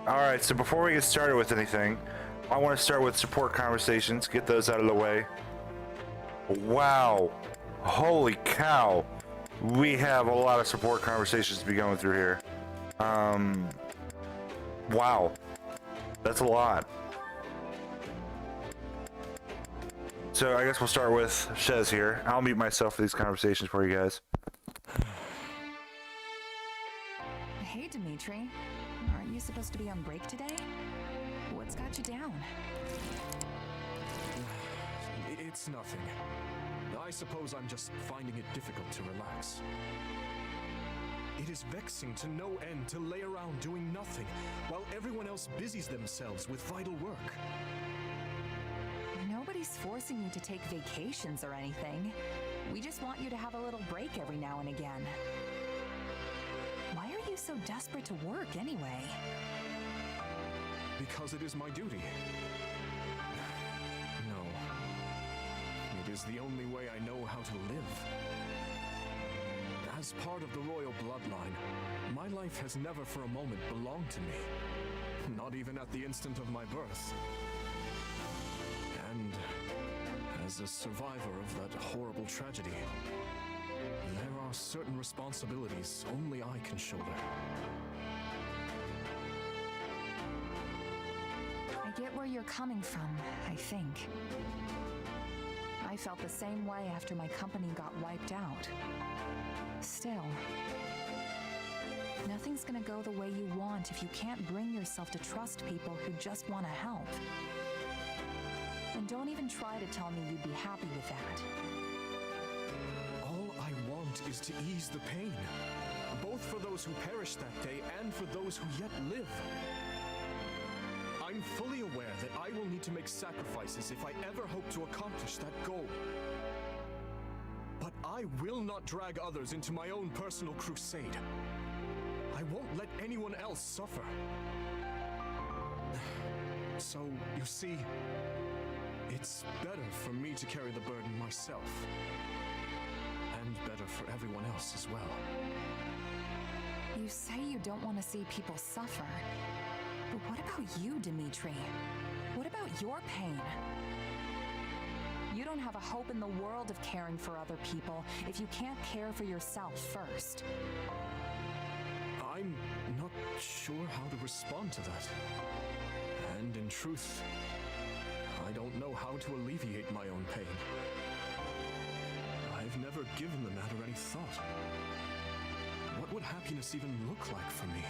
Alright, so before we get started with anything, I want to start with support conversations, get those out of the way. Wow. Holy cow. We have a lot of support conversations to be going through here. Wow. That's a lot. So I guess we'll start with Shez here. I'll mute myself for these conversations for you guys. Hey, Dimitri. Aren't you supposed to be on break today? What's got you down? It's nothing. I suppose I'm just finding it difficult to relax. It is vexing to no end to lay around doing nothing while everyone else busies themselves with vital work. Nobody's forcing you to take vacations or anything. We just want you to have a little break every now and again. Why are you so desperate to work anyway? Because it is my duty. No. It is the only way I know how to live. As part of the royal bloodline, my life has never for a moment belonged to me. Not even at the instant of my birth. And as a survivor of that horrible tragedy, there are certain responsibilities only I can shoulder. I get where you're coming from, I think. I felt the same way after my company got wiped out. Still, nothing's gonna go the way you want if you can't bring yourself to trust people who just want to help. And don't even try to tell me you'd be happy with that. All I want is to ease the pain, both for those who perished that day and for those who yet live. I'm fully aware that I will need to make sacrifices if I ever hope to accomplish that goal. But I will not drag others into my own personal crusade. I won't let anyone else suffer. So, you see, it's better for me to carry the burden myself. And better for everyone else as well. You say you don't want to see people suffer. But what about you, Dimitri? What about your pain? You don't have a hope in the world of caring for other people if you can't care for yourself first. I'm not sure how to respond to that. And in truth, I don't know how to alleviate my own pain. I've never given the matter any thought. What would happiness even look like for me?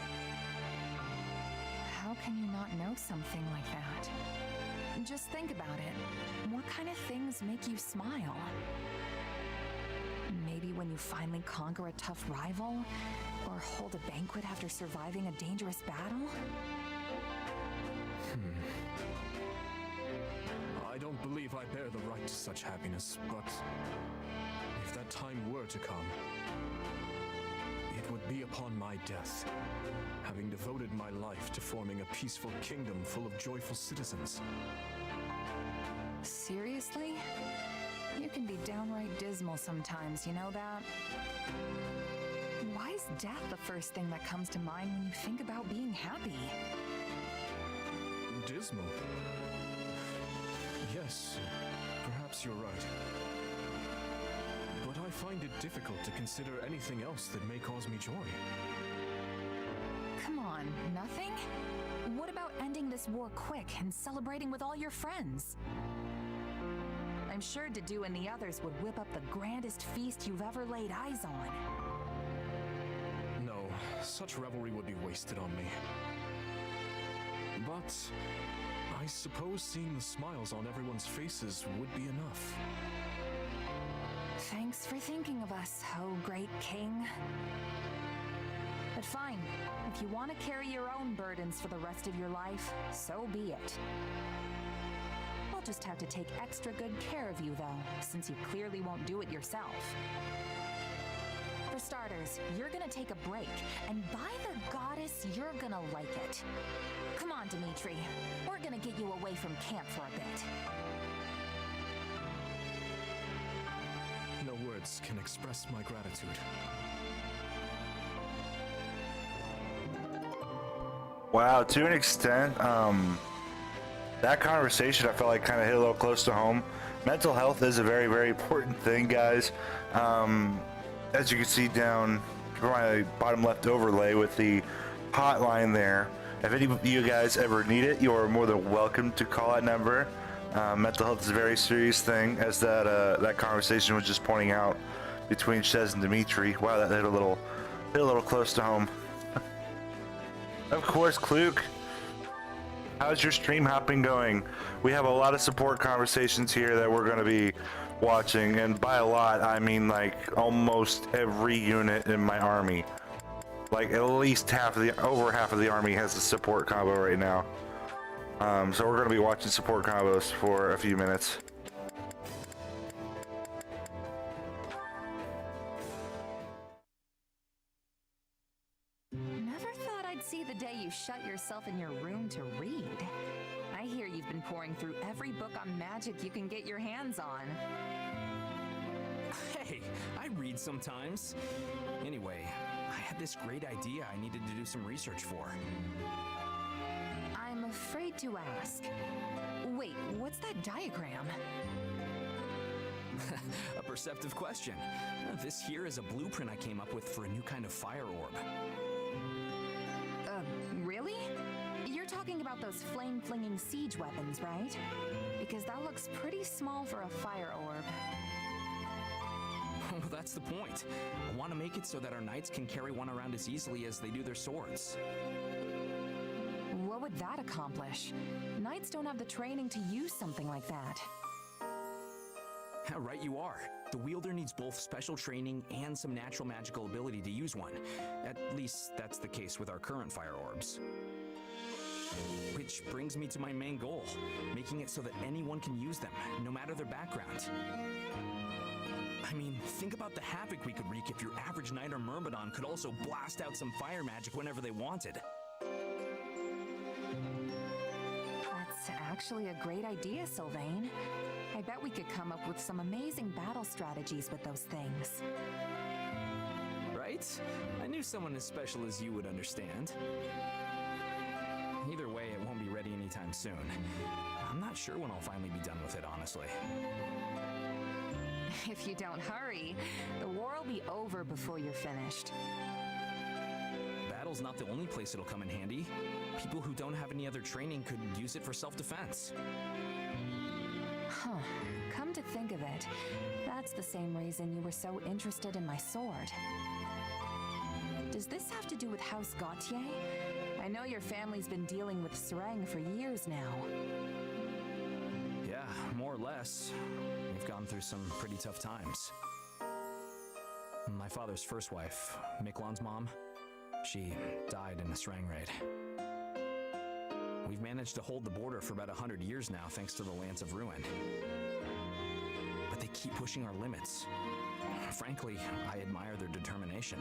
How can you not know something like that? Just think about it. What kind of things make you smile? Maybe when you finally conquer a tough rival? Or hold a banquet after surviving a dangerous battle? I don't believe I bear the right to such happiness, but if that time were to come, it would be upon my death, having devoted my life to forming a peaceful kingdom full of joyful citizens. Seriously? You can be downright dismal sometimes, you know that? Why is death the first thing that comes to mind when you think about being happy? Dismal? Yes, perhaps you're right. But I find it difficult to consider anything else that may cause me joy. Come on, nothing? What about ending this war quick and celebrating with all your friends? I'm sure Dedu and the others would whip up the grandest feast you've ever laid eyes on. No, such revelry would be wasted on me. But I suppose seeing the smiles on everyone's faces would be enough. Thanks for thinking of us, oh great king. But fine, if you want to carry your own burdens for the rest of your life, so be it. We'll just have to take extra good care of you though, since you clearly won't do it yourself. For starters, you're gonna take a break, and by the goddess, you're gonna like it. Come on, Dimitri. We're gonna get you away from camp for a bit. No words can express my gratitude. Wow, to an extent, that conversation I felt like kind of hit a little close to home. Mental health is a very, very important thing, guys. As you can see down for my bottom left overlay with the hotline there, if any of you guys ever need it, you are more than welcome to call that number. Mental health is a very serious thing, as that conversation was just pointing out between Shez and Dimitri. Wow, that hit a little close to home. Of course, Kluke. How's your stream hopping going? We have a lot of support conversations here that we're going to be watching, and by a lot, I mean like almost every unit in my army. Like at least over half of the army has a support combo right now. So we're going to be watching support combos for a few minutes. Never thought I'd see the day you shut yourself in your room to read. I hear you've been pouring through every book on magic you can get your hands on. Hey, I read sometimes. Anyway, I had this great idea I needed to do some research for. I'm afraid to ask. Wait, what's that diagram? A perceptive question. This here is a blueprint I came up with for a new kind of fire orb. Really? You're talking about those flame-flinging siege weapons, right? Because that looks pretty small for a fire orb. Well, that's the point. I want to make it so that our knights can carry one around as easily as they do their swords. What would that accomplish? Knights don't have the training to use something like that. Right you are. The wielder needs both special training and some natural magical ability to use one. At least that's the case with our current fire orbs. Which brings me to my main goal, making it so that anyone can use them, no matter their background. I mean, think about the havoc we could wreak if your average knight or myrmidon could also blast out some fire magic whenever they wanted. That's actually a great idea, Sylvain. I bet we could come up with some amazing battle strategies with those things. Right? I knew someone as special as you would understand. Either way, it won't be ready anytime soon. I'm not sure when I'll finally be done with it, honestly. If you don't hurry, the war will be over before you're finished. Battle's not the only place it'll come in handy. People who don't have any other training could use it for self-defense. Huh. Come to think of it, that's the same reason you were so interested in my sword. Does this have to do with House Gautier? I know your family's been dealing with Serang for years now. Yeah, more or less. We've gone through some pretty tough times. My father's first wife, Miklon's mom, she died in a Serang raid. We've managed to hold the border for about 100 years now thanks to the Lance of Ruin. But they keep pushing our limits. Frankly, I admire their determination.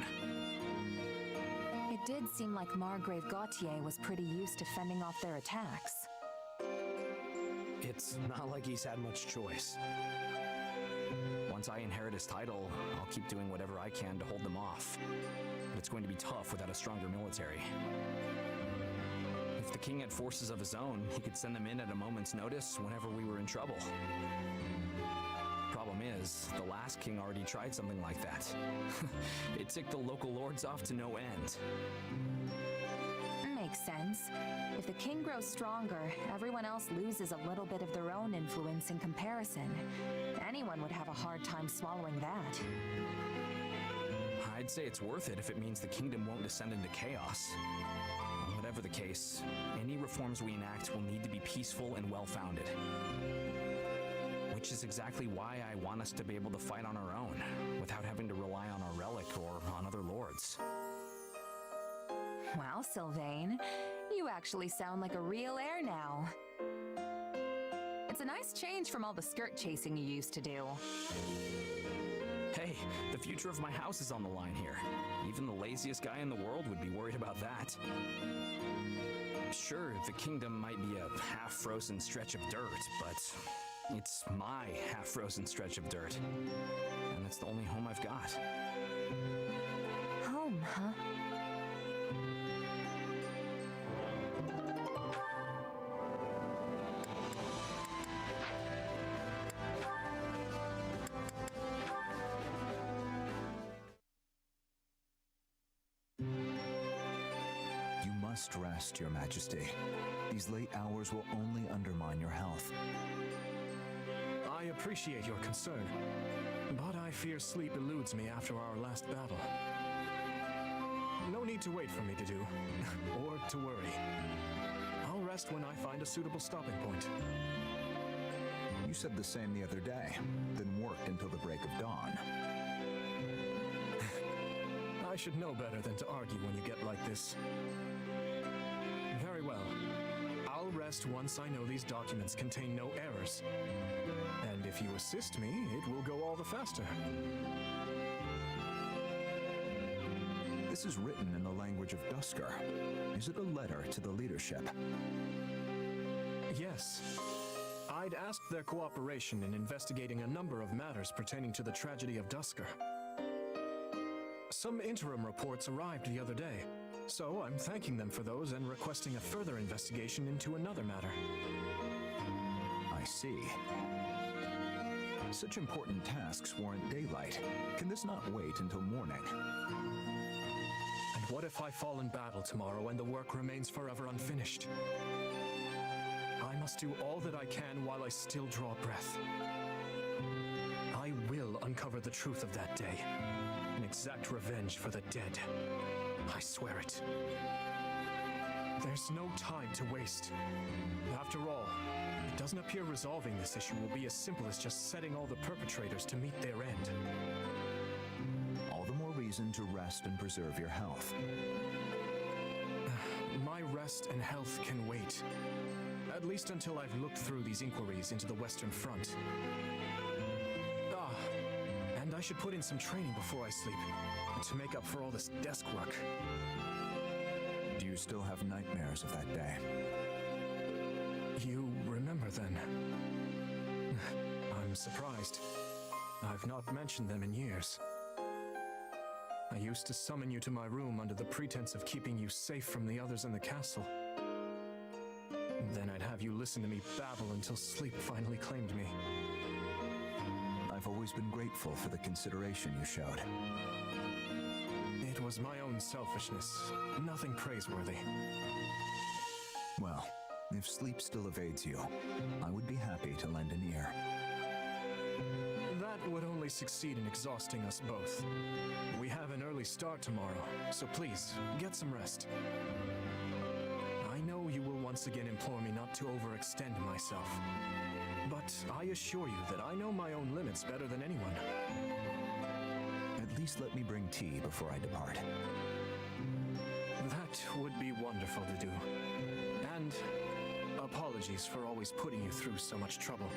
It did seem like Margrave Gautier was pretty used to fending off their attacks. It's not like he's had much choice. Once I inherit his title, I'll keep doing whatever I can to hold them off. But it's going to be tough without a stronger military. If the king had forces of his own, he could send them in at a moment's notice whenever we were in trouble. Problem is, the last king already tried something like that. It ticked the local lords off to no end. Makes sense. If the king grows stronger, everyone else loses a little bit of their own influence in comparison. Anyone would have a hard time swallowing that. I'd say it's worth it if it means the kingdom won't descend into chaos. Whatever the case, any reforms we enact will need to be peaceful and well-founded. Which is exactly why I want us to be able to fight on our own, without having to rely on our relic or on other lords. Well, Sylvain, you actually sound like a real heir now. It's a nice change from all the skirt chasing you used to do. Hey, the future of my house is on the line here. Even the laziest guy in the world would be worried about that. Sure, the kingdom might be a half-frozen stretch of dirt, but it's my half-frozen stretch of dirt. And it's the only home I've got. Home, huh? must rest, Your Majesty. These late hours will only undermine your health. I appreciate your concern, but I fear sleep eludes me after our last battle. No need to wait for me to do, or to worry. I'll rest when I find a suitable stopping point. You said the same the other day, then worked until the break of dawn. I should know better than to argue when you get like this. Very well. I'll rest once I know these documents contain no errors. And if you assist me, it will go all the faster. This is written in the language of Dusker. Is it a letter to the leadership? Yes. I'd asked their cooperation in investigating a number of matters pertaining to the tragedy of Dusker. Some interim reports arrived the other day, so I'm thanking them for those and requesting a further investigation into another matter. I see. Such important tasks warrant daylight. Can this not wait until morning? And what if I fall in battle tomorrow and the work remains forever unfinished? I must do all that I can while I still draw breath. I will uncover the truth of that day and exact revenge for the dead. I swear it. There's no time to waste. After all, it doesn't appear resolving this issue will be as simple as just setting all the perpetrators to meet their end. All the more reason to rest and preserve your health. My rest and health can wait. At least until I've looked through these inquiries into the Western Front. And I should put in some training before I sleep, to make up for all this desk work. Do you still have nightmares of that day? You remember then? I'm surprised. I've not mentioned them in years. I used to summon you to my room under the pretense of keeping you safe from the others in the castle. Then I'd have you listen to me babble until sleep finally claimed me. I've always been grateful for the consideration you showed. It was my own selfishness, nothing praiseworthy. Well, if sleep still evades you, I would be happy to lend an ear. That would only succeed in exhausting us both. We have an early start tomorrow, so please, get some rest. I know you will once again implore me not to overextend myself. But I assure you that I know my own limits better than anyone. At least let me bring tea before I depart. That would be wonderful to do. And apologies for always putting you through so much trouble.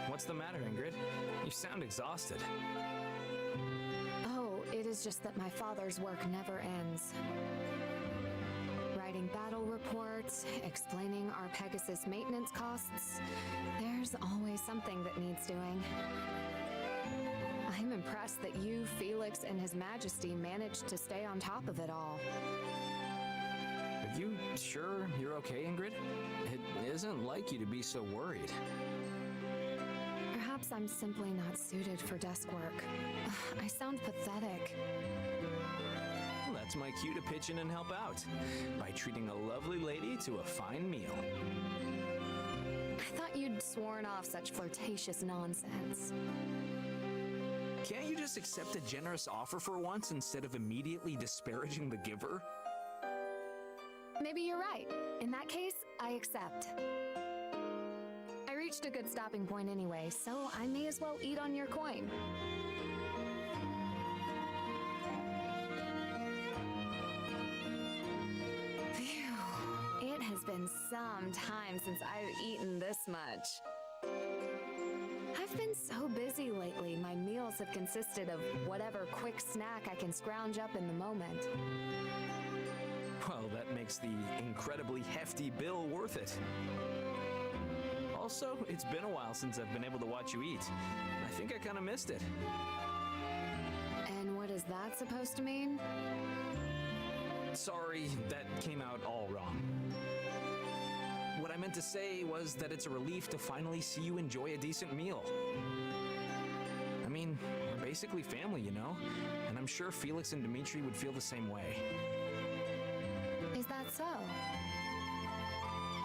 What's the matter, Ingrid? You sound exhausted. Oh, it is just that my father's work never ends. Writing battle reports, explaining our Pegasus maintenance costs. There's always something that needs doing. I'm impressed that you, Felix, and His Majesty managed to stay on top of it all. Are you sure you're okay, Ingrid? It isn't like you to be so worried. Perhaps I'm simply not suited for desk work. I sound pathetic. Well, that's my cue to pitch in and help out by treating a lovely lady to a fine meal. I thought you'd sworn off such flirtatious nonsense. Can't you just accept a generous offer for once instead of immediately disparaging the giver? Maybe you're right. In that case, I accept. I reached a good stopping point anyway, so I may as well eat on your coin. Phew. It has been some time since I've eaten this much. I've been so busy lately, my meals have consisted of whatever quick snack I can scrounge up in the moment. Well, that makes the incredibly hefty bill worth it. Also, it's been a while since I've been able to watch you eat. I think I kind of missed it. And what is that supposed to mean? Sorry, that came out all wrong. What I meant to say was that it's a relief to finally see you enjoy a decent meal. I mean, we're basically family, you know? And I'm sure Felix and Dimitri would feel the same way. Is that so?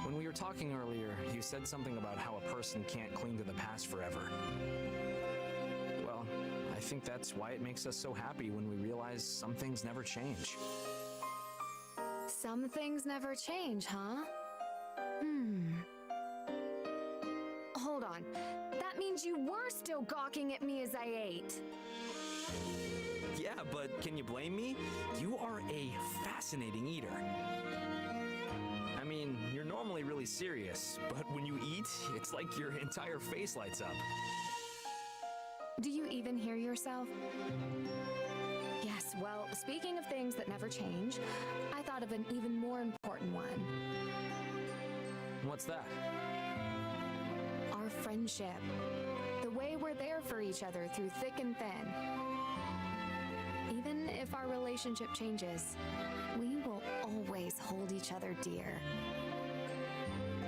When we were talking earlier, you said something about how a person can't cling to the past forever. Well, I think that's why it makes us so happy when we realize some things never change. Some things never change, huh? Hold on. That means you were still gawking at me as I ate. Yeah, but can you blame me? You are a fascinating eater. I mean, you're normally really serious, but when you eat, it's like your entire face lights up. Do you even hear yourself? Yes, well, speaking of things that never change, I thought of an even more important one. What's that? Our friendship. The way we're there for each other through thick and thin. Even if our relationship changes, we will always hold each other dear.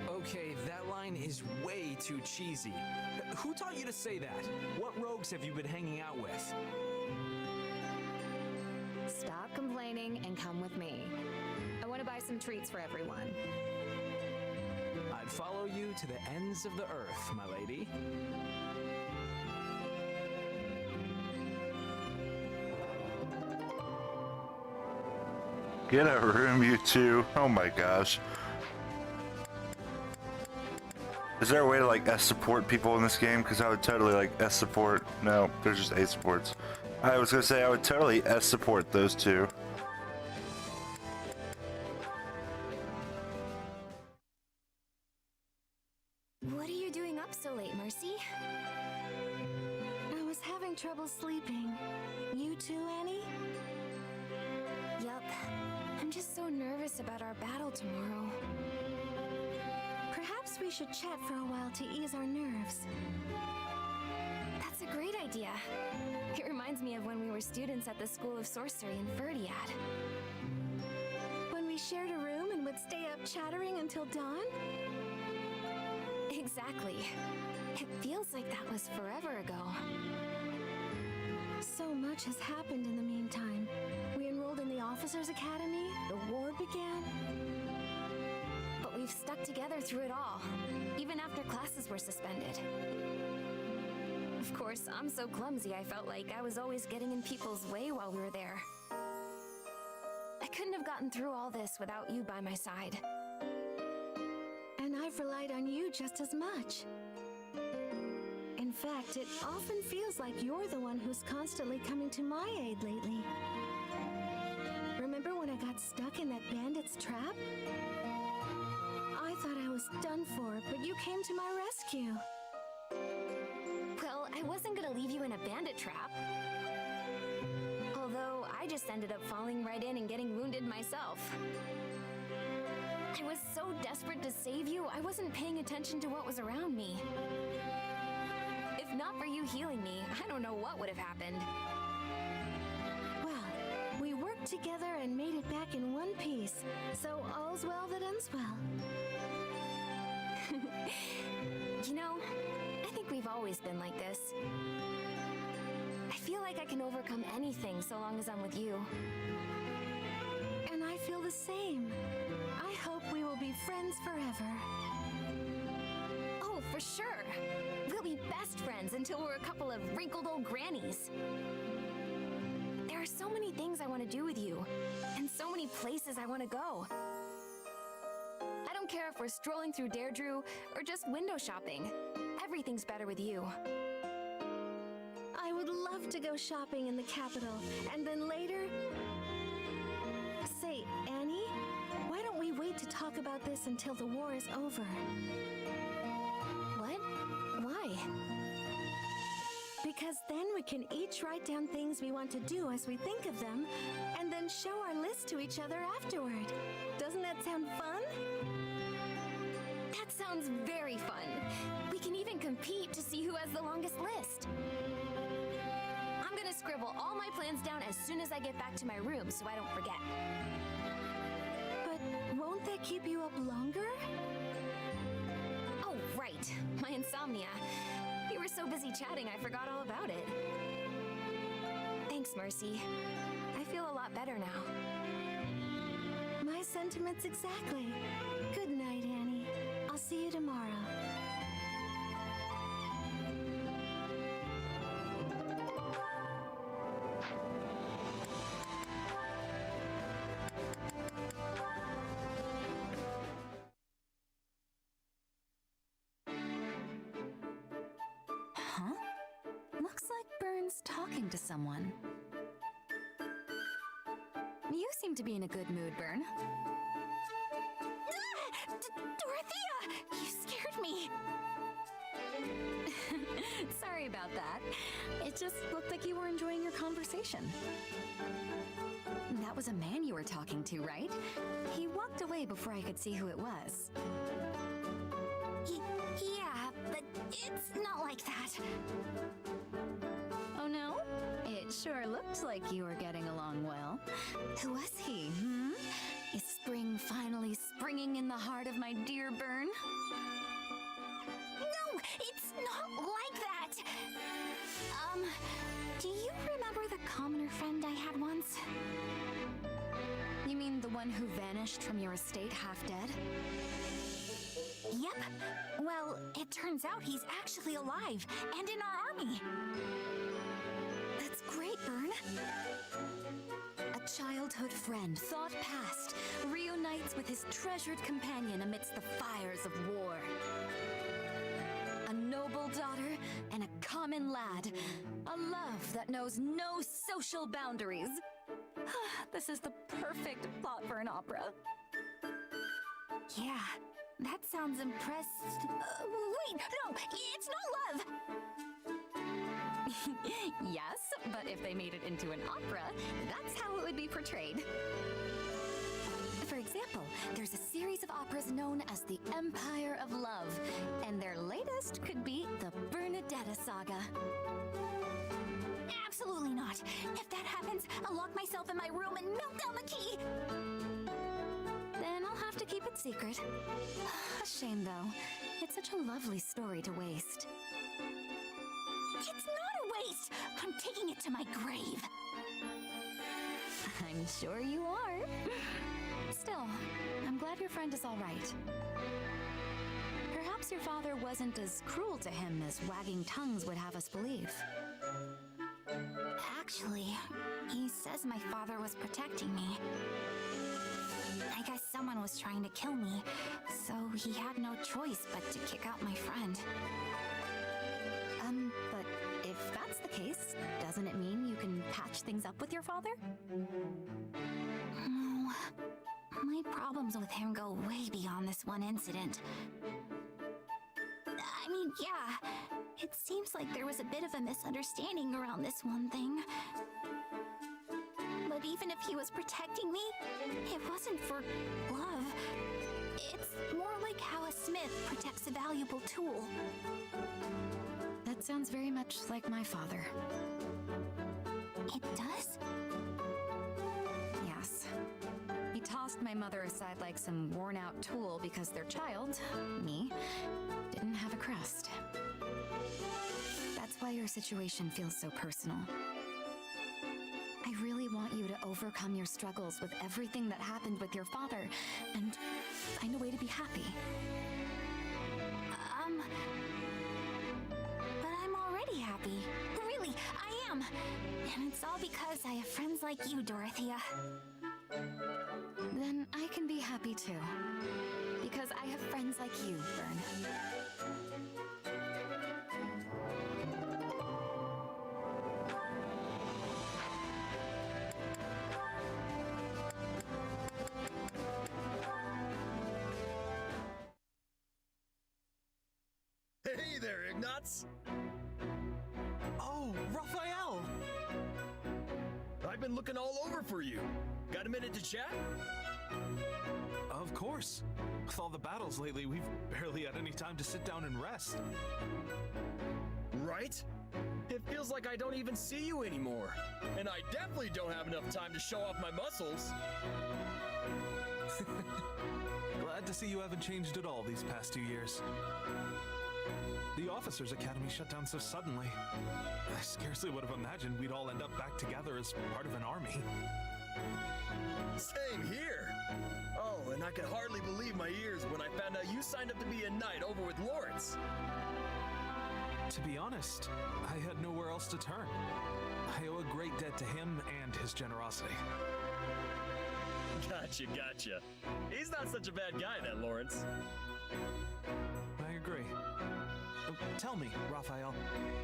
Okay, that line is way too cheesy. Who taught you to say that? What rogues have you been hanging out with? Stop complaining and come with me. I want to buy some treats for everyone. I'd follow you to the ends of the earth, my lady. Get a room, you two. Oh my gosh. Is there a way to like S support people in this game? Because I would totally like S support. No, there's just A supports. I was gonna say I would totally S support those two. What are you doing up so late, Mercy? I was having trouble sleeping. You too, Annie? Yup. I'm just so nervous about our battle tomorrow. Perhaps we should chat for a while to ease our nerves. That's a great idea. It reminds me of when we were students at the School of Sorcery in Verdiad. When we shared a room and would stay up chattering until dawn? Exactly. It feels like that was forever ago. So much has happened in the meantime. We enrolled in the Officers Academy, the war began. But we've stuck together through it all, even after classes were suspended. Of course, I'm so clumsy I felt like I was always getting in people's way while we were there. I couldn't have gotten through all this without you by my side. And I've relied on you just as much. In fact, it often feels like you're the one who's constantly coming to my aid lately. Remember when I got stuck in that bandit's trap? I thought I was done for, but you came to my rescue. Well, I wasn't gonna leave you in a bandit trap. Although, I just ended up falling right in and getting wounded myself. I was so desperate to save you, I wasn't paying attention to what was around me. If not for you healing me, I don't know what would have happened. Well, we worked together and made it back in one piece, so all's well that ends well. You know, I think we've always been like this. I feel like I can overcome anything so long as I'm with you. And I feel the same. I hope we will be friends forever. Oh, for sure. We'll be best friends until we're a couple of wrinkled old grannies. There are so many things I want to do with you, and so many places I want to go. I don't care if we're strolling through Deirdre or just window shopping. Everything's better with you. I would love to go shopping in the capital, and then later... Say, Annie, why don't we wait to talk about this until the war is over? What? Why? Because then we can each write down things we want to do as we think of them, and then show our list to each other afterward. Doesn't that sound fun? That sounds very fun. We can even compete to see who has the longest list. I'm gonna scribble all my plans down as soon as I get back to my room so I don't forget. Don't they keep you up longer? Oh, right. My insomnia. You were so busy chatting, I forgot all about it. Thanks, Mercy. I feel a lot better now. My sentiments exactly. Good night, Annie. I'll see you tomorrow. Huh? Looks like Byrne's talking to someone. You seem to be in a good mood, Byrne. Dorothea! You scared me! Sorry about that. It just looked like you were enjoying your conversation. That was a man you were talking to, right? He walked away before I could see who it was. Yeah, but it's not like that. Oh no? It sure looked like you were getting along well. Who was he, hmm? Is spring finally springing in the heart of my dear Byrne? No, it's not like that! Do you remember the commoner friend I had once? You mean the one who vanished from your estate half dead? Yep. Well, it turns out he's actually alive and in our army. That's great, Byrne. A childhood friend, thought past, reunites with his treasured companion amidst the fires of war. A noble daughter and a common lad. A love that knows no social boundaries. This is the perfect plot for an opera. Yeah, that sounds impressed. Wait, no, it's not love! Yes, but if they made it into an opera, that's how it would be portrayed. For example, there's a series of operas known as the Empire of Love, and their latest could be the Bernadetta Saga. Absolutely not. If that happens, I'll lock myself in my room and melt down the key. Then I'll have to keep it secret. A shame, though. It's such a lovely story to waste. It's not a waste. I'm taking it to my grave. I'm sure you are. Still, I'm glad your friend is all right. Perhaps your father wasn't as cruel to him as wagging tongues would have us believe. Actually, he says my father was protecting me. I guess someone was trying to kill me, so he had no choice but to kick out my friend. But if that's the case, doesn't it mean you can patch things up with your father? No. My problems with him go way beyond this one incident. I mean, yeah, it seems like there was a bit of a misunderstanding around this one thing. But even if he was protecting me, it wasn't for love. It's more like how a smith protects a valuable tool. That sounds very much like my father. It does? Yes. He tossed my mother aside like some worn-out tool because their child, me, didn't have a crust. That's why your situation feels so personal. I really want you to overcome your struggles with everything that happened with your father and find a way to be happy. But I'm already happy. Really, I am. And it's all because I have friends like you, Dorothea. Then I can be happy too. Because I have friends like you, Byrne. Hey there, Ignatz! Oh, Raphael! I've been looking all over for you. Got a minute to chat? Of course. With all the battles lately, we've barely had any time to sit down and rest. Right? It feels like I don't even see you anymore. And I definitely don't have enough time to show off my muscles. to see you haven't changed at all these past 2 years. The Officers Academy shut down so suddenly. I scarcely would have imagined we'd all end up back together as part of an army. Same here. Oh, and I could hardly believe my ears when I found out you signed up to be a knight over with Lawrence. To be honest, I had nowhere else to turn. I owe a great debt to him and his generosity. Gotcha. He's not such a bad guy, that Lawrence. I agree. Tell me, Raphael,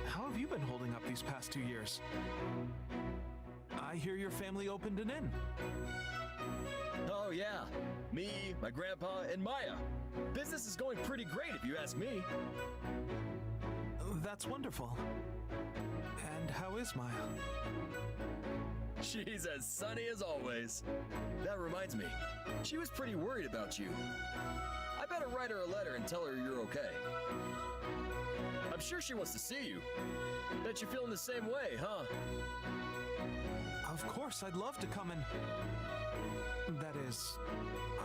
how have you been holding up these past 2 years? I hear your family opened an inn. Oh yeah, me, my grandpa, and Maya. Business is going pretty great if you ask me. That's wonderful. And how is Maya? She's as sunny as always. That reminds me, she was pretty worried about you. I better write her a letter and tell her you're okay. I'm sure she wants to see you. Bet you're feeling the same way, huh? Of course, I'd love to come and... That is,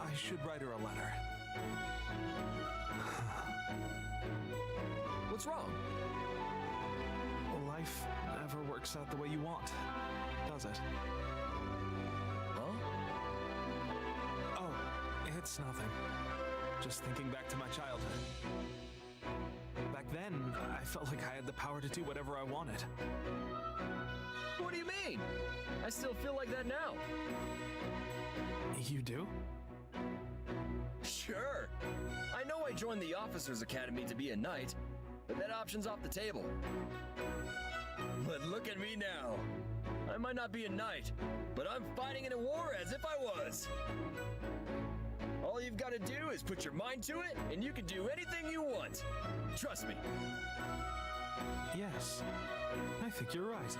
I should write her a letter. What's wrong? Life never works out the way you want, does it? Huh? Oh, it's nothing. Just thinking back to my childhood. Back then, I felt like I had the power to do whatever I wanted. What do you mean? I still feel like that now. You do? Sure. I know I joined the Officers Academy to be a knight, but that option's off the table. But look at me now. I might not be a knight, but I'm fighting in a war as if I was. All you've got to do is put your mind to it, and you can do anything you want. Trust me. Yes, I think you're right.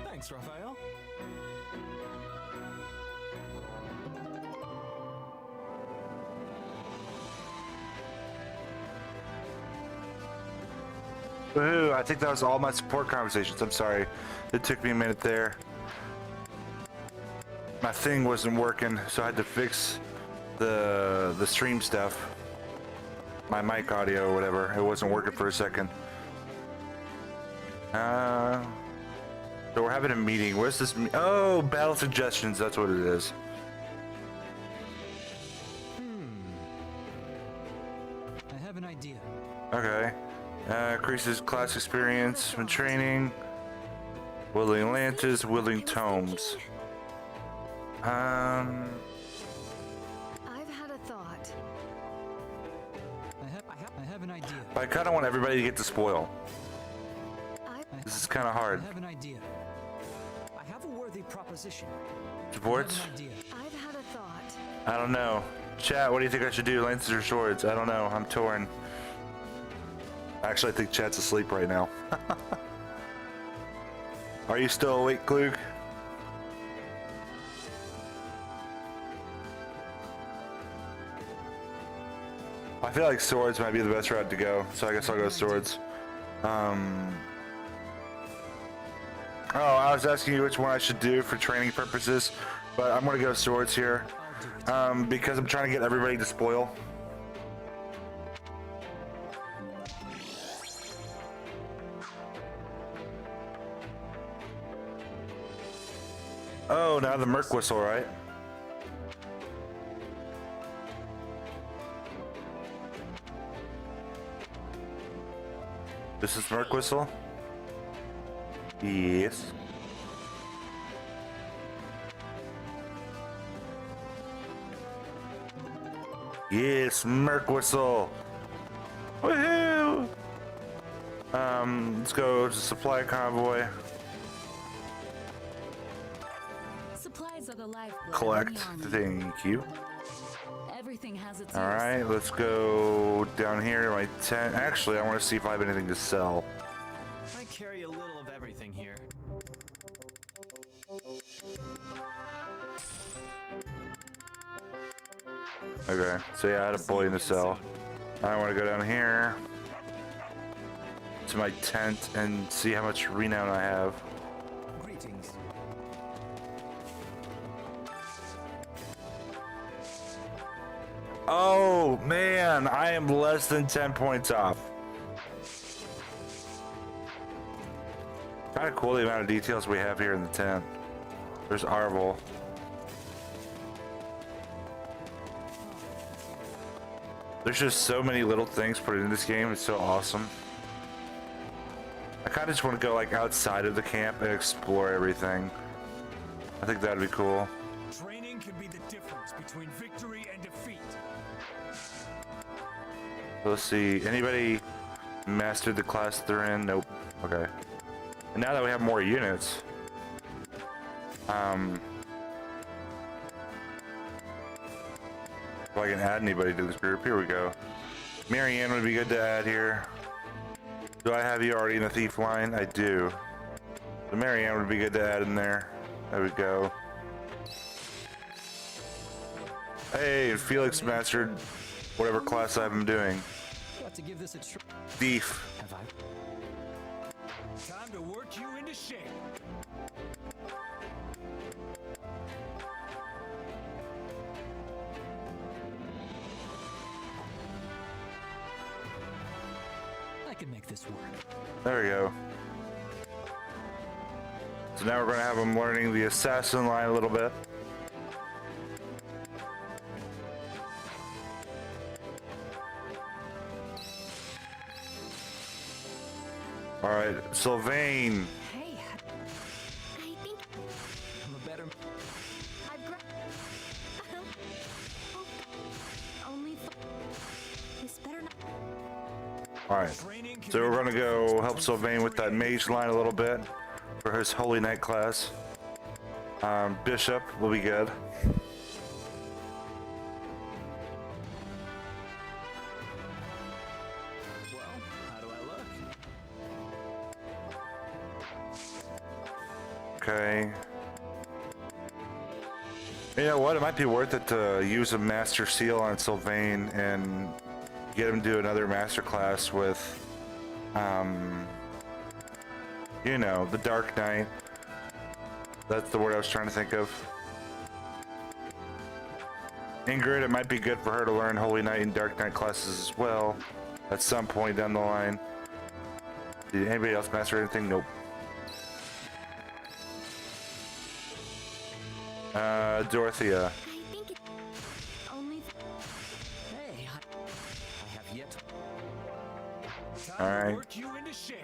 Thanks, Raphael. Woohoo, I think that was all my support conversations. I'm sorry. It took me a minute there. My thing wasn't working, so I had to fix the stream stuff. My mic audio or whatever. It wasn't working for a second. So we're having a meeting. Where's this? Oh, battle suggestions. That's what it is. I have an idea. Okay. Increases class experience when training. Wielding lances, wielding tomes. I've had a thought. I have an idea. I kind of want everybody to get the spoil. This is kind of hard. I have an idea. I have a worthy proposition. Supports? I've had a thought. I don't know. Chat, what do you think I should do? Lances or swords? I don't know. I'm torn. Actually, I think chat's asleep right now. Are you still awake, Klug? I feel like swords might be the best route to go, so I guess I'll go swords. Oh, I was asking you which one I should do for training purposes, but I'm gonna go swords here, because I'm trying to get everybody to spoil. Oh, now the Merc Whistle, right? This is Merc Whistle? Yes. Yes, Merc Whistle! Woohoo! Let's go to Supply Convoy. Supplies are the lifeblood. Collect. Thank you. Everything has its Alright, let's go down here to my tent. Actually, I want to see if I have anything to sell. I carry a little of everything here. Okay, so yeah, I had a bullion to sell. I want to go down here to my tent and see how much renown I have. Greetings. Oh man, I am less than 10 points off. Kind of cool the amount of details we have here in the tent. There's Arvel. There's just so many little things put in this game. It's so awesome. I kind of just want to go like outside of the camp and explore everything. I think that'd be cool. Training can be the difference between victory and defeat. Let's see. Anybody mastered the class they're in? Nope. Okay. And now that we have more units, if I can add anybody to this group, here we go. Marianne would be good to add here. Do I have you already in the thief line? I do. So Marianne would be good to add in there. There we go. Hey, Felix mastered whatever class I'm doing. Got to give this a try. Thief. Have I? Time to work you into shape. I can make this work. There we go. So now we're going to have him learning the assassin line a little bit. All right, Sylvain. Hey, I think I'm a better. I've only this better not. All right, so we're going to go help Sylvain with that mage line a little bit for his Holy Knight class. Bishop will be good. Well, how do I look? Okay. You know what? It might be worth it to use a master seal on Sylvain and get him to do another master class with, you know, the Dark Knight. That's the word I was trying to think of. Ingrid, it might be good for her to learn Holy Knight and Dark Knight classes as well at some point down the line. Did anybody else master anything? Nope. Dorothea. I think it only. Hey, I have yet. Time All to right. work you into shape.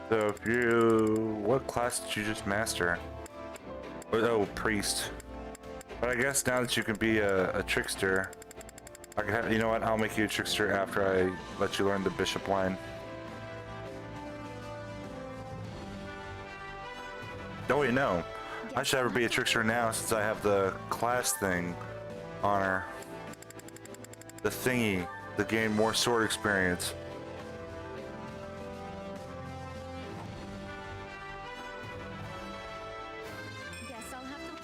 So if you, what class did you just master? Oh, priest. But I guess now that you can be a trickster, I can have, you know what? I'll make you a trickster after I let you learn the bishop line. Oh wait, no. I should have her be a trickster now since I have the class thing on her. The thingy, the gain more sword experience. Guess I'll have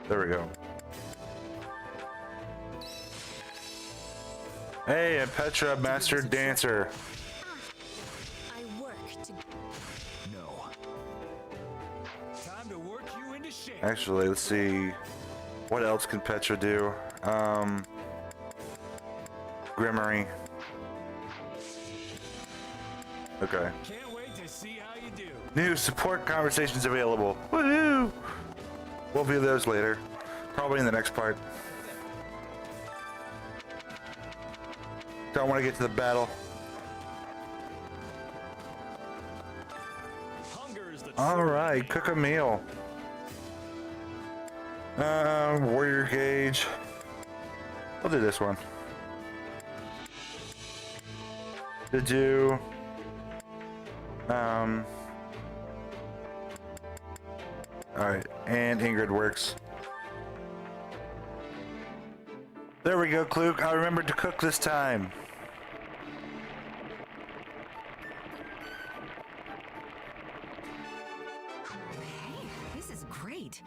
to. There we go. Hey, and Petra mastered dancer. I work to. No. Time to work you into shape. Actually, let's see. What else can Petra do? Grimory. Okay. Can't wait to see how you do. New support conversations available. Woohoo! We'll view those later. Probably in the next part. Don't want to get to the battle. Hunger is the All right, cook a meal. Warrior gauge. I'll do this one. To do. All right, and Ingrid works. There we go, Kluke. I remembered to cook this time. hey, this is great.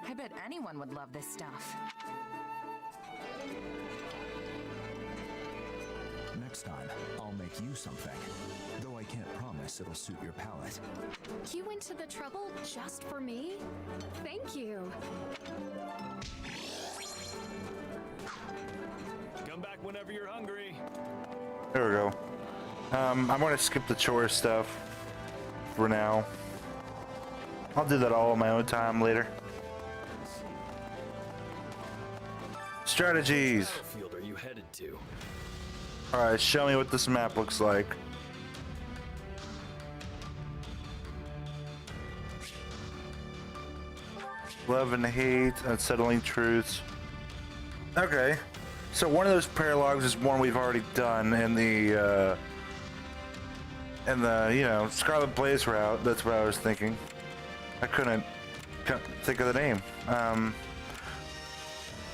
I bet anyone would love this stuff. next time, I'll make you something. Though I can't promise it'll suit your palate. You went to the trouble just for me? Thank you. Come back whenever you're hungry. There we go. I'm gonna skip the chore stuff for now. I'll do that all on my own time later. Strategies. What field are you headed to? Alright, show me what this map looks like. Love and hate, unsettling truths. Okay. So one of those paralogs is one we've already done in the you know, Scarlet Blaze route. That's what I was thinking. I couldn't think of the name.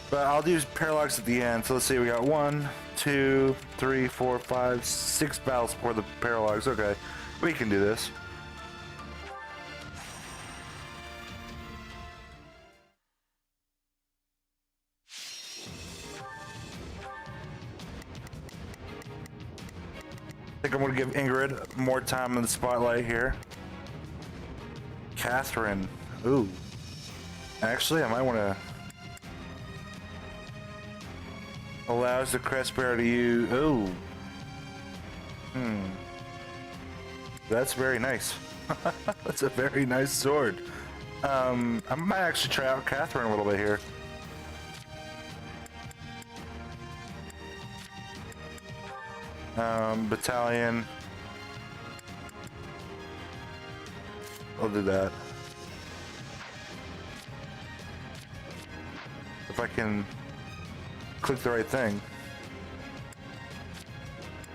But I'll do paralogs at the end. So let's see, we got 1, 2, 3, 4, 5, 6 battles for the paralogs. Okay, we can do this. I think I'm gonna give Ingrid more time in the spotlight here. Catherine. Ooh. Actually, I might want to. Allows the crest bearer to use. Ooh. That's very nice. That's a very nice sword. I might actually try out Catherine a little bit here. Battalion. I'll do that. If I can click the right thing.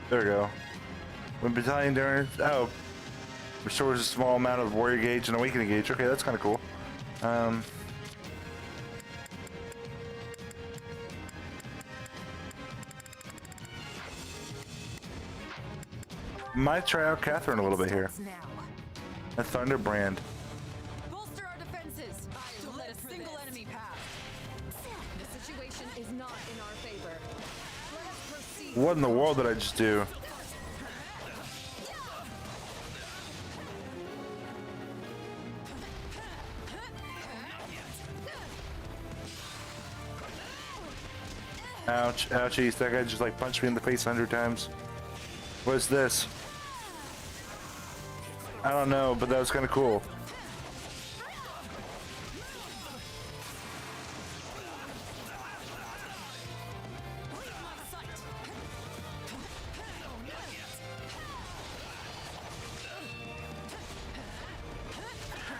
There we go. When battalion endurance, oh, restores a small amount of warrior gauge and awakening gauge. Okay, that's kind of cool. Might try out Catherine a little bit here. A Thunderbrand. Bolster our defenses. Don't let a single enemy pass. The situation is not in our favor. Let us proceed. What in the world did I just do? Ouch, ouchies, that guy just like punched me in the face 100 times. What is this? I don't know, but that was kind of cool.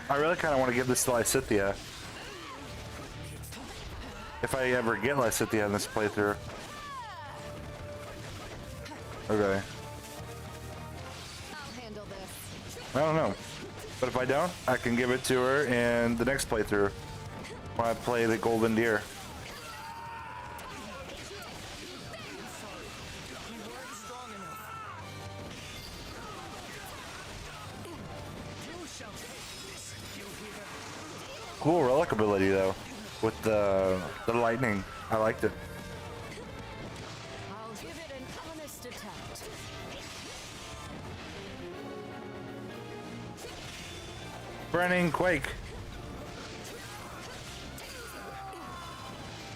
I really kind of want to give this to Lysithea. If I ever get Lysithea in this playthrough. Okay. I'll handle this. I don't know. But if I don't, I can give it to her in the next playthrough. When I play the Golden Deer. Cool relic ability though. With the lightning. I liked it. I'll give it an honest attempt. Burning Quake.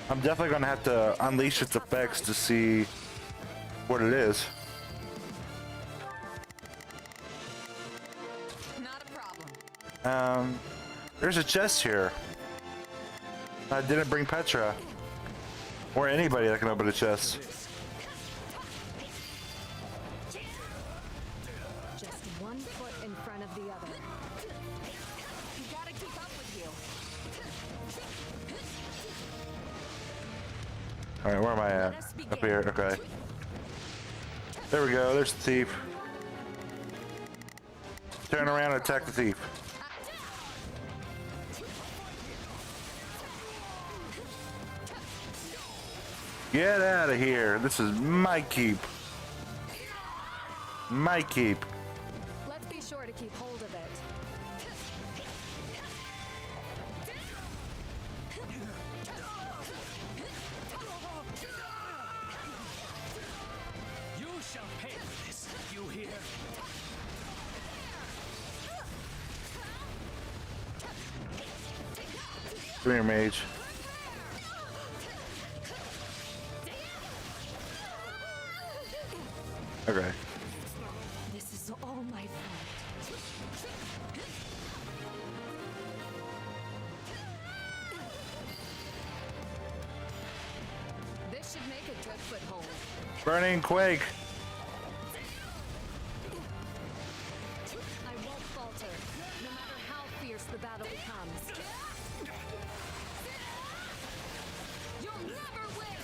I'm definitely gonna have to unleash its effects to see what it is. Not a problem. There's a chest here. I didn't bring Petra. Or anybody that can open a chest. Just one foot in front of the other. You gotta keep up with you. Alright, where am I at? Up here, okay. There we go, there's the thief. Turn around and attack the thief. Get out of here. This is my keep. My keep. Let's be sure to keep hold of it. You shall Come here, mage. Okay. This is all my fault. This should make a good foothold. Burning quake. I won't falter, no matter how fierce the battle becomes. You'll never win!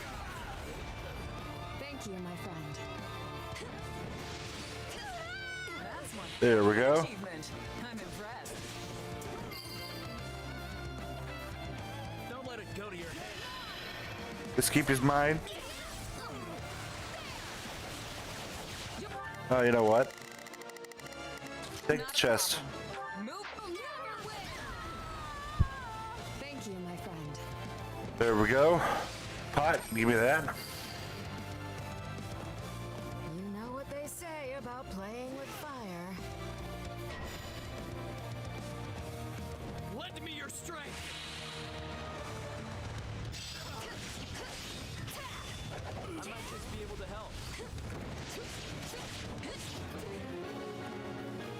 Thank you, my friend. That's one There we go. achievement. I'm impressed. Don't let it go to your head. Let's keep his mind. Oh, you know what? Take the chest. Move. You'll never win! Thank you, my friend. There we go. Pot, give me that. You know what they say about playing with fire. Lend me your strength. I might just be able to help.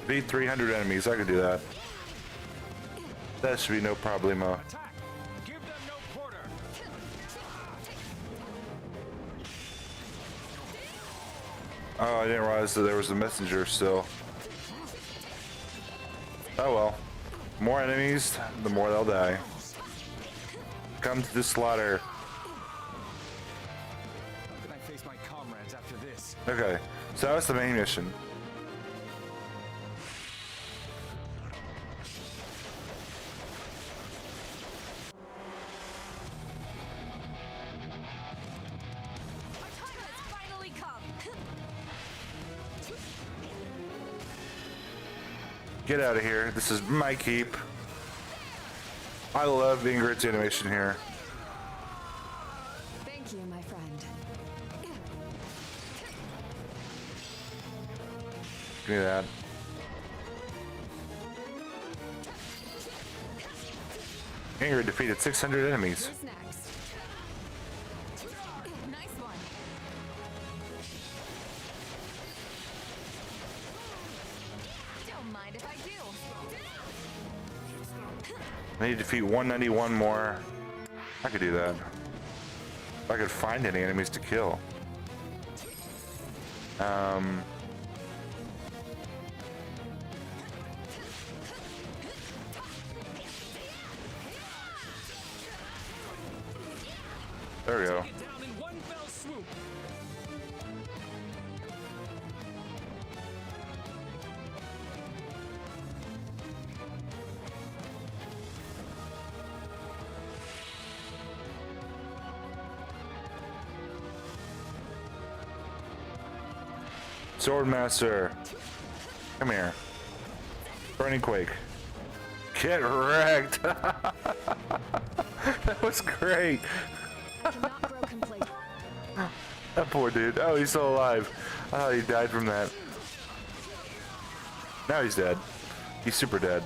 Beat 300 enemies. I could do that. That should be no problemo. Attack! Give them no quarter. Oh, I didn't realize that there was a messenger still. Oh well. More enemies, the more they'll die. Come to the slaughter. How can I face my comrades after this? Okay, so that was the main mission. Our time has finally come. Get out of here. This is my keep. I love Ingrid's animation here. Thank you, my friend. Give me that. Ingrid defeated 600 enemies. Who's next? Nice one. Don't mind if I do. I need to defeat 191 more. I could do that. If I could find any enemies to kill. There we go. Get down in one fell swoop. Swordmaster. Come here. Burning Quake. Get wrecked. That was great. Cannot grow complete. That poor dude. Oh, he's still alive. I thought he died from that. Now he's dead. He's super dead.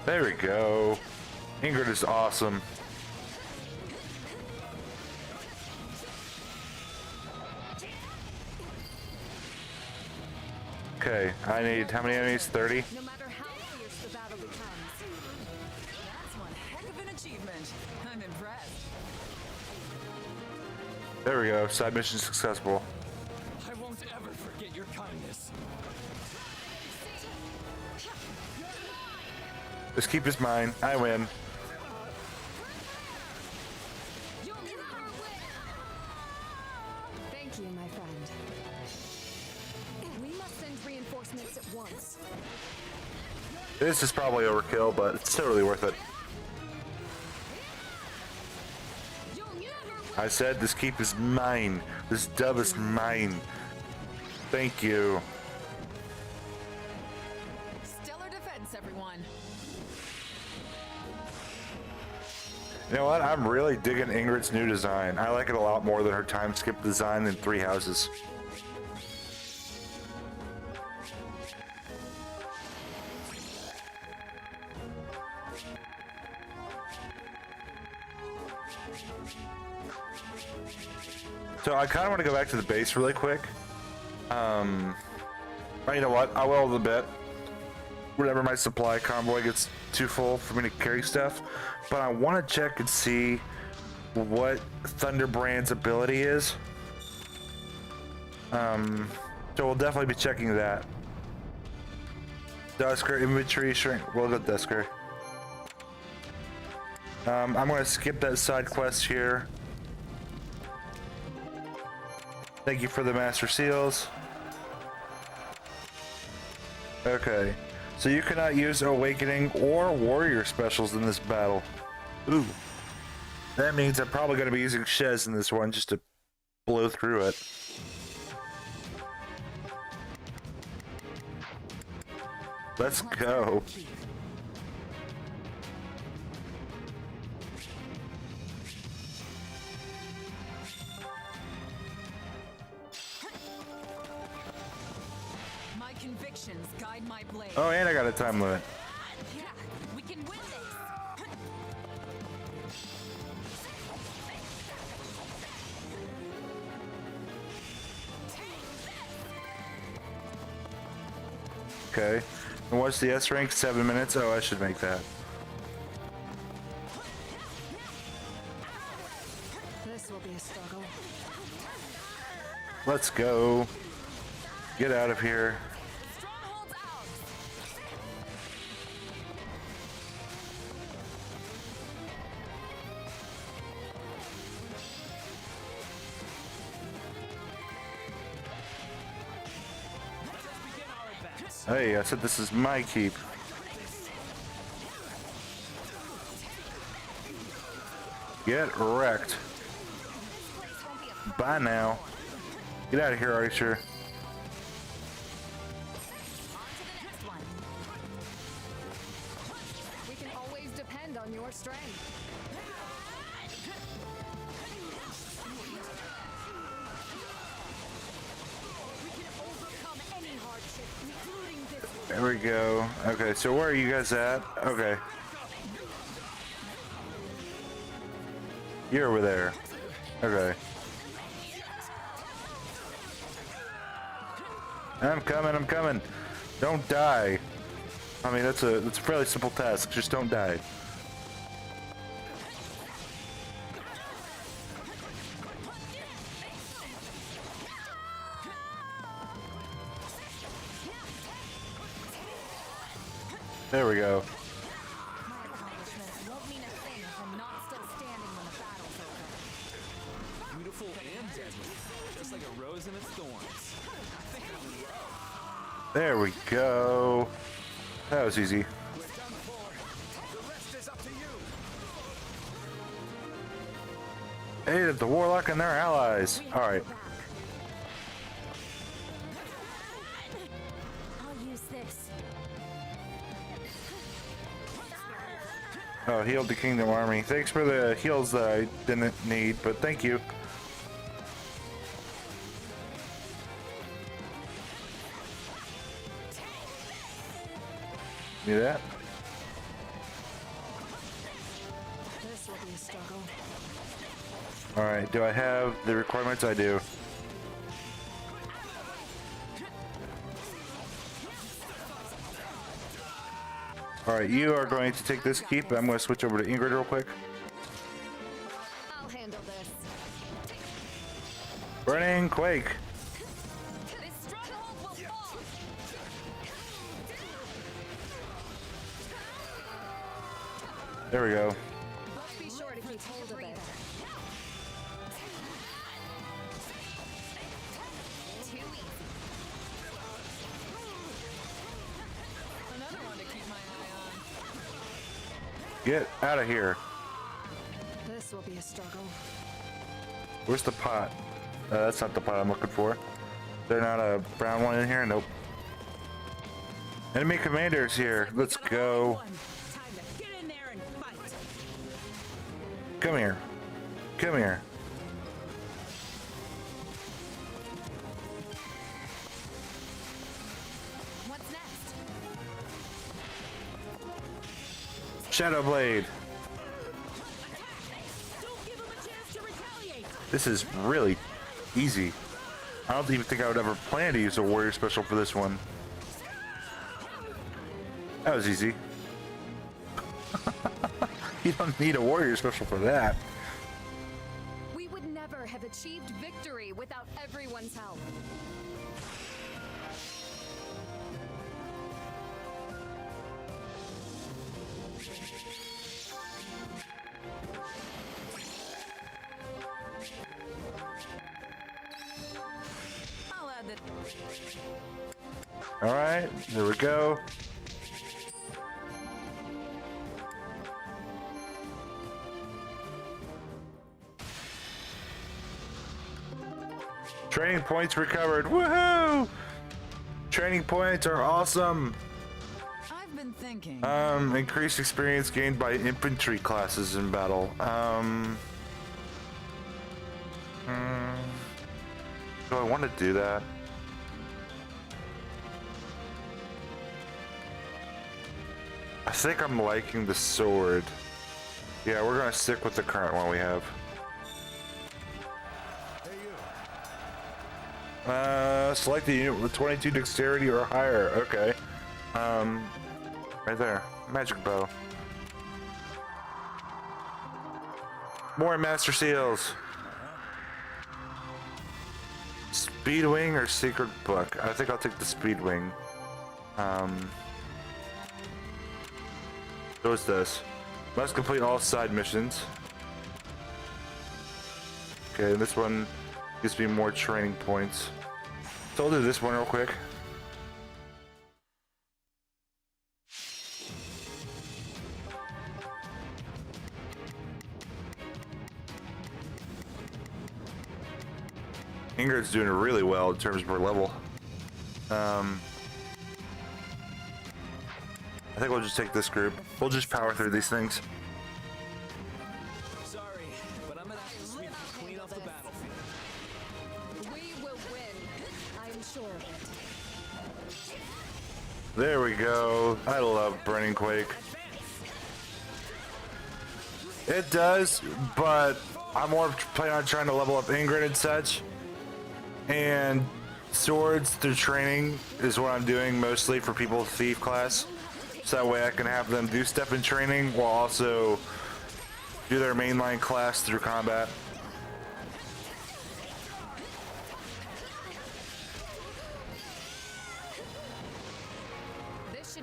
There we go. Ingrid is awesome. Okay, I need how many enemies? 30? No matter how fierce the battle becomes. That's one heck of an achievement. I'm impressed. There we go. Side mission successful. I won't ever forget your kindness. Just keep this mine. I win. You'll never win! Thank you, my friend. We must send reinforcements at once. This is probably overkill, but it's totally worth it. You'll never win! I said this keep is mine. This dub is mine. Thank you. Stellar defense, everyone. You know what? I'm really digging Ingrid's new design. I like it a lot more than her time skip design in Three Houses. So I kind of want to go back to the base really quick. You know what? I will a bit. Whenever my supply convoy gets too full for me to carry stuff. But I want to check and see what Thunderbrand's ability is. So we'll definitely be checking that. Dusker, inventory shrink. We'll go Dusker. I'm going to skip that side quest here. Thank you for the Master Seals. Okay. So you cannot use Awakening or Warrior specials in this battle. Ooh. That means I'm probably going to be using Shez in this one just to blow through it. Let's go. My convictions guide my blade. Oh, and I got a time limit. Yeah, we can win this. Okay. And what's the S rank? 7 minutes? Oh, I should make that. This will be a struggle. Let's go. Get out of here. Strongholds out. Hey, I said this is my keep. Get wrecked. Bye now. Get out of here, Archer. We can always depend on your strength. We can overcome any hardship, including this one. There we go. Okay, so where are you guys at? Okay. You're over there. Okay. I'm coming, I'm coming. Don't die. I mean, that's a fairly simple task. Just don't die. There we go. My accomplishments won't mean a thing if I'm not still standing when the battle's over. Beautiful and deadly. Just like a rose in its thorns. There we go. That was easy. Aided the Warlock and their allies. Alright. I'll use this. Oh, healed the Kingdom Army. Thanks for the heals that I didn't need, but thank you. See that? This will be a struggle. Alright, do I have the requirements? I do. Alright, you are going to take this keep. I'm going to switch over to Ingrid real quick. I'll handle this. Burning Quake. This stronghold will fall. There we go. Be sure to keep hold of it. Too easy. Another one to keep my eye on. Get out of here. This will be a struggle. Where's the pot? That's not the pot I'm looking for. There's not a brown one in here? Nope. Enemy commanders here. Let's go. Time to get in there and fight. Come here. Come here. What's next? Shadow Blade. Don't give him a chance to retaliate. This is really Easy. I don't even think I would ever plan to use a warrior special for this one. That was easy. You don't need a warrior special for that. We would never have achieved victory without everyone's help. I'll add that. All right, there we go. Training points recovered. Woohoo! Training points are awesome. I've been thinking. Increased experience gained by infantry classes in battle. Do I want to do that? I think I'm liking the sword. Yeah, we're gonna stick with the current one we have. Select the unit with 22 dexterity or higher. Okay. Right there. Magic bow. More master seals. Speed wing or secret book? I think I'll take the speed wing. So is this. Must complete all side missions. Okay, this one gives me more training points. So I'll do this one real quick. Ingrid's doing really well in terms of her level. I think we'll just take this group. We'll just power through these things. Sorry, but I'm gonna have to sweep you clean off the battlefield. We will win. I'm sure of it. There we go. I love Burning Quake. It does, but I'm more planning on trying to level up Ingrid and such. And swords through training is what I'm doing mostly for people with Thief class. So that way I can have them do stuff in training while also do their mainline class through combat.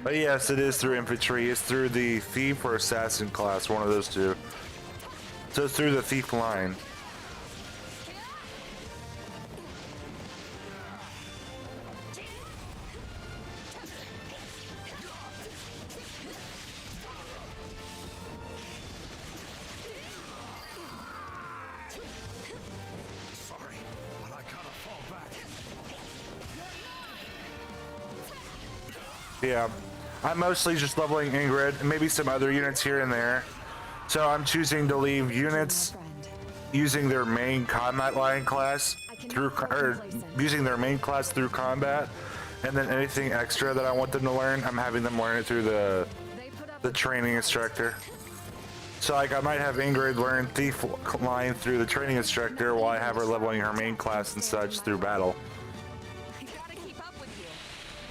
But yes, it is through infantry. It's through the Thief or Assassin class, one of those two. So it's through the Thief line. Yeah, I'm mostly just leveling Ingrid and maybe some other units here and there. So I'm choosing to leave units using their main combat line class through, or using their main class through combat, and then anything extra that I want them to learn, I'm having them learn it through the training instructor. So like I might have Ingrid learn Thief line through the training instructor while I have her leveling her main class and such through battle.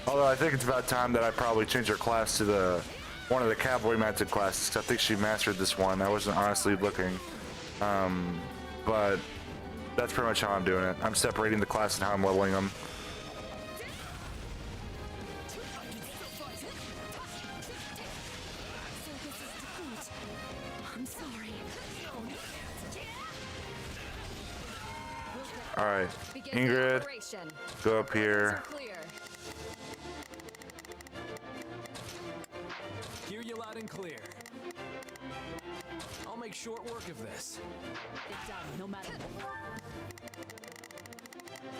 Although I think it's about time that I probably change her class to one of the cavalry mounted classes, because I think she mastered this one. I wasn't honestly looking. But that's pretty much how I'm doing it. I'm separating the class and how I'm leveling them. Alright, Ingrid, go up here. Hear you loud and clear. I'll make short work of this. It's done, no matter.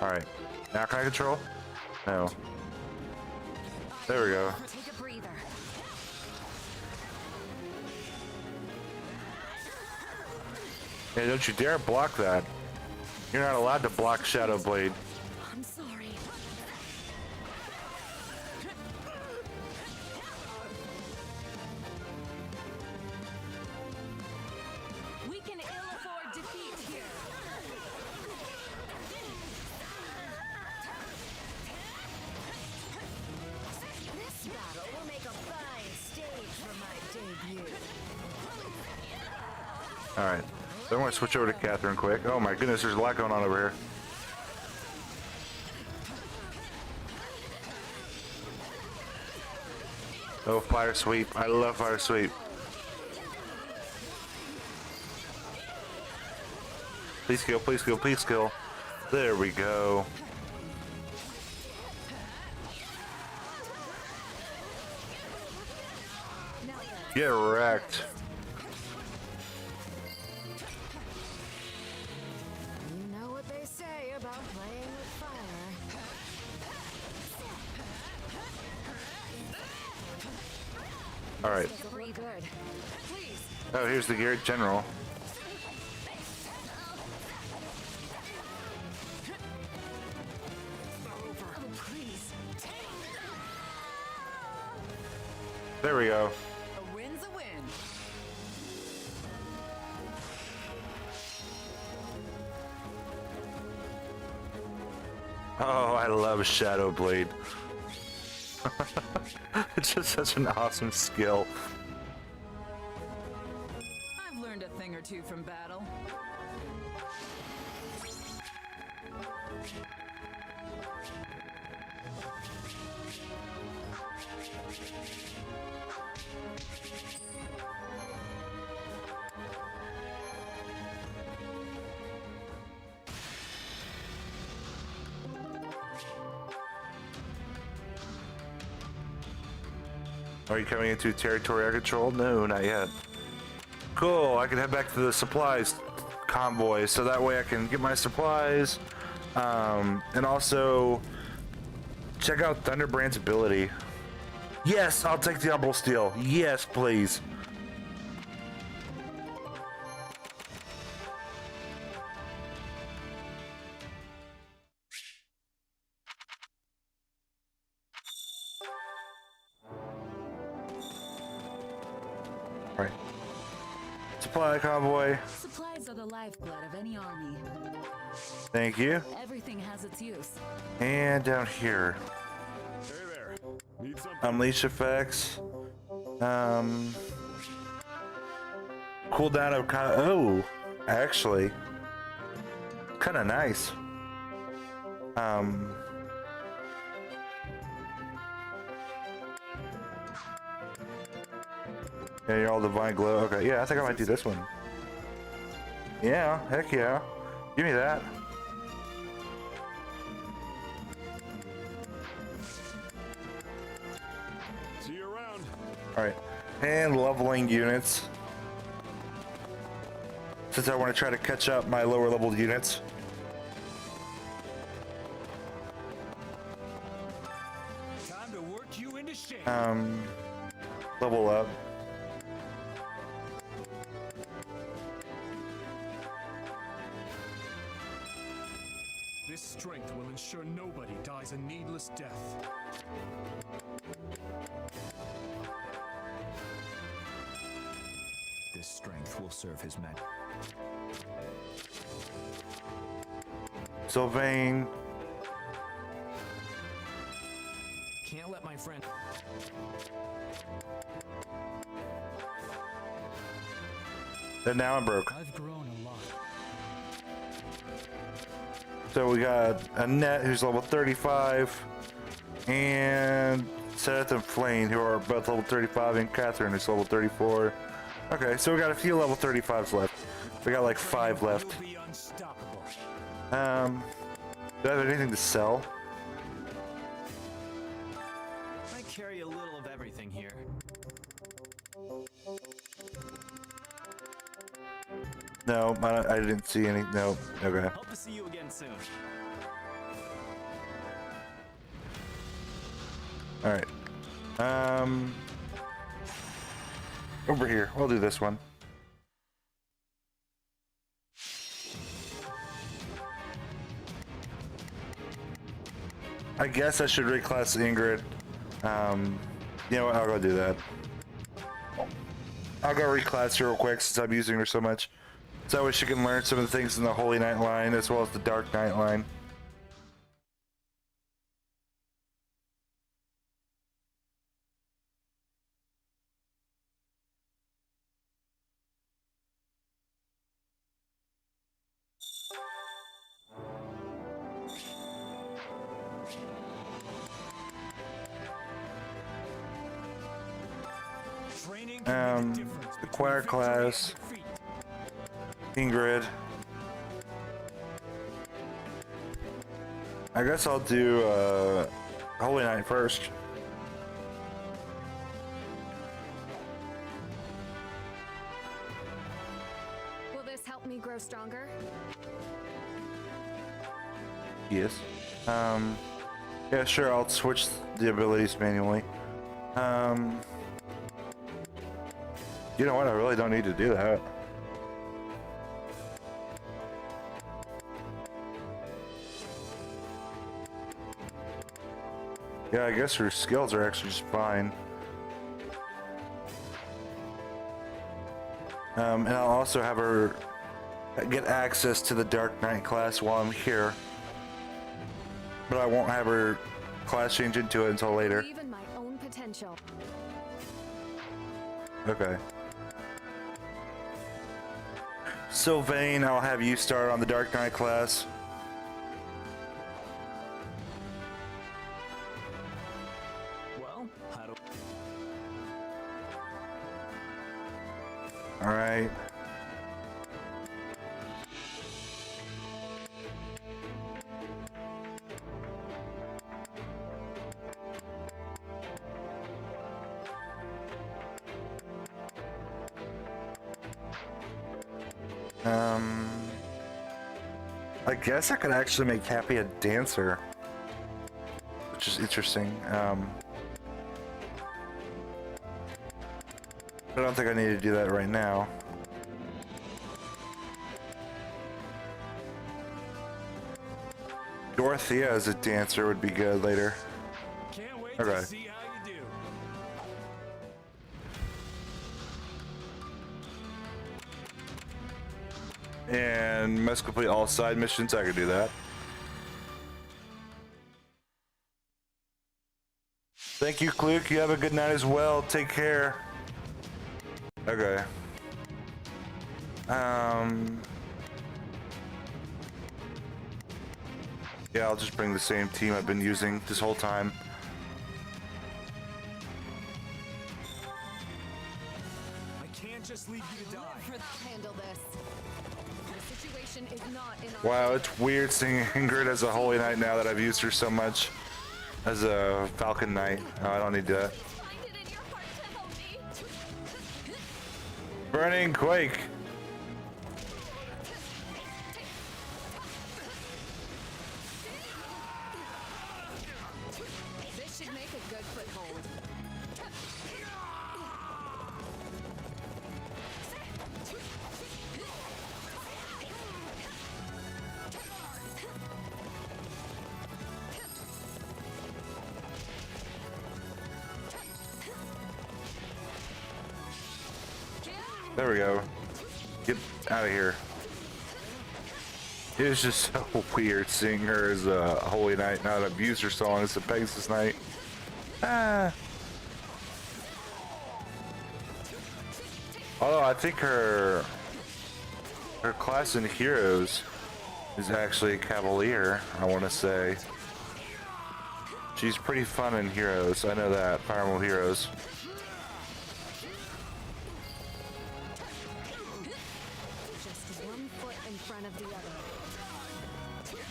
Alright, now can I control? No. There we go. Take a breather. Hey, don't you dare block that. You're not allowed to block Shadow Blade. I'm sorry. We can ill afford defeat here. All right. So I'm going to switch over to Catherine quick. Oh my goodness, there's a lot going on over here. Oh, fire sweep. I love fire sweep. Please kill, please kill, please kill. There we go. Get wrecked. You know what they say about playing with fire. All right. Pretty good. Oh, here's the Garrett General. There we go. A win's a win. Oh, I love Shadow Blade. It's just such an awesome skill. I've learned a thing or two from battle. Are you coming into territory I control? No, not yet. Cool, I can head back to the supplies convoy, so that way I can get my supplies, and also check out Thunderbrand's ability. Yes, I'll take the Umbral Steel. Yes, please. All right. Supply convoy. Supplies are the lifeblood of any army. Thank you. Everything has its use. And down here. Hey there. Need something? Unleash effects. Cooldown of kind of, oh, actually, kind of nice. Yeah, you're all divine glow. Okay, yeah, I think I might do this one. Yeah, heck yeah. Give me that. See you around. All right, and leveling units. Since I want to try to catch up my lower level units. Time to work you into shape. Level up. This strength will ensure nobody dies a needless death. This strength will serve his men. Sylvain. Can't let my friend. And now I'm broke. I've grown a lot. So we got Annette, who's level 35, and Seth and Flane, who are both level 35, and Catherine, who's level 34. Okay, so we got a few level 35s left. We got like 5 left. You'll be unstoppable. Do I have anything to sell? I carry a little of everything here. No, I didn't see any. No. Okay. Hope to see you again soon. All right. Over here. We'll do this one. I guess I should reclass Ingrid. You know what? I'll go do that. I'll go reclass her real quick since I'm using her so much. So that way she can learn some of the things in the Holy Knight line as well as the Dark Knight line. Acquire class. Ingrid. I guess I'll do Holy Knight first. Will this help me grow stronger? Yes. Yeah, sure, I'll switch the abilities manually. You know what, I really don't need to do that. Yeah, I guess her skills are actually just fine. And I'll also have her get access to the Dark Knight class while I'm here. But I won't have her class change into it until later. Believe in my own potential. Okay. Sylvain, I'll have you start on the Dark Knight class. Well, how do... All right. I guess I could actually make Happy a dancer, which is interesting. I don't think I need to do that right now. Dorothea as a dancer would be good later. Can't wait Okay. to see how you do. And must complete all side missions. I could do that. Thank you, Kluke. You have a good night as well. Take care. Okay. Yeah, I'll just bring the same team I've been using this whole time. I can't just leave you to die. Handle this. The situation is not in our Wow, it's weird seeing Ingrid as a Holy Knight now that I've used her so much as a Falcon Knight. Oh, I don't need that. Find it in your heart to help me. Burning Quake. This should make a good foothold. There we go. Get out of here. It is just so weird seeing her as a Holy Knight now that I've used her so long as a Pegasus Knight. Ah. Although I think her class in Heroes is actually a Cavalier, I want to say. She's pretty fun in Heroes, I know that. Fire Emblem Heroes. Just one foot in front of the other.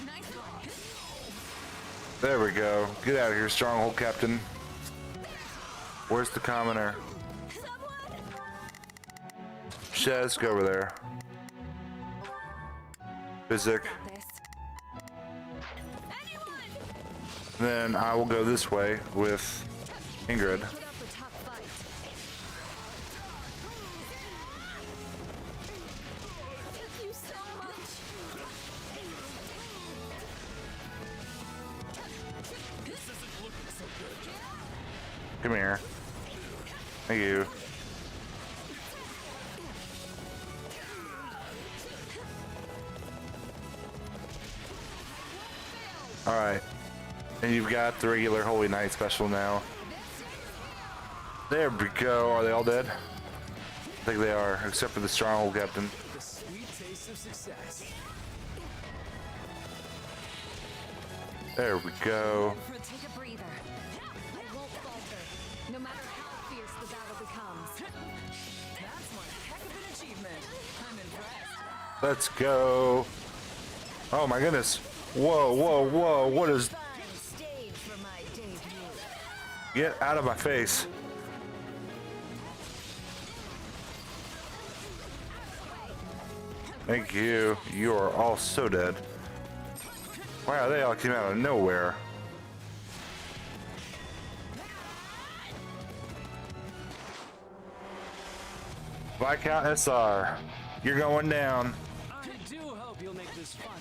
Nice one. There we go. Get out of here, Stronghold Captain. Where's the commoner? Shez, go over there. Physic. This. Then I will go this way with Ingrid. Put up a tough fight. Thank you so much. Come here. Thank you. Alright. And you've got the regular Holy Knight special now. There we go. Are they all dead? I think they are, except for the Stronghold Captain. The sweet taste of success. There we go. Take a breather. I won't falter, no matter how fierce the battle becomes. Let's go. Oh my goodness. Whoa, whoa, whoa. What is... Get out of my face. Thank you. You are all so dead. Wow, they all came out of nowhere. Viscount SR, you're going down. I do hope you'll make this fun.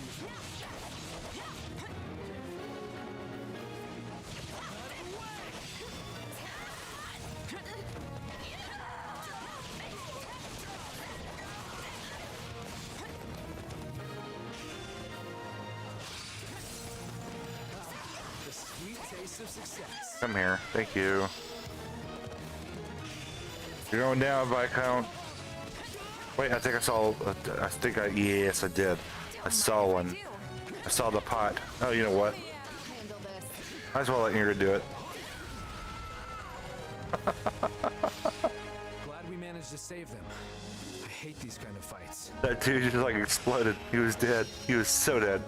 The sweet taste of success. Come here. Thank you. You're going down, Viscount. Wait, I think I saw. Yes, I did. I saw one. I saw the pot. Oh, you know what? Might as well let Ingrid do it. Glad we managed to save them. I hate these kind of fights. That dude just like exploded. He was dead. He was so dead.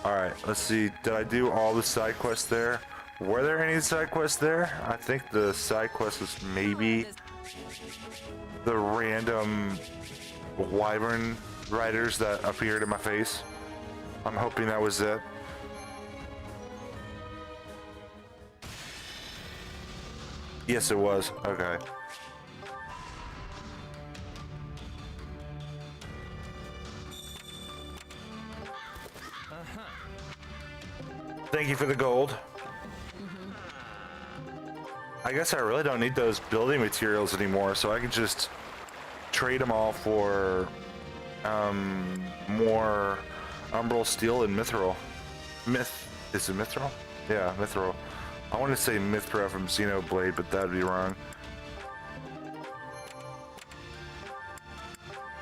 Alright, let's see. Did I do all the side quests there? Were there any side quests there? I think the side quest was maybe the random wyvern riders that appeared in my face. I'm hoping that was it. Yes, it was. Okay. Thank you for the gold. I guess I really don't need those building materials anymore, so I can just trade them all for more umbral steel and mithril. Is it mithril? Yeah, mithril. I want to say Mithra from Xenoblade, but that'd be wrong.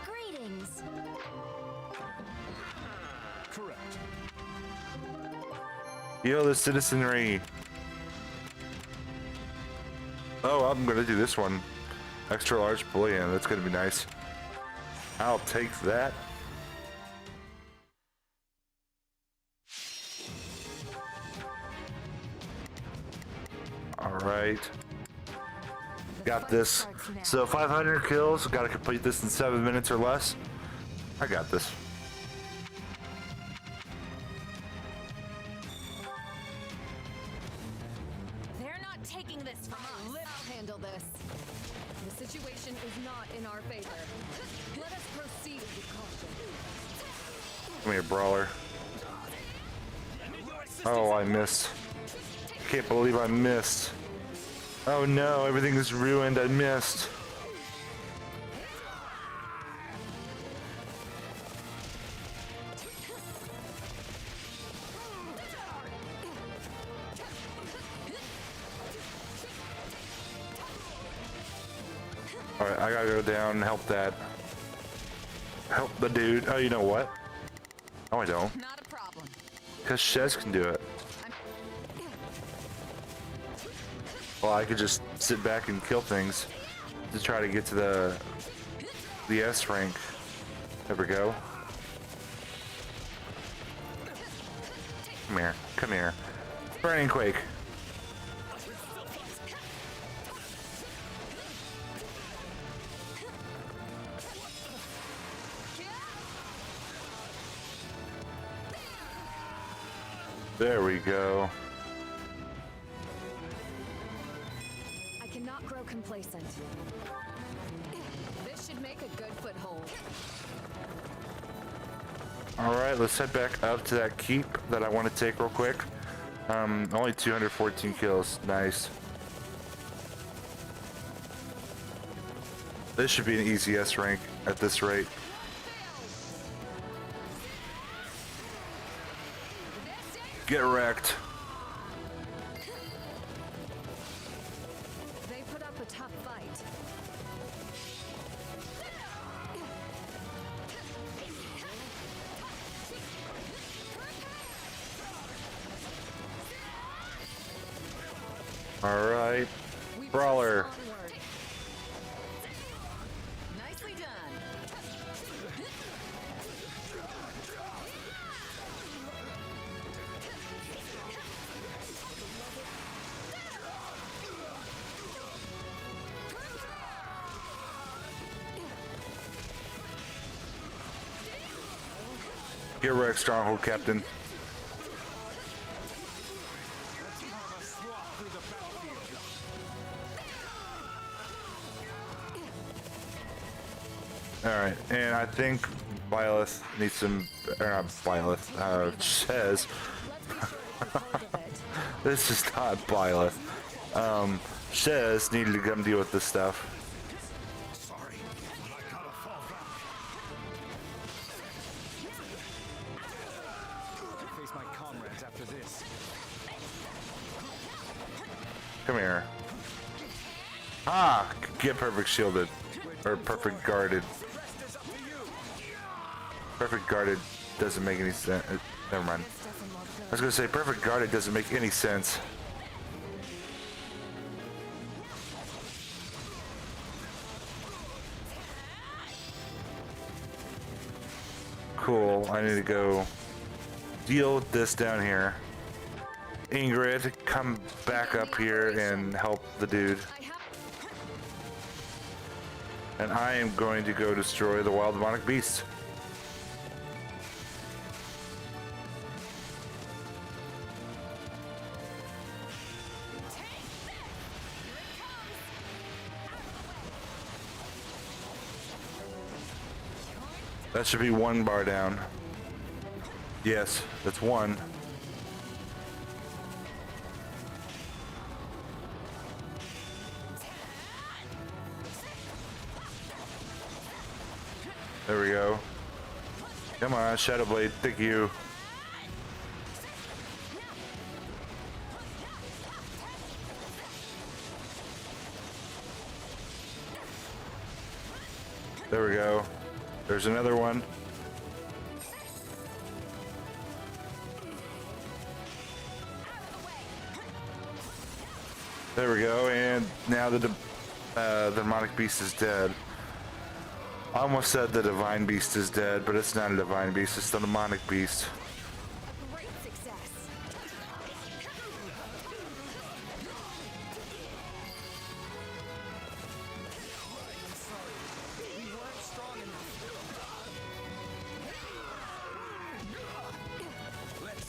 Greetings. Correct. Yo, the citizenry. Oh, I'm gonna do this one. Extra large bullion. That's gonna be nice. I'll take that. All right. Got this. So 500 kills. Got to complete this in 7 minutes or less. I got this. They're not taking this from us. I'll handle this. The situation is not in our favor. Let us proceed with caution. Come here, brawler. Oh, I missed. Can't believe I missed. Oh no, everything is ruined. I missed. Alright, I gotta go down and help that. Help the dude. Oh, you know what? Oh, I don't. Not a problem. Because Shez can do it. Well, I could just sit back and kill things to try to get to the S rank. There we go. Come here. Come here. Burning Quake. There we go. I cannot grow complacent. This should make a good foothold. Alright, let's head back up to that keep that I want to take real quick. Only 214 kills. Nice. This should be an easy S rank at this rate. Get wrecked. They put up a tough fight. All right, We brawler. press onward. Nicely done. Get wrecked, Stronghold Captain. Alright, and I think Byleth needs some, or not Byleth, Shez. This is not Byleth. Shez needed to come deal with this stuff. Sorry, I gotta fall back. Face my comrades after this. Come here. Ah, get perfect shielded. Or perfect guarded. Perfect guarded doesn't make any sense. Never mind. I was gonna say perfect guarded doesn't make any sense. Cool. I need to go deal with this down here. Ingrid, come back up here and help the dude. And I am going to go destroy the wild demonic beast. That should be one bar down. Yes, that's one. There we go. Come on, Shadow Blade, thank you. There we go. There's another one. There we go, and now the demonic beast is dead. I almost said the divine beast is dead, but it's not a divine beast, it's the demonic beast. Great success.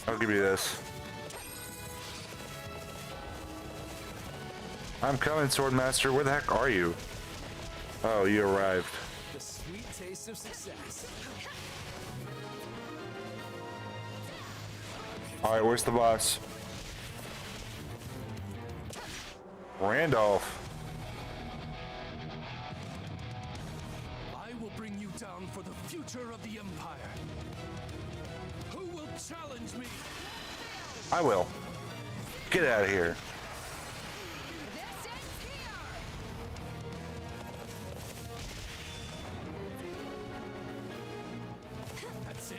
I'll give you this. I'm coming, Swordmaster. Where the heck are you? Oh, you arrived. The sweet taste of success. Alright, where's the boss? Randolph. I will bring you down for the future of the Empire. Who will challenge me? I will. Get out of here. That's it.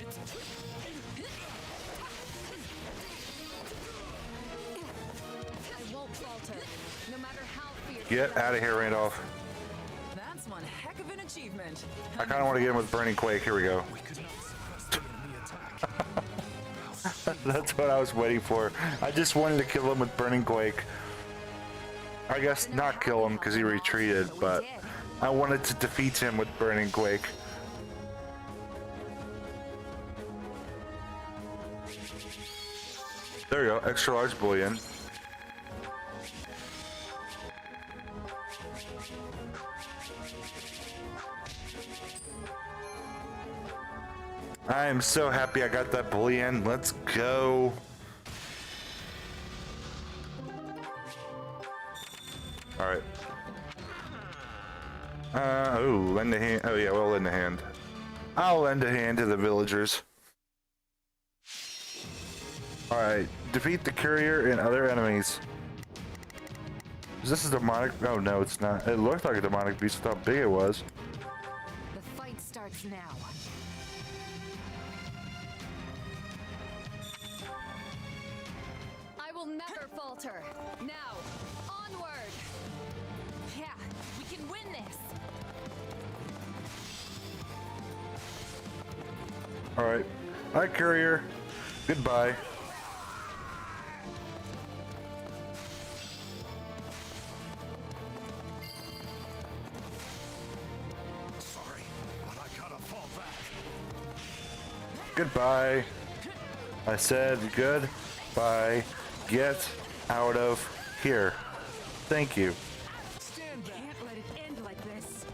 I won't falter, no matter how fierce. Get out of here, Randolph. That's one heck of an achievement. I kind of want to get him with Burning Quake. Here we go. We could not suppress the enemy attack. That's what I was waiting for. I just wanted to kill him with Burning Quake. I guess not kill him because he retreated, but I wanted to defeat him with Burning Quake. There we go, extra large bullion. I am so happy I got that bullion. Let's go. All right. Oh, lend a hand. Oh yeah, we'll lend a hand. I'll lend a hand to the villagers. All right, defeat the courier and other enemies. Is this a demonic? Oh no, it's not. It looked like a demonic beast with how big it was. The fight starts now. I will never falter. Now, this. Alright. Hi, courier. Goodbye. Sorry, but I gotta fall back. Goodbye. I said goodbye. Get out of here. Thank you. Stand back. Can't let it end like this.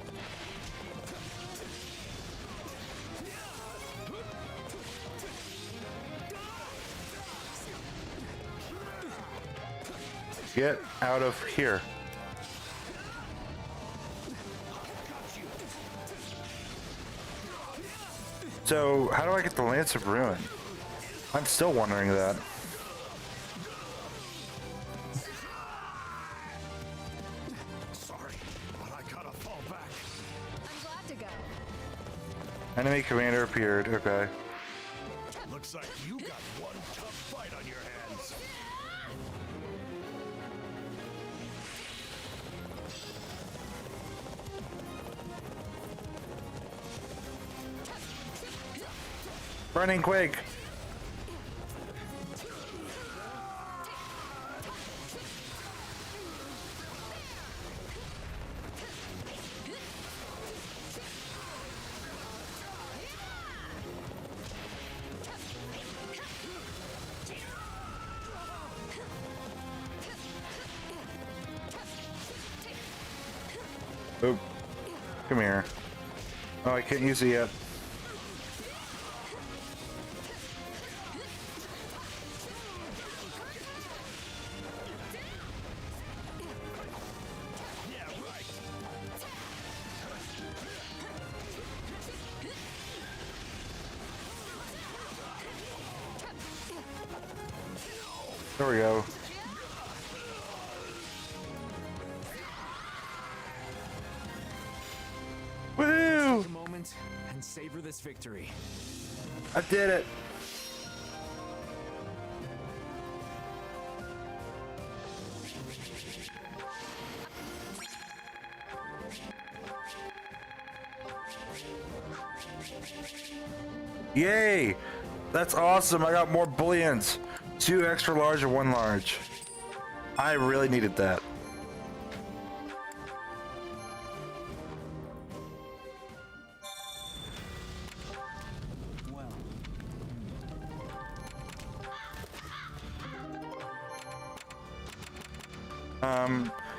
Get out of here. So, how do I get the Lance of Ruin? I'm still wondering that. Sorry, but I gotta fall back. I'm glad to go. Enemy commander appeared. Okay. Looks like you got one tough fight on your hands. Burning Quake. Oh, come here. Oh, I can't use it yet. There we go. Woo! Take a moment and savor this victory. I did it. Yay! That's awesome. I got more bullions. 2 extra large and 1 large. I really needed that.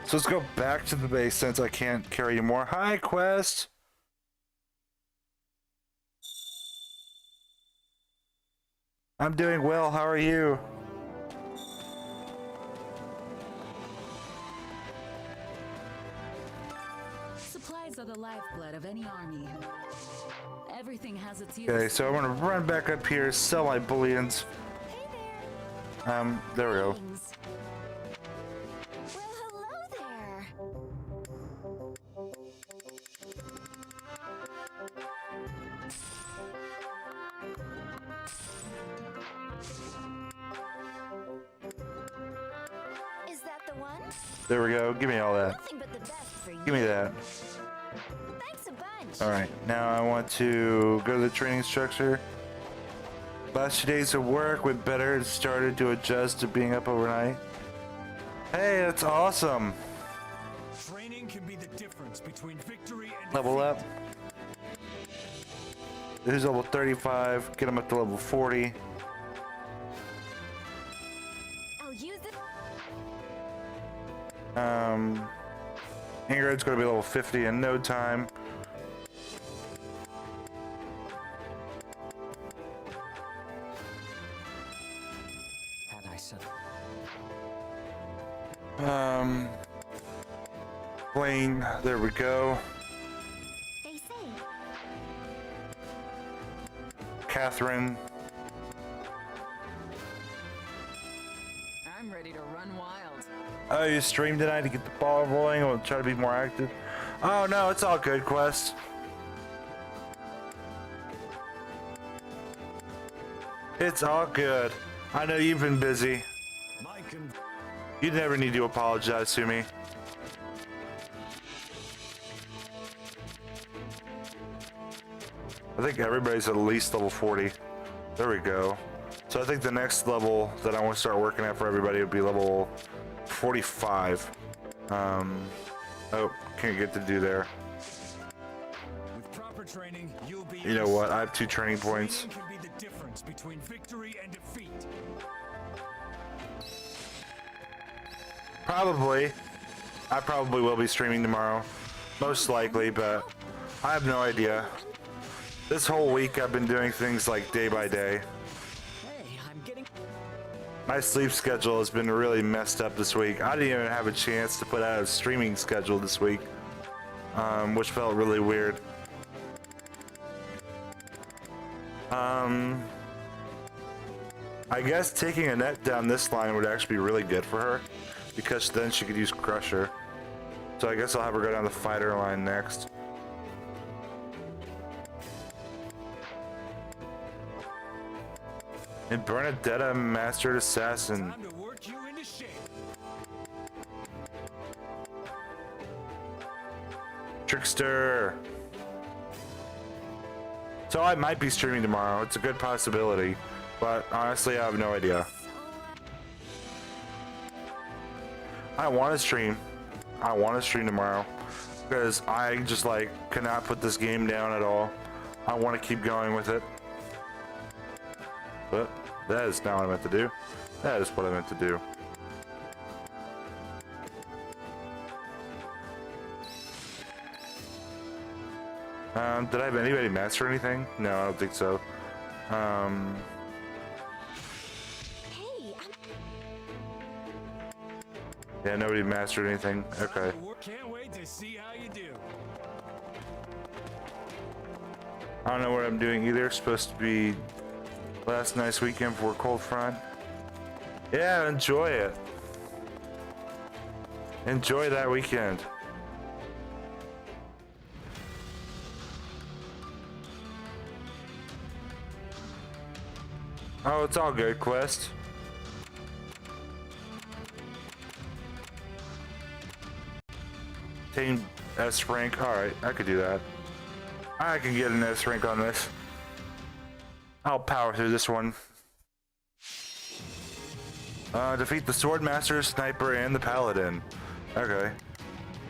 So let's go back to the base since I can't carry you more. Hi, Quest. I'm doing well. How are you? Supplies are the lifeblood of any army. Everything has its use. Okay, so I'm gonna run back up here, sell my bullions. There we go. Thanks. Well, hello there. Is that the one? There we go. Give me all that. Nothing but the best for you. Give me that. Thanks a bunch. Alright, now I want to go to the training structure. Last 2 days of work went better and started to adjust to being up overnight. Hey, that's awesome. Training can be the difference between victory and Level defeat. up. Who's level 35? Get him up to level 40. I'll use it. Ingrid's gonna be level 50 in no time. Had I said Blaine, there we go. They say. Catherine. I'm ready to run wild. Oh, you streamed tonight to get the ball rolling. We'll try to be more active. Oh no, it's all good, Quest. It's all good. I know you've been busy. You never need to apologize to me. I think everybody's at least level 40. There we go. So I think the next level that I want to start working at for everybody would be level 45. Oh, can't get to do there. With proper training, you'll be. You know what? I have 2 training points. Training can be the difference between victory and defeat. Probably. I probably will be streaming tomorrow. Most likely, but I have no idea. This whole week I've been doing things like day by day. Hey, I'm getting. My sleep schedule has been really messed up this week. I didn't even have a chance to put out a streaming schedule this week, which felt really weird. I guess taking Annette down this line would actually be really good for her, because then she could use Crusher. So I guess I'll have her go down the fighter line next. And Bernadetta, Mastered Assassin. Time to work you into shape. Trickster. So I might be streaming tomorrow. It's a good possibility, but honestly, I have no idea. I want to stream. I want to stream tomorrow because I just like cannot put this game down at all. I want to keep going with it. But that is not what I meant to do. That is what I meant to do. Did I have anybody master anything? No, I don't think so. Hey, Yeah, nobody mastered anything. Okay. Can't wait to see how you do. I don't know what I'm doing either. It's supposed to be last nice weekend for cold front. Yeah, enjoy it. Enjoy that weekend. Oh, it's all good, Quest. Team S rank. Alright, I could do that. I can get an S rank on this. I'll power through this one. Defeat the Swordmaster, Sniper, and the Paladin. Okay.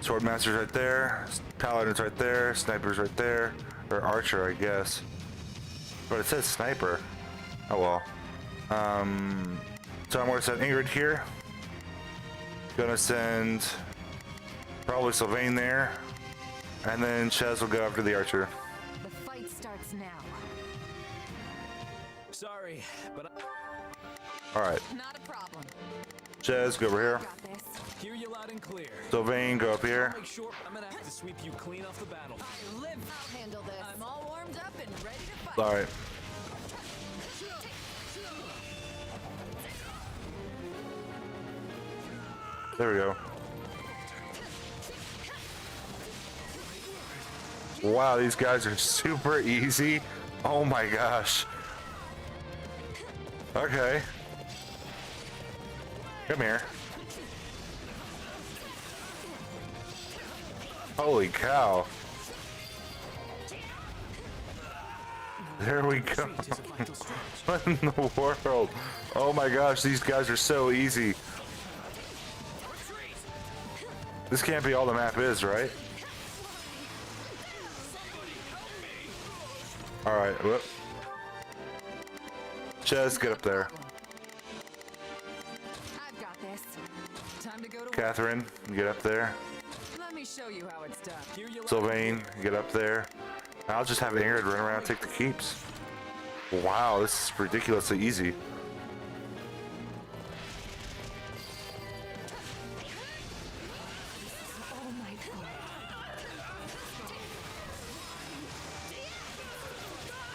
Swordmaster's right there. Paladin's right there. Sniper's right there. Or Archer, I guess. But it says Sniper. Oh well. So I'm gonna send Ingrid here. Gonna send probably Sylvain there. And then Chez will go after the Archer. The fight starts now. Sorry, but Alright. Not a problem. Chez, go over here. Got this. hear you loud and clear. Sylvain, go up here. Make sure I'm gonna have to sweep you clean off the battle. I live. I'll handle this. I'm all warmed up and ready to fight. Alright. There we go. Wow, these guys are super easy. Oh my gosh. Okay. Come here. Holy cow. There we go. What in the world? Oh my gosh, these guys are so easy. This can't be all the map is, right? Alright, whoop. Chez, get up there. I've got this. Time to go to work. Catherine, get up there. Let me show you how it's done. Hear you loud. Sylvain, get up there. I'll just have Ingrid run around and take the keeps. Wow, this is ridiculously easy. Oh my god.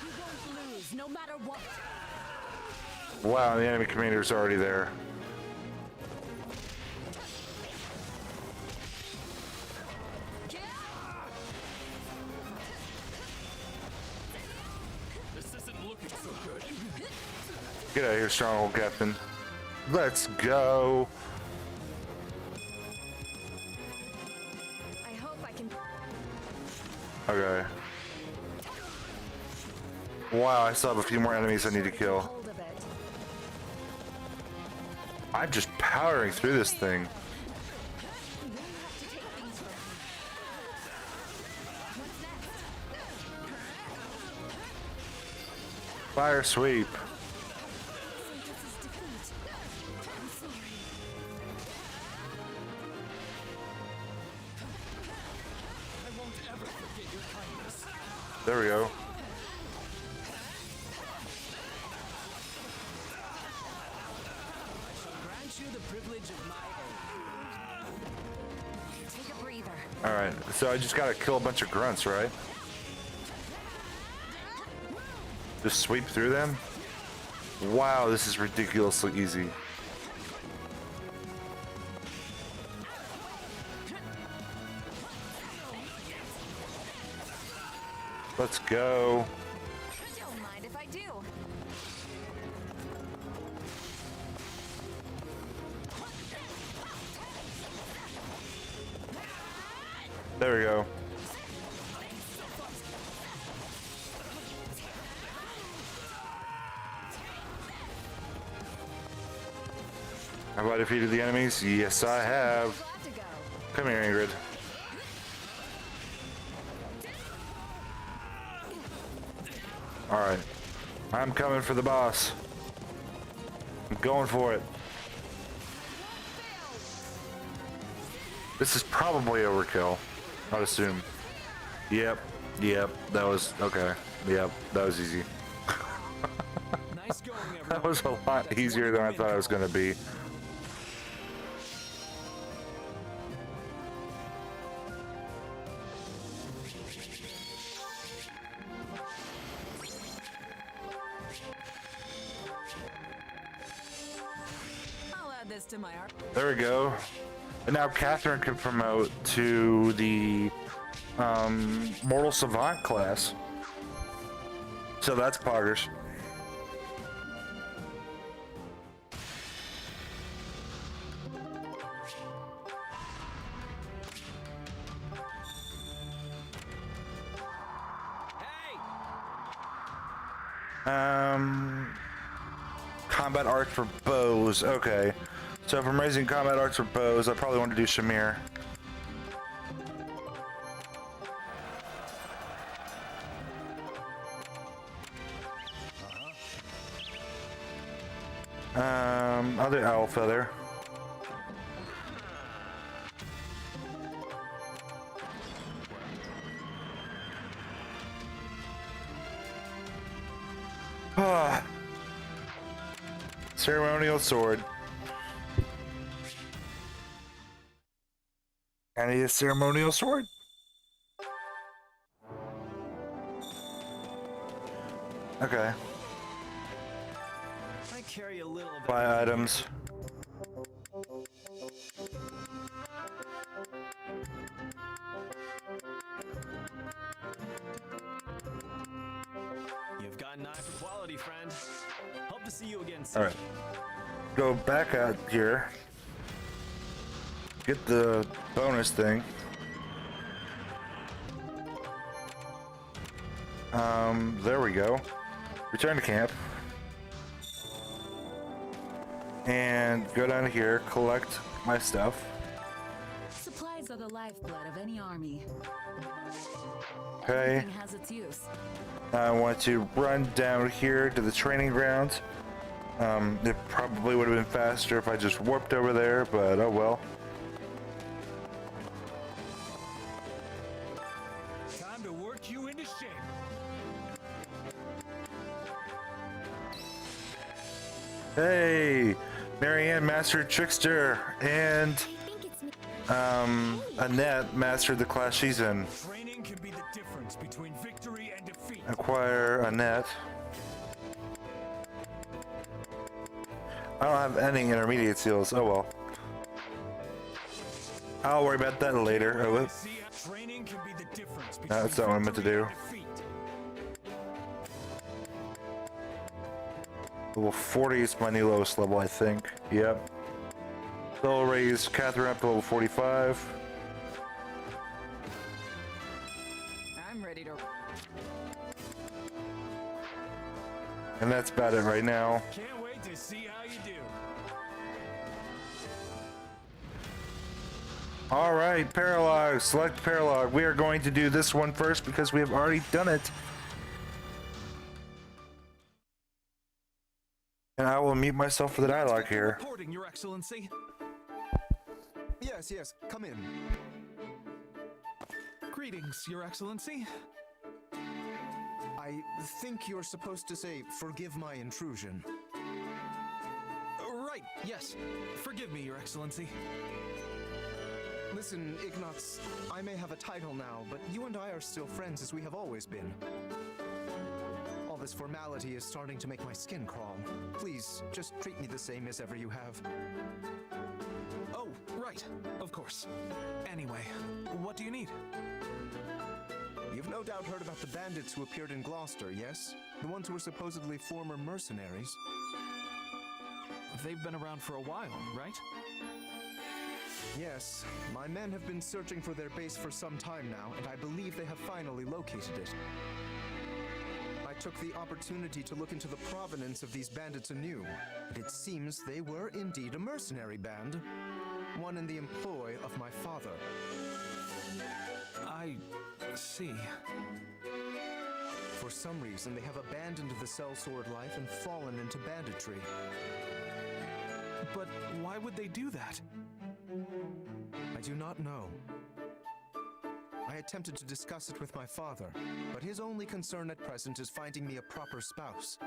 You won't lose, no matter what. Wow, the enemy commander's already there. This isn't looking so good. Get out of here, Stronghold Captain. Let's go. I hope I can. Okay. Wow, I still have a few more enemies I need to kill. Hold of it. I'm just powering through this thing. Fire sweep. There we go. Grant you the privilege of my aid. Take a breather. Alright, so I just gotta kill a bunch of grunts, right? Just sweep through them? Wow, this is ridiculously easy. Let's go. Don't mind if I do. There we go. Have I defeated the enemies? Yes, I have. Got to go. Come here, Ingrid. Alright. I'm coming for the boss. I'm going for it. This is probably overkill, I'd assume. Yep, that was, okay. Yep, that was easy. Nice going, everyone. That was a lot easier than I thought it was gonna be. I'll add this to my art. There we go. And now Catherine can promote to the Mortal Savant class. So that's poggers. Combat arts for bows. Okay. So if I'm raising combat arts for bows, I probably want to do Shamir. I'll do Owl Feather. Ceremonial sword. I need a ceremonial sword. Okay. I carry a little of Buy items. You've got an eye for quality, friend. Hope to see you again soon. All right. Go back out here. Get the bonus thing. There we go. Return to camp. And go down here, collect my stuff. Supplies are the lifeblood of any army. Okay. Everything has its use. I want to run down here to the training grounds. It probably would have been faster if I just warped over there, but oh well. Time to work you into shape. Hey, Marianne mastered Trickster, and Annette mastered the class she's in. Training can be the difference between victory and defeat. Acquire Annette. I don't have any intermediate seals. Oh well. I'll worry about that later. Oh, whoops. See, training can be the difference between No, that's not what I meant to do. victory and defeat. Level 40 is my new lowest level, I think. Yep. So I'll raise Catherine up to level 45. I'm ready to. And that's about it right now. Can't wait to see how you do. All right, Paralog, select Paralog. We are going to do this one first because we have already done it. And I will mute myself for the dialogue here. Reporting, Your Excellency. Yes, yes, come in. Greetings, Your Excellency. I think you're supposed to say, forgive my intrusion. Right, yes. Forgive me, Your Excellency. Listen, Ignatz, I may have a title now, but you and I are still friends as we have always been. All this formality is starting to make my skin crawl. Please, just treat me the same as ever you have. Oh, right. Of course. Anyway, what do you need? You've no doubt heard about the bandits who appeared in Gloucester, yes? The ones who were supposedly former mercenaries. They've been around for a while, right? Yes, my men have been searching for their base for some time now, and I believe they have finally located it. I took the opportunity to look into the provenance of these bandits anew, and it seems they were indeed a mercenary band, one in the employ of my father. I see. For some reason, they have abandoned the sellsword life and fallen into banditry. But why would they do that? I do not know. I attempted to discuss it with my father, but his only concern at present is finding me a proper spouse.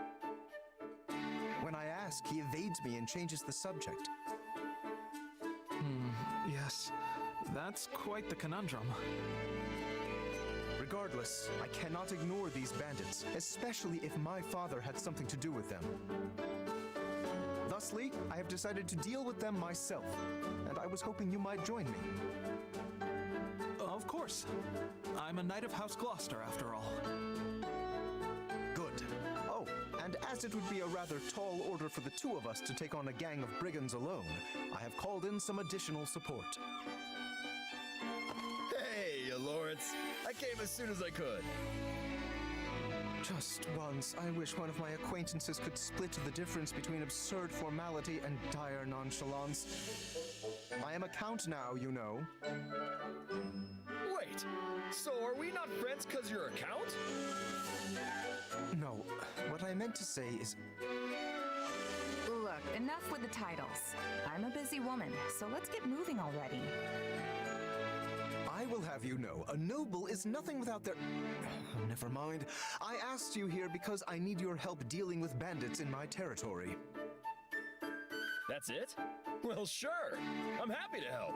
When I ask, he evades me and changes the subject. Yes. That's quite the conundrum. Regardless, I cannot ignore these bandits, especially if my father had something to do with them. Thusly, I have decided to deal with them myself, and I was hoping you might join me. Of course. I'm a knight of House Gloucester, after all. Good. Oh, and as it would be a rather tall order for the two of us to take on a gang of brigands alone, I have called in some additional support. Hey, Lawrence. I came as soon as I could. Just once, I wish one of my acquaintances could split the difference between absurd formality and dire nonchalance. I am a count now, you know. Wait, so are we not friends because you're a count? No, what I meant to say is... Look, enough with the titles. I'm a busy woman, so let's get moving already. I will have you know, a noble is nothing without their... Never mind. I asked you here because I need your help dealing with bandits in my territory. That's it? Well, sure. I'm happy to help.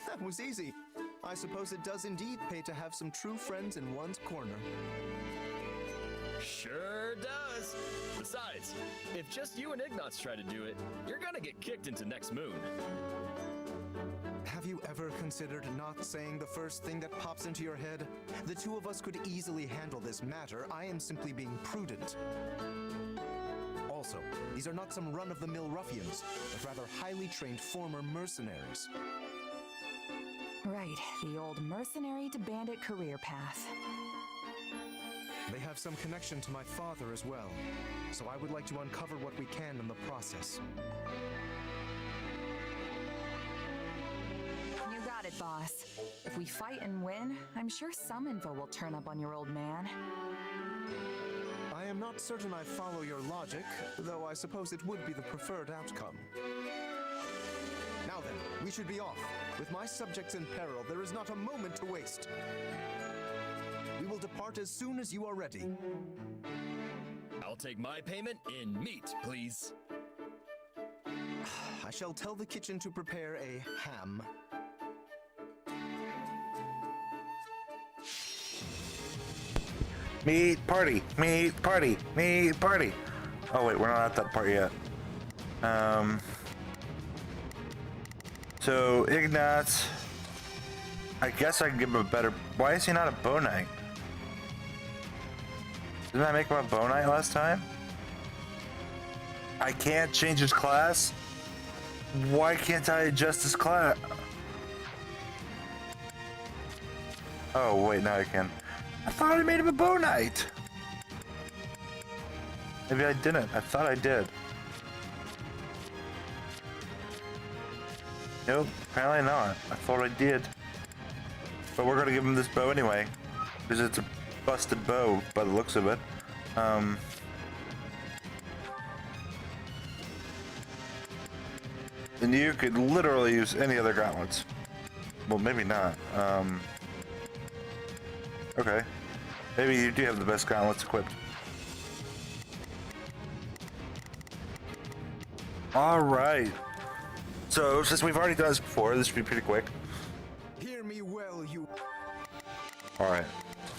That was easy. I suppose it does indeed pay to have some true friends in one's corner. Sure does. Besides, if just you and Ignatz try to do it, you're gonna get kicked into next moon. Have you ever considered not saying the first thing that pops into your head? The two of us could easily handle this matter. I am simply being prudent. Also, these are not some run-of-the-mill ruffians, but rather highly trained former mercenaries. Right, the old mercenary to bandit career path. They have some connection to my father as well, so I would like to uncover what we can in the process. You got it, boss. If we fight and win, I'm sure some info will turn up on your old man. I am not certain I follow your logic, though I suppose it would be the preferred outcome. Now then, we should be off. With my subjects in peril, there is not a moment to waste. We will depart as soon as you are ready. I'll take my payment in meat, please. I shall tell the kitchen to prepare a ham. Meat party, meat party, meat party. Oh wait, we're not at that part yet. So Ignatz, I guess I can give him a better. Why is he not a bow knight? Didn't I make him a bow knight last time? I can't change his class. Why can't I adjust his class? Oh wait, now I can. I thought I made him a bow knight. Maybe I didn't. I thought I did. Nope, apparently not. I thought I did. But we're gonna give him this bow anyway. Because it's a busted bow by the looks of it. And you could literally use any other gauntlets. Well, maybe not. Okay. Maybe you do have the best gauntlets equipped. Alright. So, since we've already done this before, this should be pretty quick. Hear me well, you. Alright.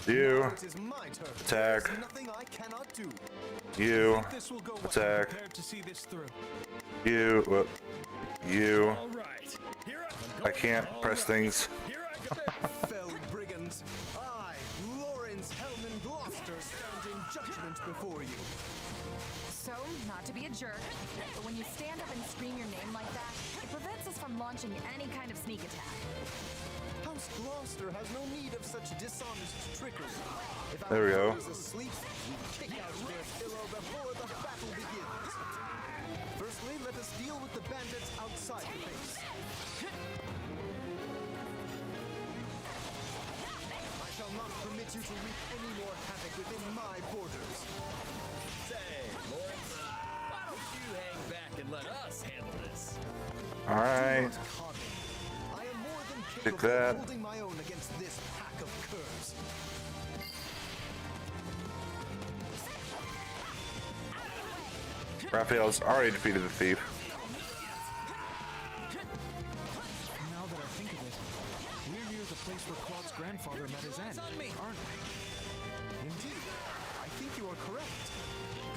You. It is my turn. Attack. There's nothing I cannot do. You. This will go well. Attack. I'm prepared to see this through. You. Whoop. You. All right. Here I can't press things. Here I go. Fell brigands. I, Lawrence Hellman Gloucester, stand in judgment before you. So, not to be a jerk, but when you stand up and scream your name like that, it prevents us from launching any kind of sneak attack. House Gloucester has no need of such dishonest trickery. If There we go. our foes asleep, we kick out their pillow before the battle begins. Firstly, let us deal with the bandits outside the base. I shall not permit you to wreak any more havoc within my borders. Say, Lawrence, why don't you hang back and let us handle this? Alright. I am more than Take capable that. of holding my own against this pack of curs. Raphael's already defeated the thief. Now that I think of it, we're near the place where Claude's grandfather met his end, aren't we? Indeed, I think you are correct.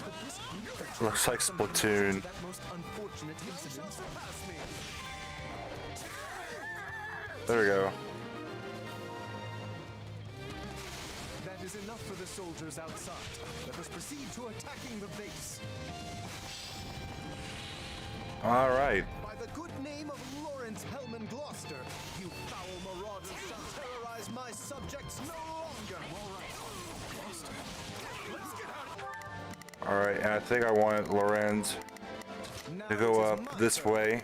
But this group Looks like Splatoon. that most unfortunate incident surpassed me. There we go. That is enough for the soldiers outside. Let us proceed to attacking the base. Alright. By the good name of Lawrence Hellman Gloucester, you foul marauders shall terrorize my subjects no longer. Alright, and I think I want Lorenz Now to go it is up my this turn. way.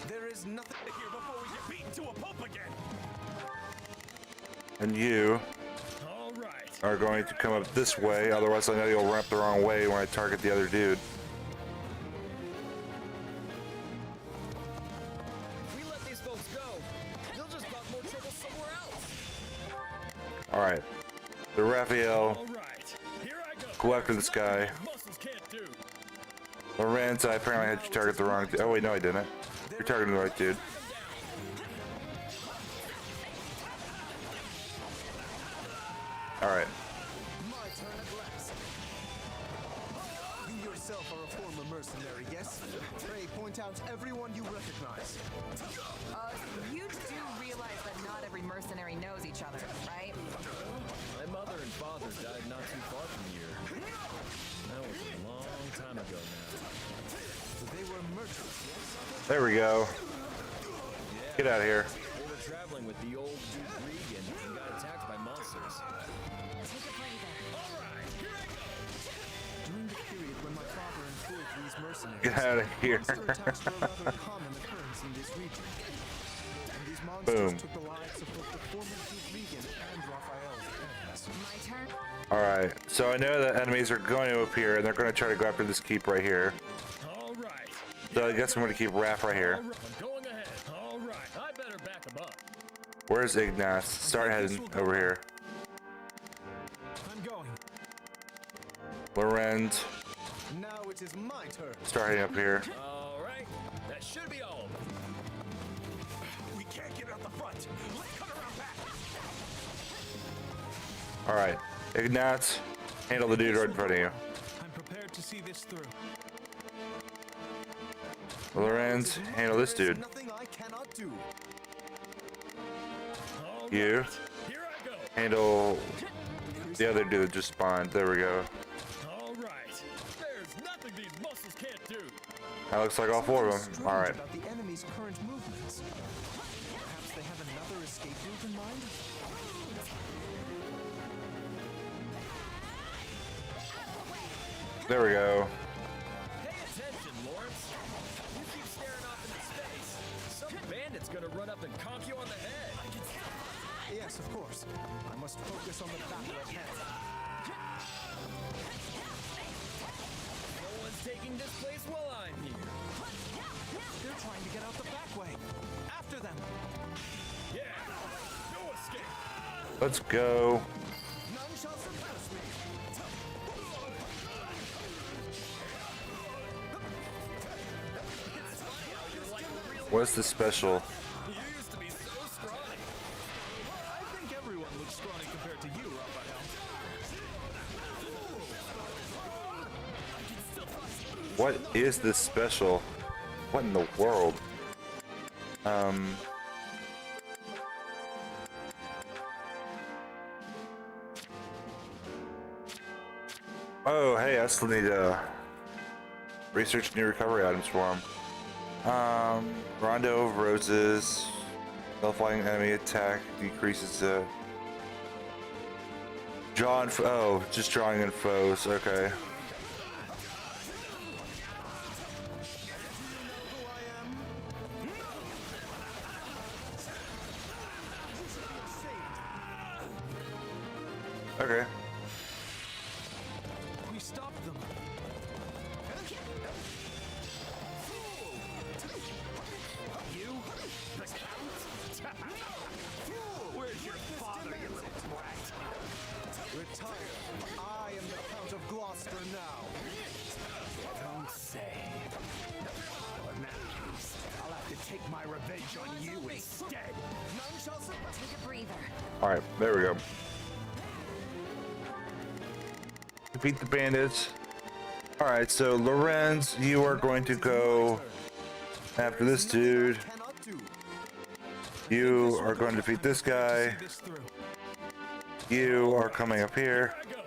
There is nothing here before we get beaten to a pulp again. And you All right. are going to come up this way, otherwise I know you'll run up the wrong way when I target the other dude. If we let these folks go, you'll just cause more trouble somewhere else. Alright. The Raphael, All right. Here I go. go after this guy. Muscles can't do. Lorenz, I apparently had you target the wrong dude. Oh wait, no I didn't. You're targeting the right dude. Alright. My turn at last. You yourself are a former mercenary, yes? Pray point out everyone you recognize. You do realize that not every mercenary knows each other, right? My mother and father died not too far from here. That was a long time ago now. They were merchants, yes? There we go. Get out of here. They were traveling with the old Duke Regan and got attacked by monsters. During the period when my father employed these mercenaries, Get out of here. monster attacks were a rather common occurrence in this region. And these monsters Boom. took the lives of both the former Duke Regan and Raphael's parents. My turn. Alright, so I know that enemies are going to appear and they're going to try to go after this keep right here. All right. So I guess I'm going to keep Raph right here. I'm going ahead. All right. I better back him up. Where's Ignaz? Start heading over here. I'm going. Lorenz, Now it is my turn. start heading up here. All right. That should be all of them. We can't get out the front. Let's cut around back. Alright, Ignaz, handle the dude right in front of you. I'm prepared to see this through. Lorenz, handle this There is dude. nothing I cannot do. All You, right. Here I go. handle the other dude that just spawned. There we go. All right. There's nothing these muscles can't do. That looks like all four of Something them. strange Alright. about the enemy's current movements. Perhaps they have another escape route in mind? There we go. Pay attention, Lawrence. You keep staring off into space. Some bandit's gonna run up and conk you on the head. Yes, of course. I must focus on the battle at hand. No one's taking this place while I'm here. They're trying to get out the back way. After them. Yeah, no escape. Let's go. None shall surpass me. What's the special? You used to be so scrawny. I think everyone looks scrawny compared to you, Raphael. What is this special? What in the world? Oh, hey, I still need to research new recovery items for him. Rondo of Roses. Nullifying enemy attack decreases draw oh, just drawing in foes. Okay. Okay. We stopped them. You? The Count? Where's your father, you little brat? Retire. I am the Count of Gloucester now. Don't say. Well, in that case, I'll have to take my revenge on you instead. None shall surpass. Take a breather. All right, there we go. Defeat the bandits. All right, so Lorenz, you are going to go after this dude. Cannot do. You are going to defeat this guy. See this through. You are coming up here. Here I go.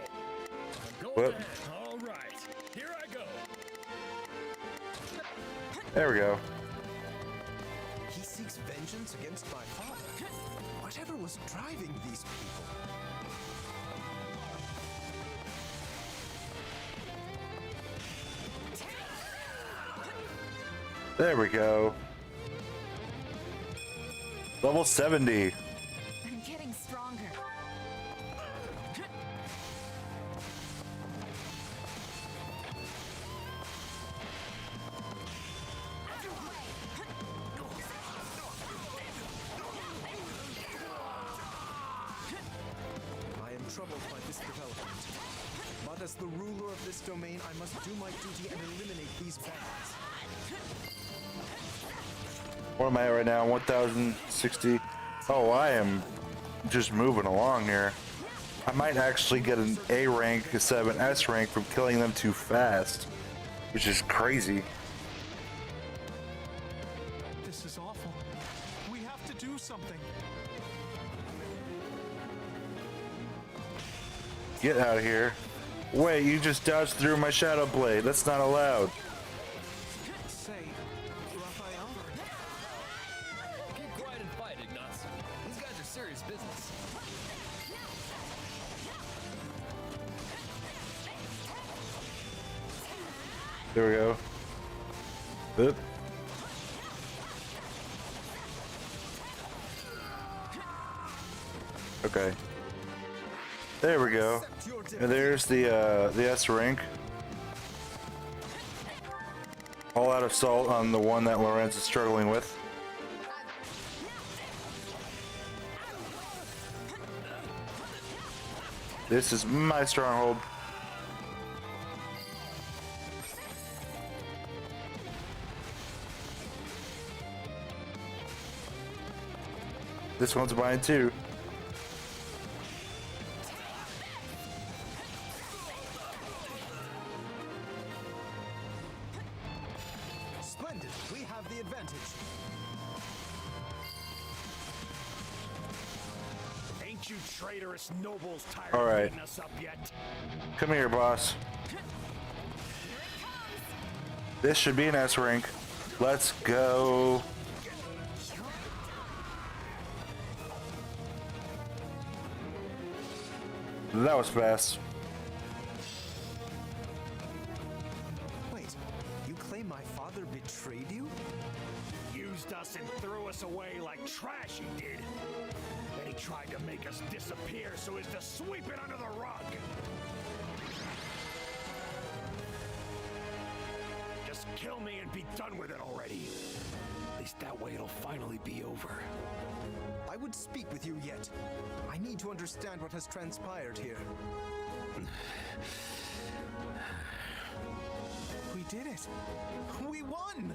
Go Whoop. ahead. All right. Here I go. There we go. He seeks vengeance against my father. Whatever was driving these people? There we go. Level 70. I'm getting stronger. I am troubled by this development. But as the ruler of this domain, I must do my duty and eliminate these bandits. What am I at right now? 1060. Oh, I am just moving along here. I might actually get an A rank instead of an S rank from killing them too fast, which is crazy. This is awful. We have to do something. Get out of here. Wait, you just dodged through my shadow blade. That's not allowed. Say, Raphael? Keep quiet and fight, Ignatz. These guys are serious business. There we go. Oop. Okay. There we go. And there's the S rank. All out of salt on the one that Lorenz is struggling with. This is my stronghold. This one's mine too. Splendid. We have the advantage. Ain't you traitorous nobles tired All right. of beating us up yet? Come here, boss. This should be an S rank. Let's go. That was fast. my father betrayed you? Used us and threw us away like trash, he did. Then he tried to make us disappear so as to sweep it under the rug. Just kill me and be done with it already. At least that way it'll finally be over. I would speak with you yet. I need to understand what has transpired here. We did it! We won!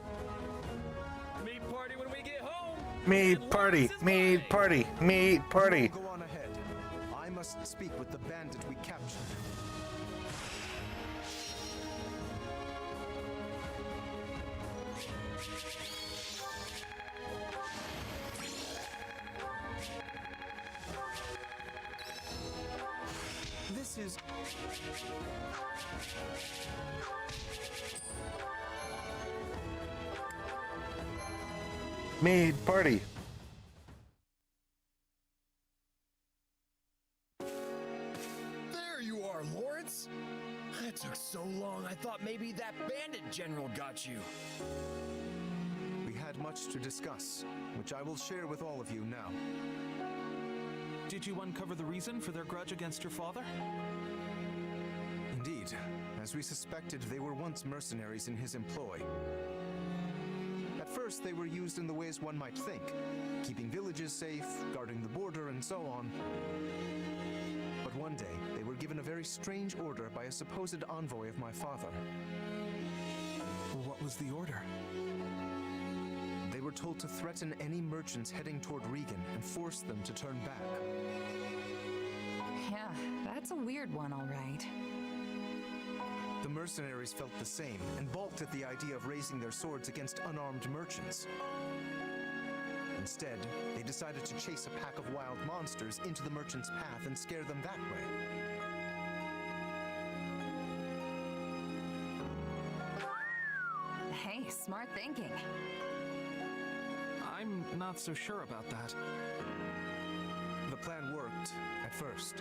Meat party when we get home. Meat party, meat party, meat party. Go on ahead. I must speak with the bandit we captured. This is... Meat party. There you are, Lawrence. That took so long, I thought maybe that bandit general got you. We had much to discuss, which I will share with all of you now. Did you uncover the reason for their grudge against your father? Indeed, as we suspected, they were once mercenaries in his employ. At first, they were used in the ways one might think, keeping villages safe, guarding the border, and so on. But one day, they were given a very strange order by a supposed envoy of my father. What was the order? They were told to threaten any merchants heading toward Regan and force them to turn back. Yeah, that's a weird one, all right. The mercenaries felt the same and balked at the idea of raising their swords against unarmed merchants. Instead, they decided to chase a pack of wild monsters into the merchants' path and scare them that way. Hey, smart thinking. I'm not so sure about that. The plan worked, at first.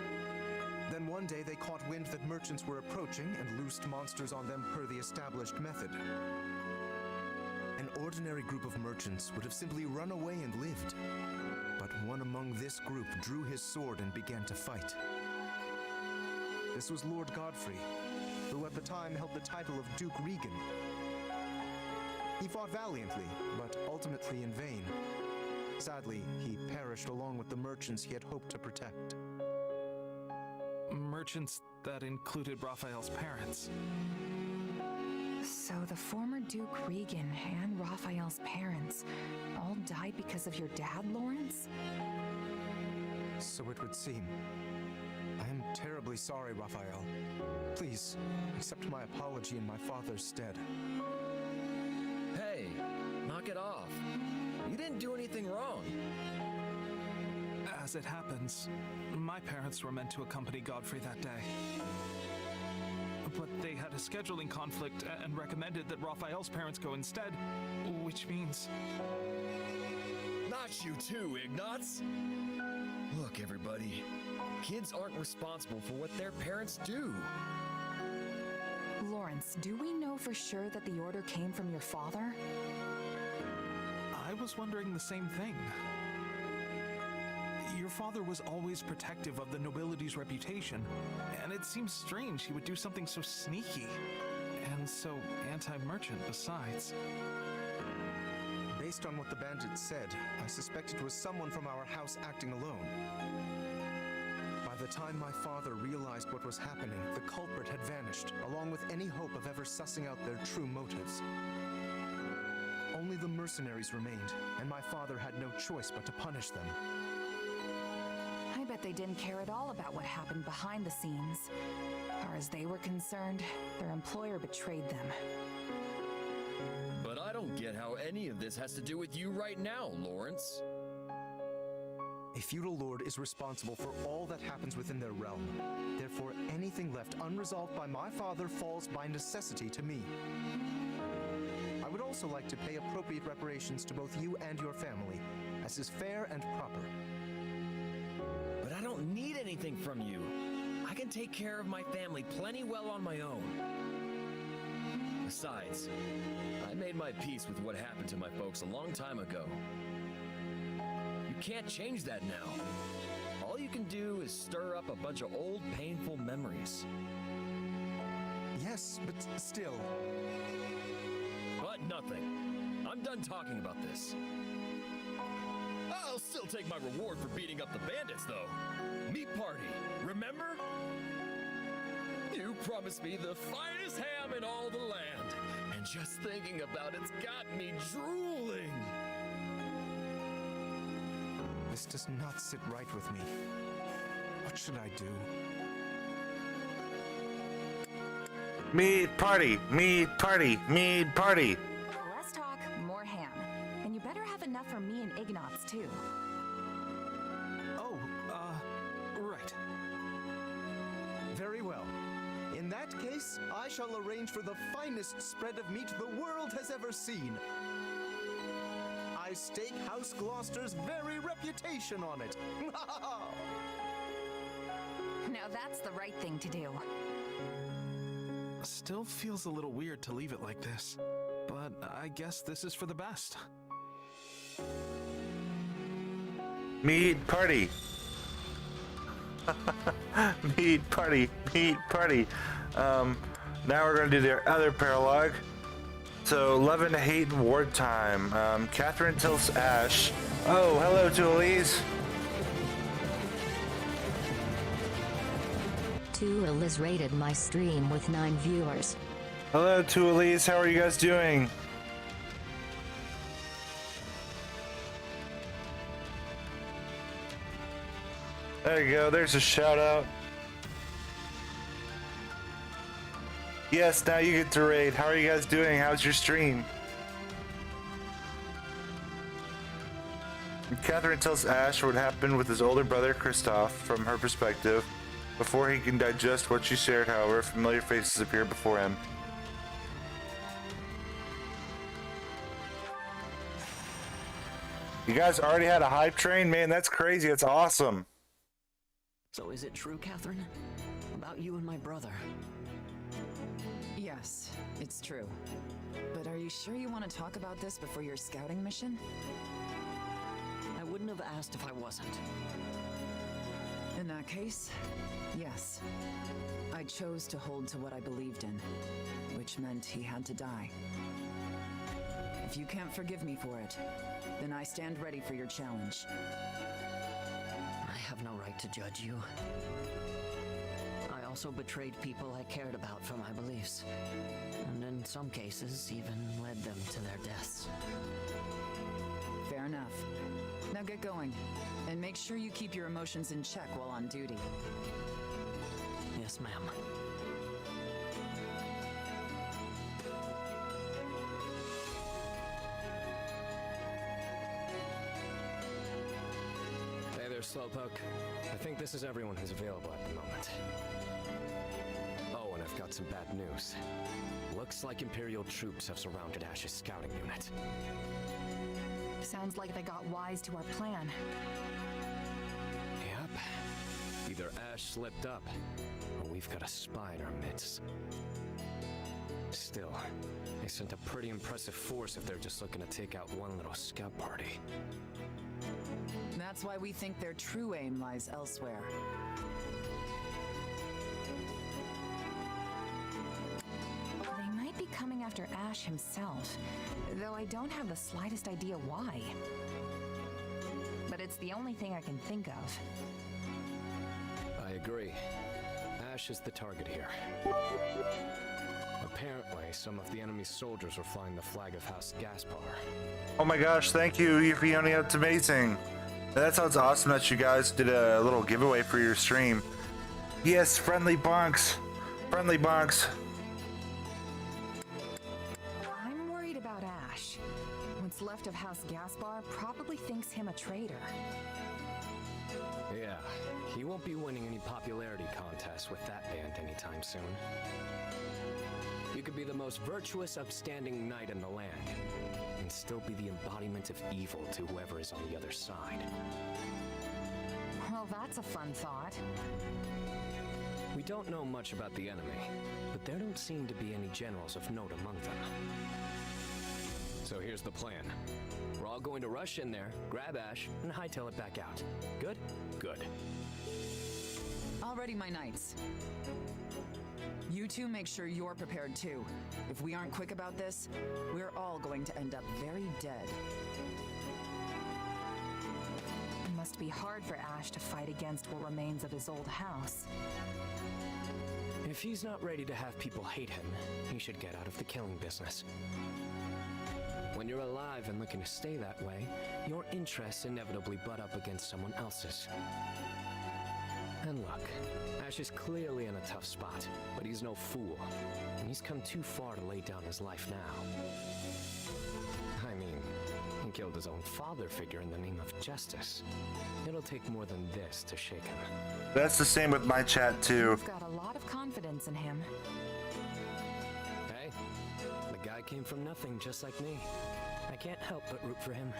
Then one day they caught wind that merchants were approaching and loosed monsters on them per the established method. An ordinary group of merchants would have simply run away and lived. But one among this group drew his sword and began to fight. This was Lord Godfrey, who at the time held the title of Duke Regan. He fought valiantly, but ultimately in vain. Sadly, he perished along with the merchants he had hoped to protect. Merchants that included Raphael's parents. So the former Duke Regan and Raphael's parents all died because of your dad, Lawrence? So it would seem. I am terribly sorry, Raphael. Please, accept my apology in my father's stead. Hey, knock it off. You didn't do anything wrong. As it happens, my parents were meant to accompany Godfrey that day. But they had a scheduling conflict and recommended that Raphael's parents go instead, which means... Not you too, Ignatz. Look, everybody. Kids aren't responsible for what their parents do. Lawrence, do we know for sure that the order came from your father? I was wondering the same thing. Your father was always protective of the nobility's reputation, and it seems strange he would do something so sneaky, and so anti-merchant besides. Based on what the bandit said, I suspect it was someone from our house acting alone. By the time my father realized what was happening, the culprit had vanished, along with any hope of ever sussing out their true motives. Only the mercenaries remained, and my father had no choice but to punish them. I bet they didn't care at all about what happened behind the scenes. Far as they were concerned, their employer betrayed them. But I don't get how any of this has to do with you right now, Lawrence. A feudal lord is responsible for all that happens within their realm. Therefore, anything left unresolved by my father falls by necessity to me. I would also like to pay appropriate reparations to both you and your family, as is fair and proper. But I don't need anything from you. I can take care of my family plenty well on my own. Besides, I made my peace with what happened to my folks a long time ago. You can't change that now. All you can do is stir up a bunch of old, painful memories. Yes, but still. But nothing. I'm done talking about this. I'll still take my reward for beating up the bandits, though. Meat party, remember? You promised me the finest ham in all the land. And just thinking about it's got me drooling. This does not sit right with me. What should I do? Meat party, meat party, meat party. Less talk, more ham. And you better have enough for me and Ignatz, too. Oh, right. Very well. In that case, I shall arrange for the finest spread of meat the world has ever seen. I stake House Gloucester's very reputation on it. Now that's the right thing to do. Still feels a little weird to leave it like this, but I guess this is for the best. Meat party. Meat party, meat party. Now we're gonna do the other paralogue. So, love and hate in wartime. Catherine tilts Ash. Oh, hello to Elise. Liz rated my stream with 9 viewers. Hello to Elise, how are you guys doing? There you go, there's a shout out. Yes, now you get to raid. How are you guys doing? How's your stream? And Catherine tells Ash what happened with his older brother Kristoff from her perspective. Before he can digest what she shared, however, familiar faces appear before him. You guys already had a hype train? Man, that's crazy. That's awesome. So is it true, Catherine? About you and my brother? Yes, it's true. But are you sure you want to talk about this before your scouting mission? I wouldn't have asked if I wasn't. In that case, yes. I chose to hold to what I believed in, which meant he had to die. If you can't forgive me for it, then I stand ready for your challenge. I have no right to judge you. I also betrayed people I cared about for my beliefs, and in some cases even led them to their deaths. Fair enough. Now get going, and make sure you keep your emotions in check while on duty. Yes, ma'am. Hey there, Slowpoke. I think this is everyone who's available at the moment. Oh, and I've got some bad news. Looks like Imperial troops have surrounded Ash's scouting unit. Sounds like they got wise to our plan. Yep. Either Ash slipped up, or we've got a spy in our midst. Still, they sent a pretty impressive force if they're just looking to take out one little scout party. That's why we think their true aim lies elsewhere. They might be coming after Ash himself, though I don't have the slightest idea why. But it's the only thing I can think of. I agree. Ash is the target here. Apparently, some of the enemy's soldiers were flying the flag of House Gaspar. Oh my gosh, thank you, Fiona. That's amazing. That sounds awesome that you guys did a little giveaway for your stream. Yes, friendly bonks. Friendly bonks. I'm worried about Ash. What's left of House Gaspar probably thinks him a traitor. Yeah, he won't be winning any popularity contests with that band anytime soon. You could be the most virtuous, upstanding knight in the land, and still be the embodiment of evil to whoever is on the other side. Well, that's a fun thought. We don't know much about the enemy, but there don't seem to be any generals of note among them. So here's the plan. We're all going to rush in there, grab Ash, and hightail it back out. Good? Good. Already my knights. You two make sure you're prepared too. If we aren't quick about this, we're all going to end up very dead. It must be hard for Ash to fight against what remains of his old house. If he's not ready to have people hate him, he should get out of the killing business. When you're alive and looking to stay that way, your interests inevitably butt up against someone else's. And look, Ash is clearly in a tough spot, but he's no fool, and he's come too far to lay down his life now. I mean, he killed his own father figure in the name of justice. It'll take more than this to shake him. That's the same with my chat too. You've got a lot of confidence in him. Hey, the guy came from nothing just like me. I can't help but root for him.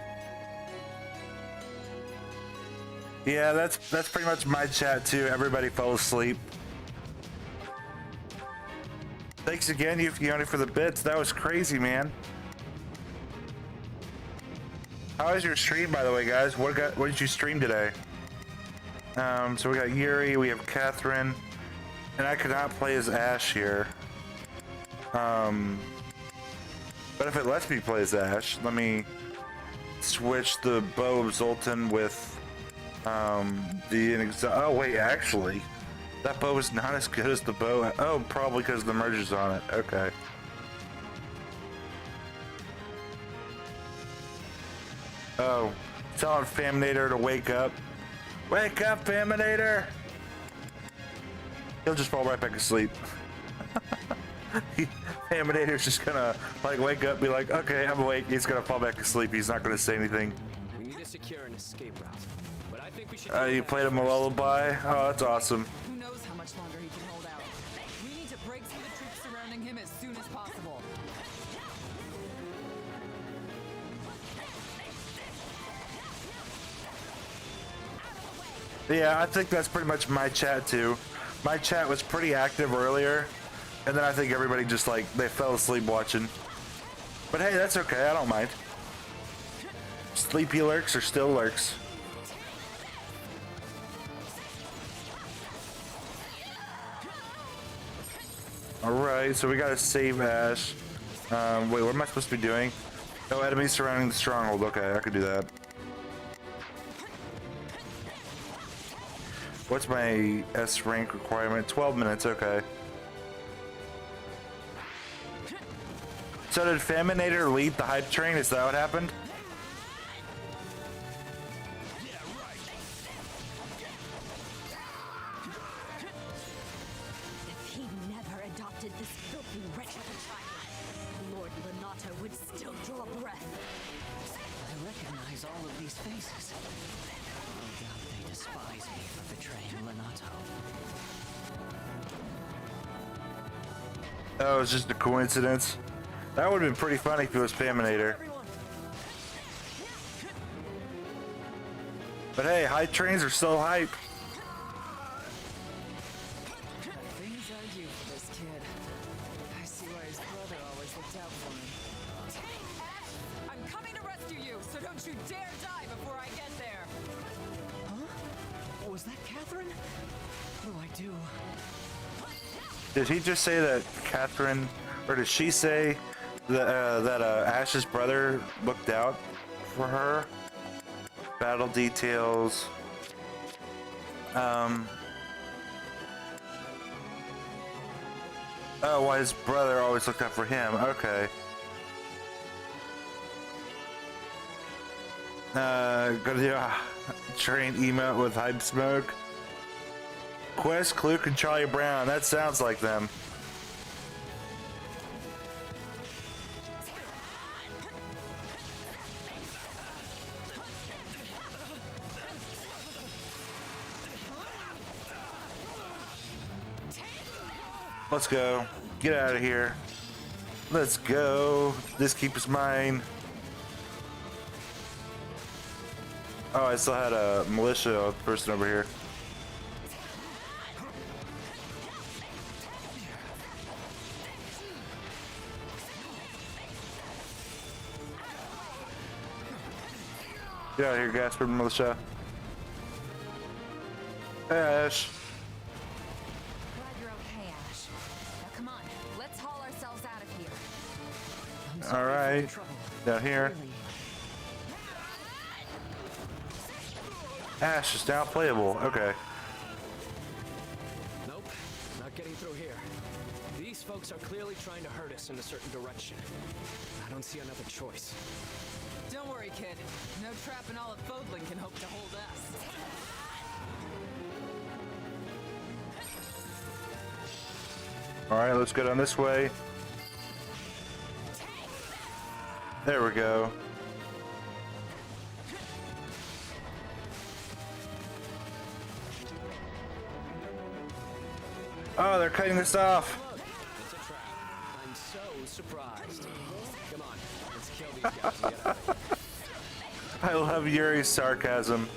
Yeah, that's pretty much my chat too. Everybody fell asleep. Thanks again, Fiona, for the bits. That was crazy, man. How was your stream, by the way, guys? What did you stream today? So we got Yuri, we have Catherine, and I could not play as Ash here. But if it lets me play as Ash, let me switch the bow of Zoltan with oh wait, actually, that bow is not as good as the bow. Oh, probably because the merger's on it. Okay. Oh, telling Faminator to wake up. Wake up, Faminator! He'll just fall right back asleep. Faminator's just gonna like wake up, be like, okay, I'm awake. He's gonna fall back asleep. He's not gonna say anything. We need to secure an escape route, but I think we should. You played him a lullaby. Oh, that's awesome. Who knows how much longer he can hold out? We need to break through the troops surrounding him as soon as possible. Yeah, I think that's pretty much my chat too. My chat was pretty active earlier, and then I think everybody just like they fell asleep watching. But hey, that's okay. I don't mind. Sleepy lurks are still lurks. Alright, so we gotta save Ash. Wait, what am I supposed to be doing? Oh, enemies surrounding the stronghold. Okay, I could do that. What's my S rank requirement? 12 minutes, okay. So did Faminator lead the hype train? Is that what happened? If he never adopted this filthy wretch of a child, Lord Lenato would still draw breath. I recognize all of these faces. No doubt they despise me for betraying Lenato. Oh, it's just a coincidence. That would have been pretty funny if it was Faminator. But hey, hype trains are still hype. Things I do for this kid. I see why his brother always looked out for him. Ash, I'm coming to rescue you, so don't you dare die before I get there. Huh? Was that Catherine? What do I do? Did he just say that Catherine, or did she say that Ash's brother looked out for her? Battle details. Oh, why his brother always looked out for him. Okay. Gonna do a train emote with hype smoke. Quest, Cluke, and Charlie Brown. That sounds like them. Let's go. Get out of here. Let's go. This keeps mine. Oh, I still had a militia person over here. Get out of here, Gasper Militia. Ash. Glad you're okay, Ash. Now come on, let's haul ourselves out of here. All right. Down here. Ash is now playable. Okay. Nope, not getting through here. These folks are clearly trying to hurt us in a certain direction. I don't see another choice. Don't worry, kid. No trap in all of Fodling can hope to hold us. All right, let's go down this way. There we go. Oh, they're cutting this off. It's a trap. I'm so surprised. Come on, let's kill these guys and get out of here. I love Yuri's sarcasm.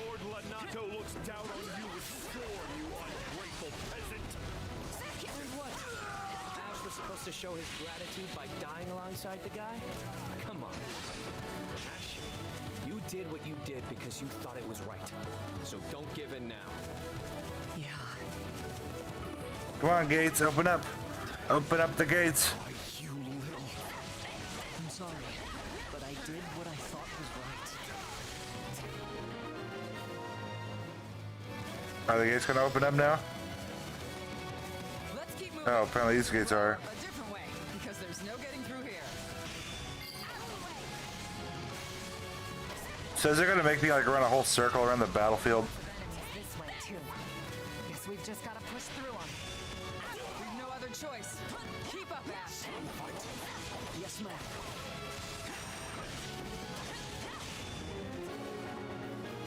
Lord Lanato looks down on you with scorn, you ungrateful peasant. And what? Ash was supposed to show his gratitude by dying alongside the guy? Come on. Ash, you did what you did because you thought it was right. So don't give in now. Yeah. Come on, gates, open up. Open up the gates. You little. I'm sorry, but I did what I thought was right. Are the gates gonna open up now? Let's keep moving. Oh, apparently these gates are. A different way, because there's no getting through here. So is it gonna make me like run a whole circle around the battlefield? Enemies this way too. Guess we've just gotta push through them. We've no other choice. Keep up, Ash. Yes, ma'am.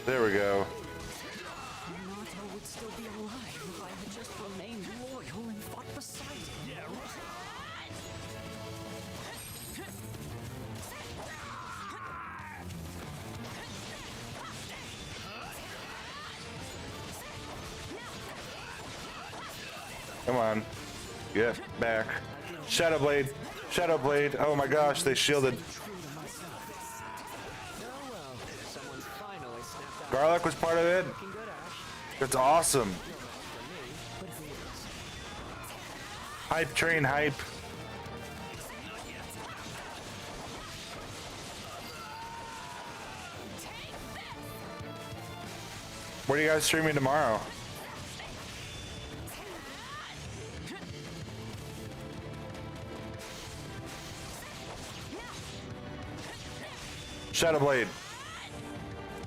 There we go. Naruto would still be alive if I had just remained loyal and fought beside him. Yeah, right. Come on. Get back. Shadow Blade. Shadow Blade. Oh my gosh, they shielded. Someone finally snapped out. Garlic was part of it. Looking good, Ash. That's awesome. For me, but who is? Hype train hype. What are you guys streaming tomorrow? Shadow Blade.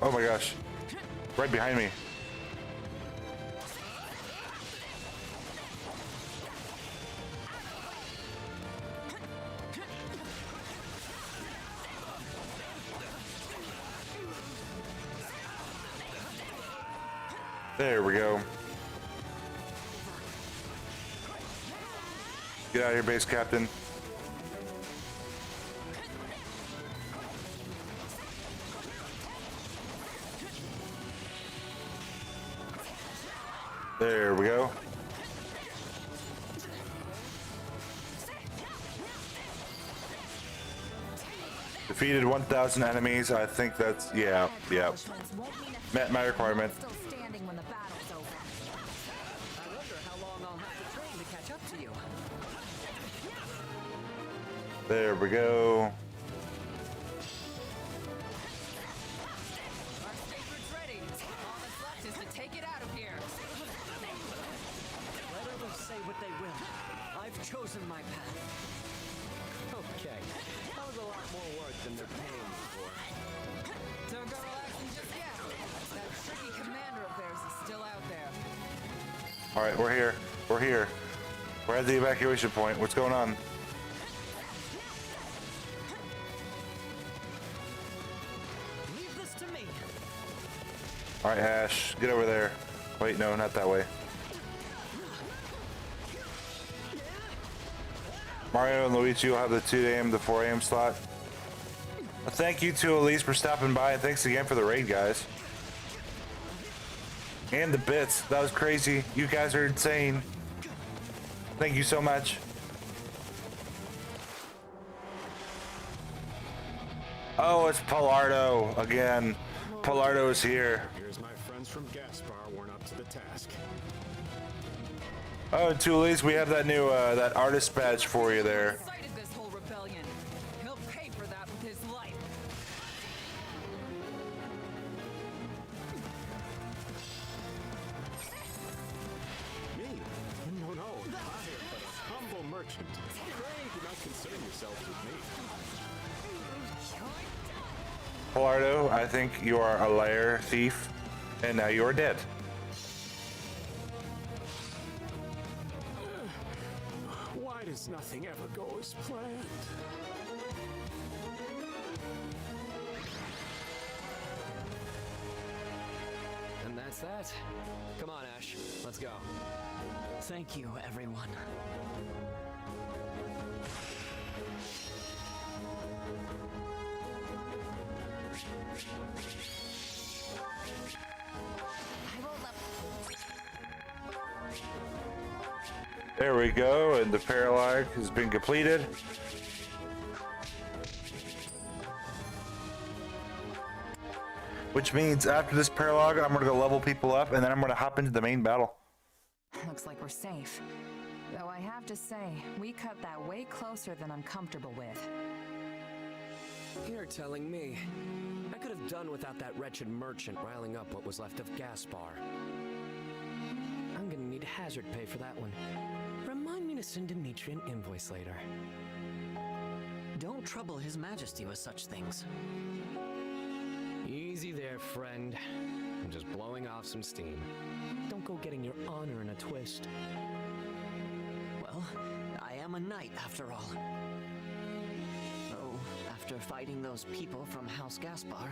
Oh my gosh. Right behind me. There we go. Get out of here, base captain. There we go. Defeated 1,000 enemies. I think that's, yeah. Met my requirement. Still standing when the battle's over. I wonder how long I'll have to train to catch up to you. There we go. Our sacred's ready. All that's left is to take it out of here. Let others say what they will. I've chosen my path. Okay, that was a lot more work than they're paying me for. Don't go relaxing just yet. That tricky commander of theirs is still out there. All right, we're here. We're here. We're at the evacuation point. What's going on? Leave this to me. All right, Ash, get over there. Wait, no, not that way. Mario and Luigi will have the 2 a.m. to 4 a.m. slot. Thank you to Elise for stopping by, and thanks again for the raid, guys. And the bits. That was crazy. You guys are insane. Thank you so much. Oh, it's Pilardo again. Pilardo is here. Here's my friends from Gaspar worn up to the task. Oh, and Tulis, we have that new that artist badge for you there. Incited this whole rebellion. He'll pay for that with his life. Me? No, no. I, but a humble merchant. Pray do not concern yourselves with me. Pilardo, I think you are a liar, thief, and now you are dead. Why does nothing ever go as planned? And that's that. Come on, Ash. Let's go. Thank you, everyone. There we go, and the paralog has been completed. Which means after this paralog, I'm gonna go level people up, and then I'm gonna hop into the main battle. Looks like we're safe. Though I have to say, we cut that way closer than I'm comfortable with. You're telling me. I could have done without that wretched merchant riling up what was left of Gaspar. I'm gonna need hazard pay for that one. Remind me to send Dimitri an invoice later. Don't trouble His Majesty with such things. Easy there, friend. I'm just blowing off some steam. Don't go getting your honor in a twist. Well, I am a knight after all. Though, after fighting those people from House Gaspar,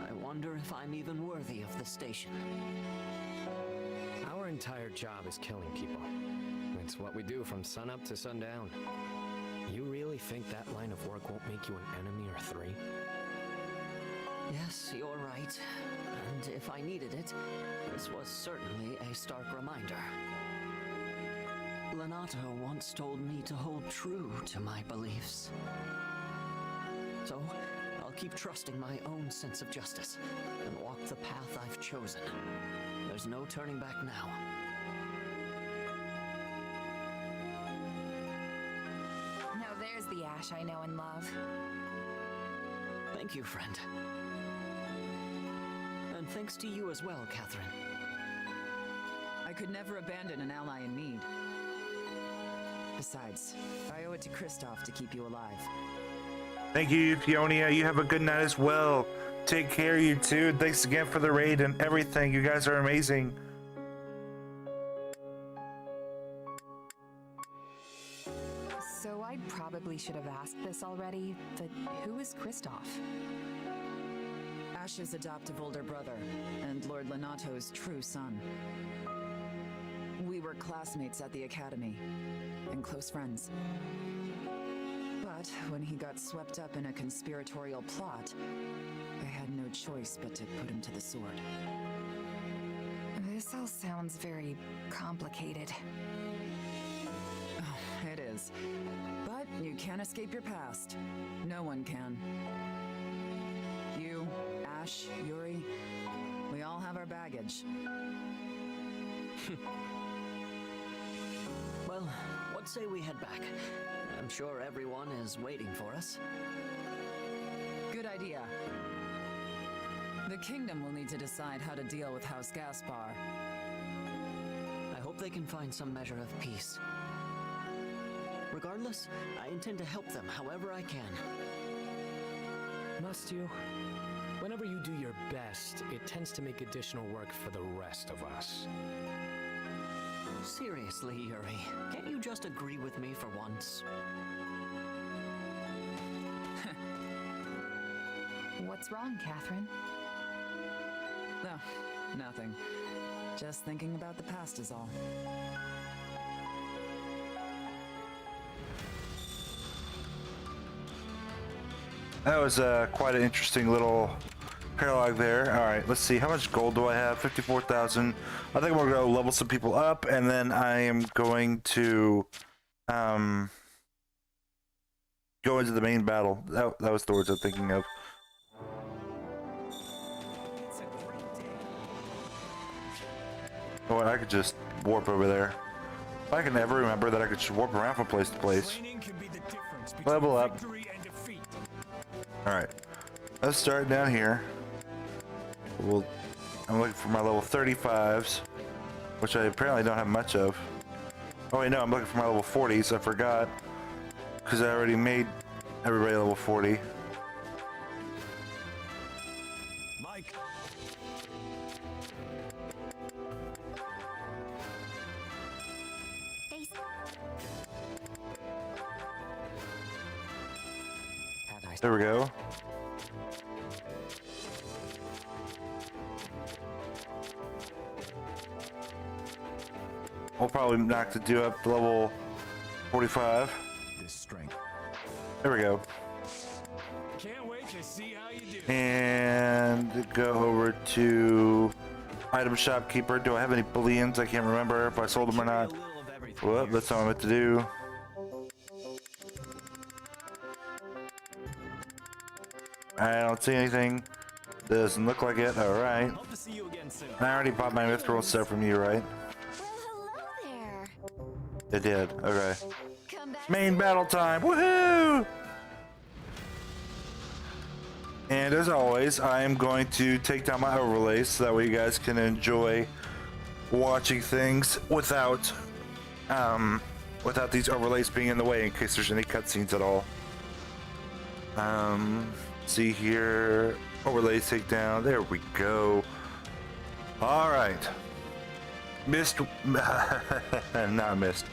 I wonder if I'm even worthy of the station. Our entire job is killing people. It's what we do from sunup to sundown. You really think that line of work won't make you an enemy or three? Yes, you're right. And if I needed it, this was certainly a stark reminder. Lenato once told me to hold true to my beliefs. So, I'll keep trusting my own sense of justice and walk the path I've chosen. There's no turning back now. Now there's the Ash I know and love. Thank you, friend. And thanks to you as well, Catherine. I could never abandon an ally in need. Besides, I owe it to Kristoff to keep you alive. Thank you, Fionia. You have a good night as well. Take care, you two. Thanks again for the raid and everything. You guys are amazing. So I probably should have asked this already, but who is Kristoff? Ash's adoptive older brother, and Lord Lenato's true son. We were classmates at the academy, and close friends. But when he got swept up in a conspiratorial plot, I had no choice but to put him to the sword. This all sounds very complicated. Oh, it is. But you can't escape your past. No one can. You, Ash, Yuri, we all have our baggage. Well, what say we head back? I'm sure everyone is waiting for us. Good idea. The kingdom will need to decide how to deal with House Gaspar. I hope they can find some measure of peace. Regardless, I intend to help them however I can. Must you? Whenever you do your best, it tends to make additional work for the rest of us. Seriously, Yuri, can't you just agree with me for once? What's wrong, Catherine? No, nothing. Just thinking about the past is all. That was quite an interesting little paralog there. All right, let's see. How much gold do I have? 54,000. I think we're going to level some people up, and then I am going to go into the main battle. That was the words I'm thinking of. Oh, and I could just warp over there. If I can ever remember that I could just warp around from place to place. Level up. Alright. Let's start down here. I'm looking for my level 35s, which I apparently don't have much of. Oh wait, no, I'm looking for my level 40s. I forgot. Because I already made everybody level 40. Mike. There we go. We'll probably knock the dude up to level 45. This strength. There we go. Can't wait to see how you do. And go over to item shopkeeper. Do I have any bullions? I can't remember if I sold them or not. Well, that's all I'm meant to do. I don't see anything. Doesn't look like it. All right. Hope to see you again soon. I already bought my mithril stuff from you, right? It did. Okay. Main battle time. Woohoo! And as always, I am going to take down my overlays so that way you guys can enjoy watching things without these overlays being in the way in case there's any cutscenes at all. See here, overlays take down. There we go. All right. Not missed.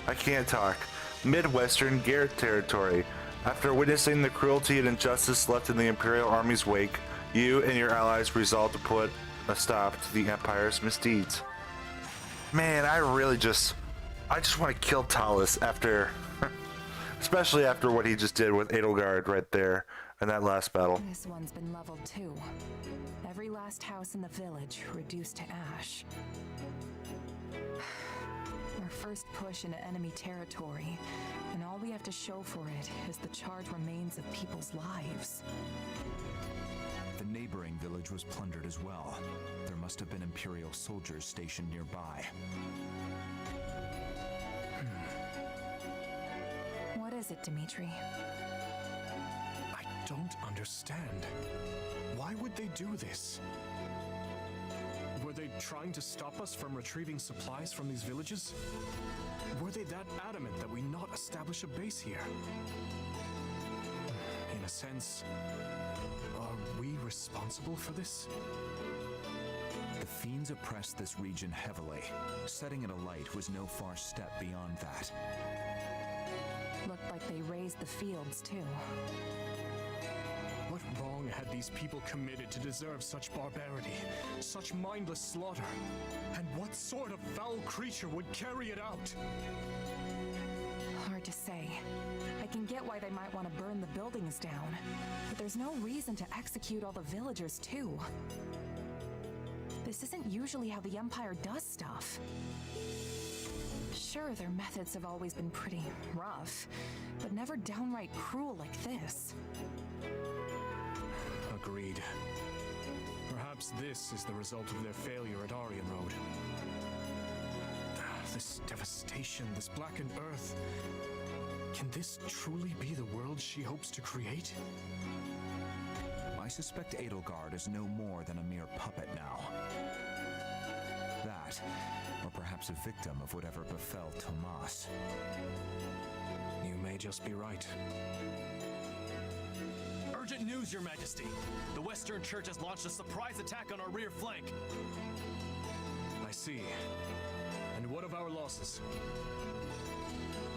I can't talk. Midwestern Garrett territory. After witnessing the cruelty and injustice left in the Imperial Army's wake, you and your allies resolved to put a stop to the Empire's misdeeds. Man, I just want to kill Talus after, especially after what he just did with Edelgard right there in that last battle. This one's been leveled too. Every last house in the village reduced to ash. Our first push into enemy territory, and all we have to show for it is the charred remains of people's lives. The neighboring village was plundered as well. There must have been Imperial soldiers stationed nearby. What is it, Dimitri? I don't understand. Why would they do this? Were they trying to stop us from retrieving supplies from these villages? Were they that adamant that we not establish a base here? In a sense, are we responsible for this? The fiends oppressed this region heavily. Setting it alight was no far step beyond that. Looked like they raised the fields too. What wrong had these people committed to deserve such barbarity, such mindless slaughter? And what sort of foul creature would carry it out? Hard to say. I can get why they might want to burn the buildings down, but there's no reason to execute all the villagers too. This isn't usually how the Empire does stuff. Sure, their methods have always been pretty rough, but never downright cruel like this. Agreed. Perhaps this is the result of their failure at Aryan Road. This devastation, this blackened earth. Can this truly be the world she hopes to create? I suspect Edelgard is no more than a mere puppet now. That, or perhaps a victim of whatever befell Tomas. You may just be right. Urgent news, Your Majesty! The Western Church has launched a surprise attack on our rear flank! I see. And what of our losses?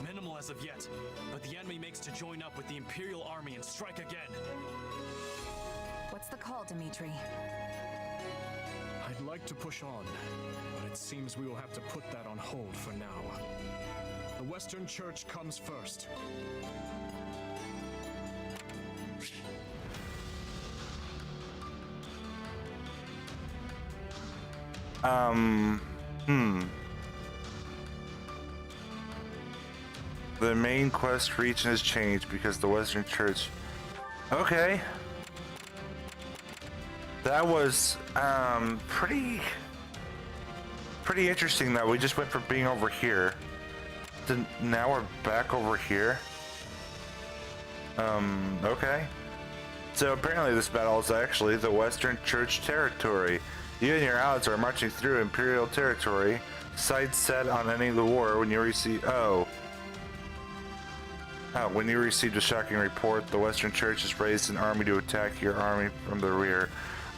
Minimal as of yet, but the enemy makes to join up with the Imperial Army and strike again. What's the call, Dimitri? I'd like to push on, but it seems we will have to put that on hold for now. The Western Church comes first. The main quest region has changed because the Western Church. Okay. That was pretty interesting though. We just went from being over here to now we're back over here. Okay. So apparently this battle is actually the Western Church territory. You and your allies are marching through Imperial territory. Sights set on ending the war when you receive when you received a shocking report, the Western Church has raised an army to attack your army from the rear.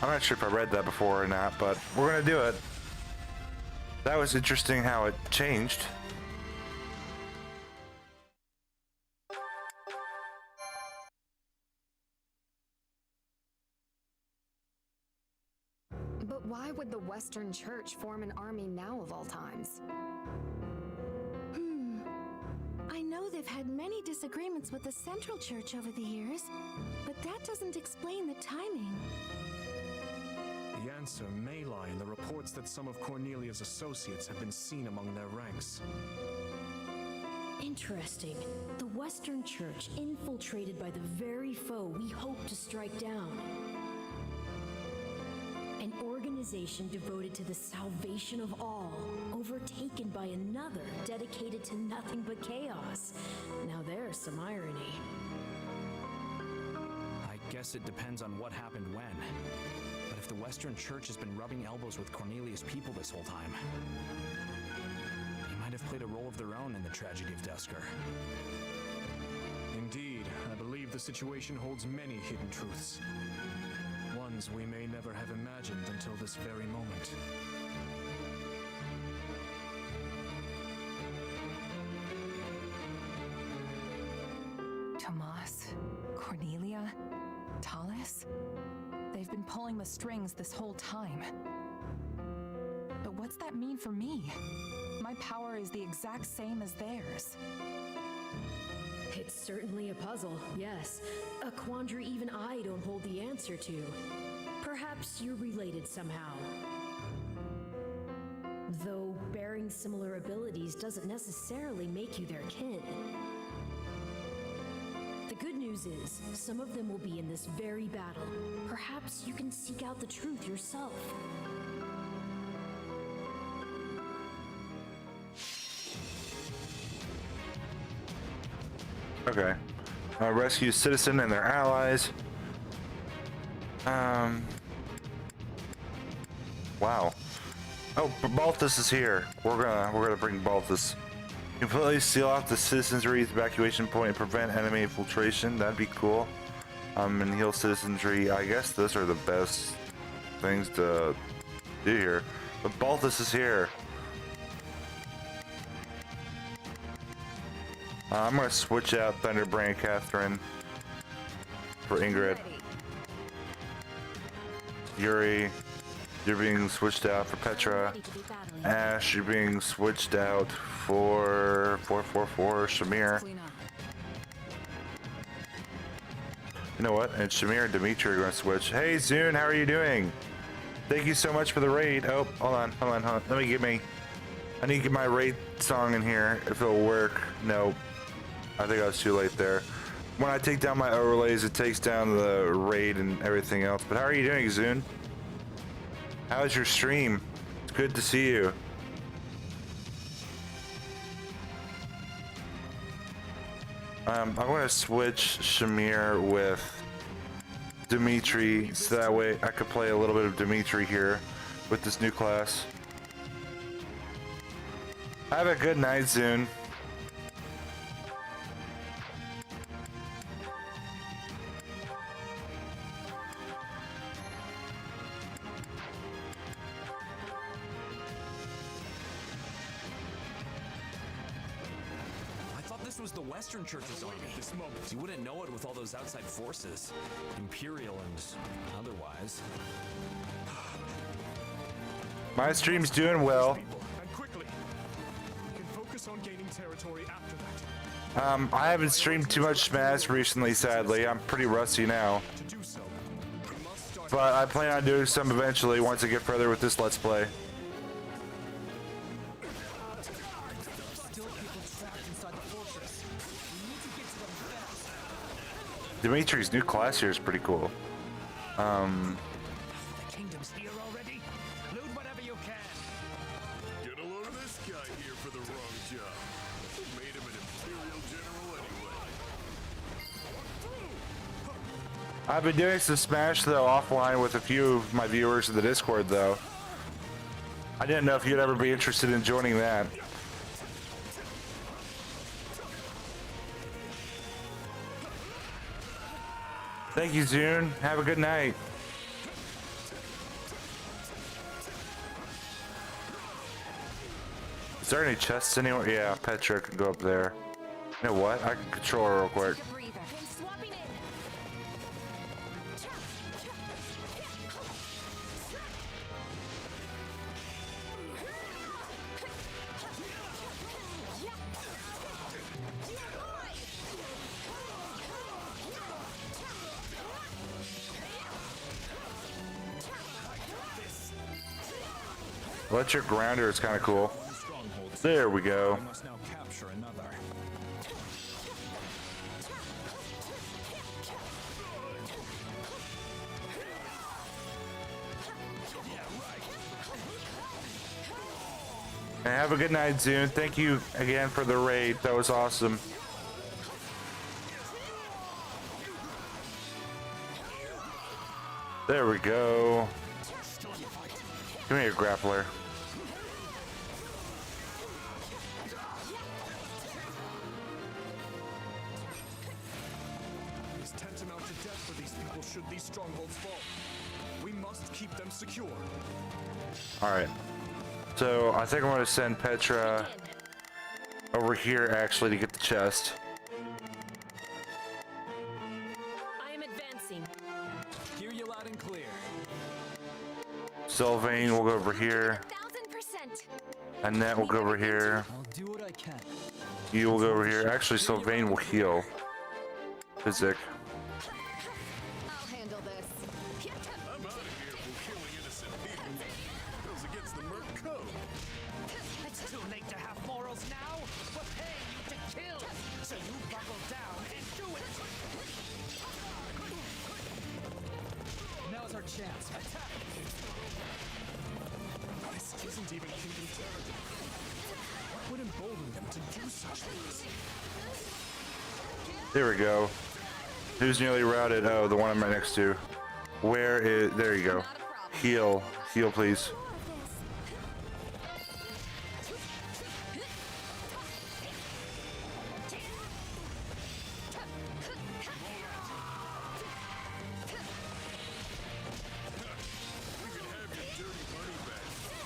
I'm not sure if I read that before or not, but we're gonna do it. That was interesting how it changed. But why would the Western Church form an army now of all times? I know they've had many disagreements with the Central Church over the years, but that doesn't explain the timing. The answer may lie in the reports that some of Cornelia's associates have been seen among their ranks. Interesting. The Western Church infiltrated by the very foe we hope to strike down. An organization devoted to the salvation of all, overtaken by another dedicated to nothing but chaos. Now there's some irony. I guess it depends on what happened when. But if the Western Church has been rubbing elbows with Cornelia's people this whole time, they might have played a role of their own in the tragedy of Dusker. Indeed, I believe the situation holds many hidden truths. Ones we may never have imagined until this very moment. Tomas, Cornelia, Tallis? They've been pulling the strings this whole time. But what's that mean for me? My power is the exact same as theirs. It's certainly a puzzle, yes. A quandary even I don't hold the answer to. Perhaps you're related somehow. Though bearing similar abilities doesn't necessarily make you their kin. The good news is, some of them will be in this very battle. Perhaps you can seek out the truth yourself. Okay. Rescue citizen and their allies. Wow. Oh, Balthus is here. We're gonna bring Balthus. Completely seal off the citizenry evacuation point and prevent enemy infiltration. That'd be cool. And heal citizenry. I guess those are the best things to do here. But Balthus is here. I'm gonna switch out Thunderbrand Catherine for Ingrid. Yuri, you're being switched out for Petra. Ash, you're being switched out for 444 Shamir. You know what? And Shamir and Dimitri are going to switch. Hey Zune, how are you doing? Thank you so much for the raid. Oh, hold on. I need to get my raid song in here if it'll work. No. I think I was too late there. When I take down my overlays, it takes down the raid and everything else. But how are you doing, Zune? How's your stream? It's good to see you. I'm going to switch Shamir with Dimitri, so that way I could play a little bit of Dimitri here with this new class. Have a good night, Zune. Was the Western Church's army. This moment. You wouldn't know it with all those outside forces, Imperial and otherwise. My stream's doing well. And quickly. We can focus on gaining territory after that. I haven't streamed too much Smash recently, sadly. I'm pretty rusty now. But I plan on doing some eventually once I get further with this Let's Play. Dimitri's new class here is pretty cool. The kingdom's here already. Loot whatever you can. Get a load of this guy here for the wrong job. Who made him an Imperial General anyway? I've been doing some Smash though offline with a few of my viewers in the Discord though. I didn't know if you'd ever be interested in joining that. Thank you, Zune. Have a good night. Is there any chests anywhere? Yeah, Petra can go up there. You know what? I can control her real quick. Electric grounder is kind of cool. There we go. We must now capture another. And have a good night, Zune. Thank you again for the raid. That was awesome. There we go. Give me a grappler. It's tantamount to death for these people should these strongholds fall. We must keep them secure. Alright. So I think I'm gonna send Petra over here actually to get the chest. I am advancing. Hear you loud and clear. Sylvain will go over here. 1000%. Annette will go over here. I'll do what I can. You will go over here. Actually, Sylvain will heal. Physic. I'll handle this. I'm out of here for killing innocent people. Goes against the Merc Code. It's too late to have morals now. We're paying you to kill. So you buckle down and do it. Now's our chance. Attack! This isn't even kingdom territory. What would embolden them to do such things? There we go. Who's nearly routed? Oh, the one I'm right next to. Where is... There you go. Heal. Heal, please.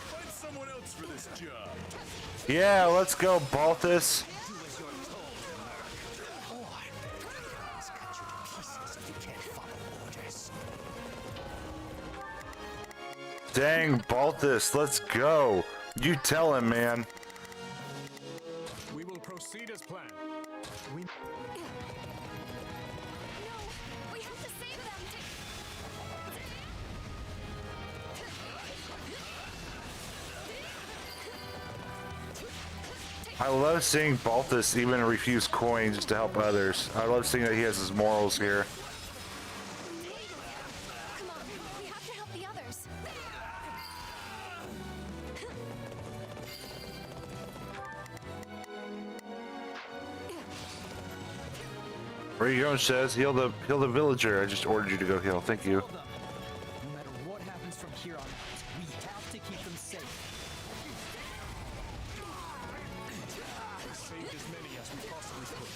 Find someone else for this job. Yeah, let's go, Balthus. Dang, Balthus, let's go. You tell him, man. We will proceed as planned. We have to save them. I love seeing Balthus even refuse coins to help others. I love seeing that he has his morals here. Come on, we have to help the others. Where are you going, Shez? Heal the villager. I just ordered you to go heal. Thank you. No matter what happens from here on out, we have to keep them safe. We saved as many as we possibly could.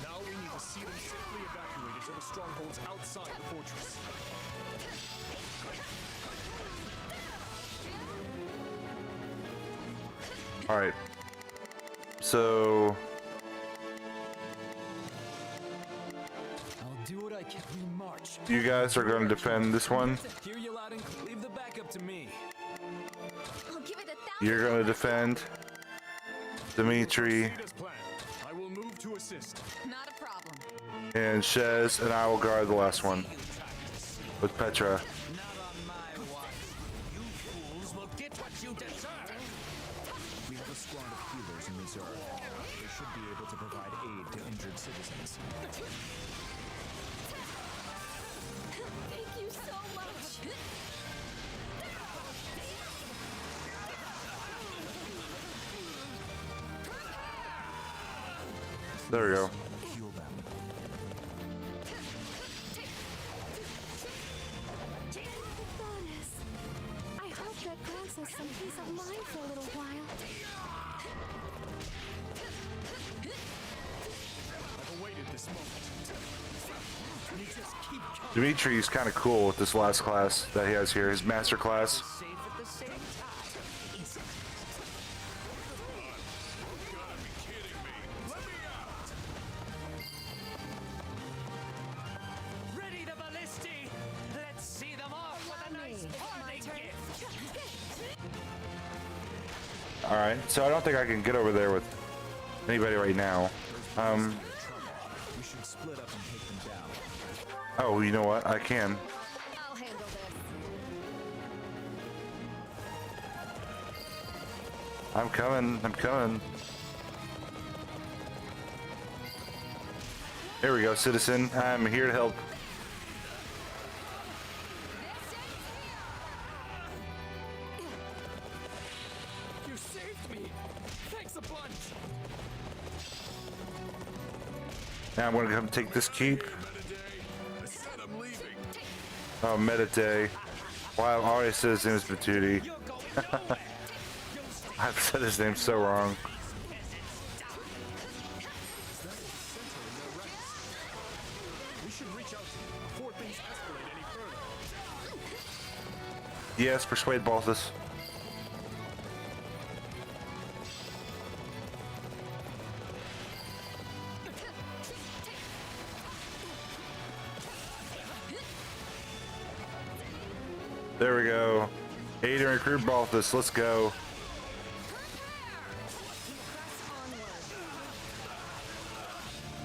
Now we need to see them safely evacuated to the strongholds outside the fortress. Alright. So... I'll do what I can. We march. you guys are going to defend this one. Hear you loud and clear. Leave the backup to me. I'll give it 1,000. You're going to defend Dimitri Proceed as planned. I will move to assist. Not a problem. and Shez, and I will guard the last one with Petra. Not on my watch. You fools will get what you deserve. We have a squad of healers in reserve. They should be able to provide aid to injured citizens. There we go. Heal them. Goddess, I hope that grants us some peace of mind for a little while. I've awaited this moment. You just keep coming. Dimitri's kind of cool with this last class that he has here, his master class. Safe at the same time. Ready the ballisti! Let's see them off with a nice parting gift! Alright, so I don't think I can get over there with anybody right now. We should split up and take them down. Oh, you know what? I can. I'll handle this. I'm coming. I'm coming. There we go, citizen. I'm here to help. You saved me! Thanks a bunch! Now I'm gonna come take this keep. I said I'm leaving. Oh, Meditate. Wow, always said his name is Batuti. I've said his name so wrong. We should reach out before things escalate any further. Yes, persuade Balthus. There we go. Aid and recruit Balthus. Let's go.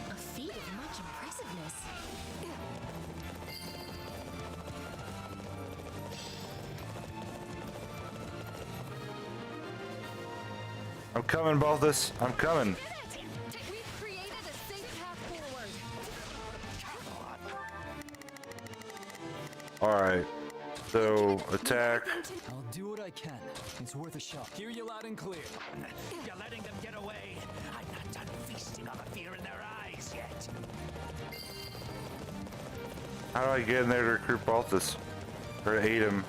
A feat of much impressiveness. I'm coming, Balthus. I'm coming. We've created a safe path forward. Alright. So, attack. I'll do what I can. It's worth a shot. Hear you loud and clear. You're letting them get away. I'm not done feasting on the fear in their eyes yet. How do I get in there to recruit Balthus? Or to aid him?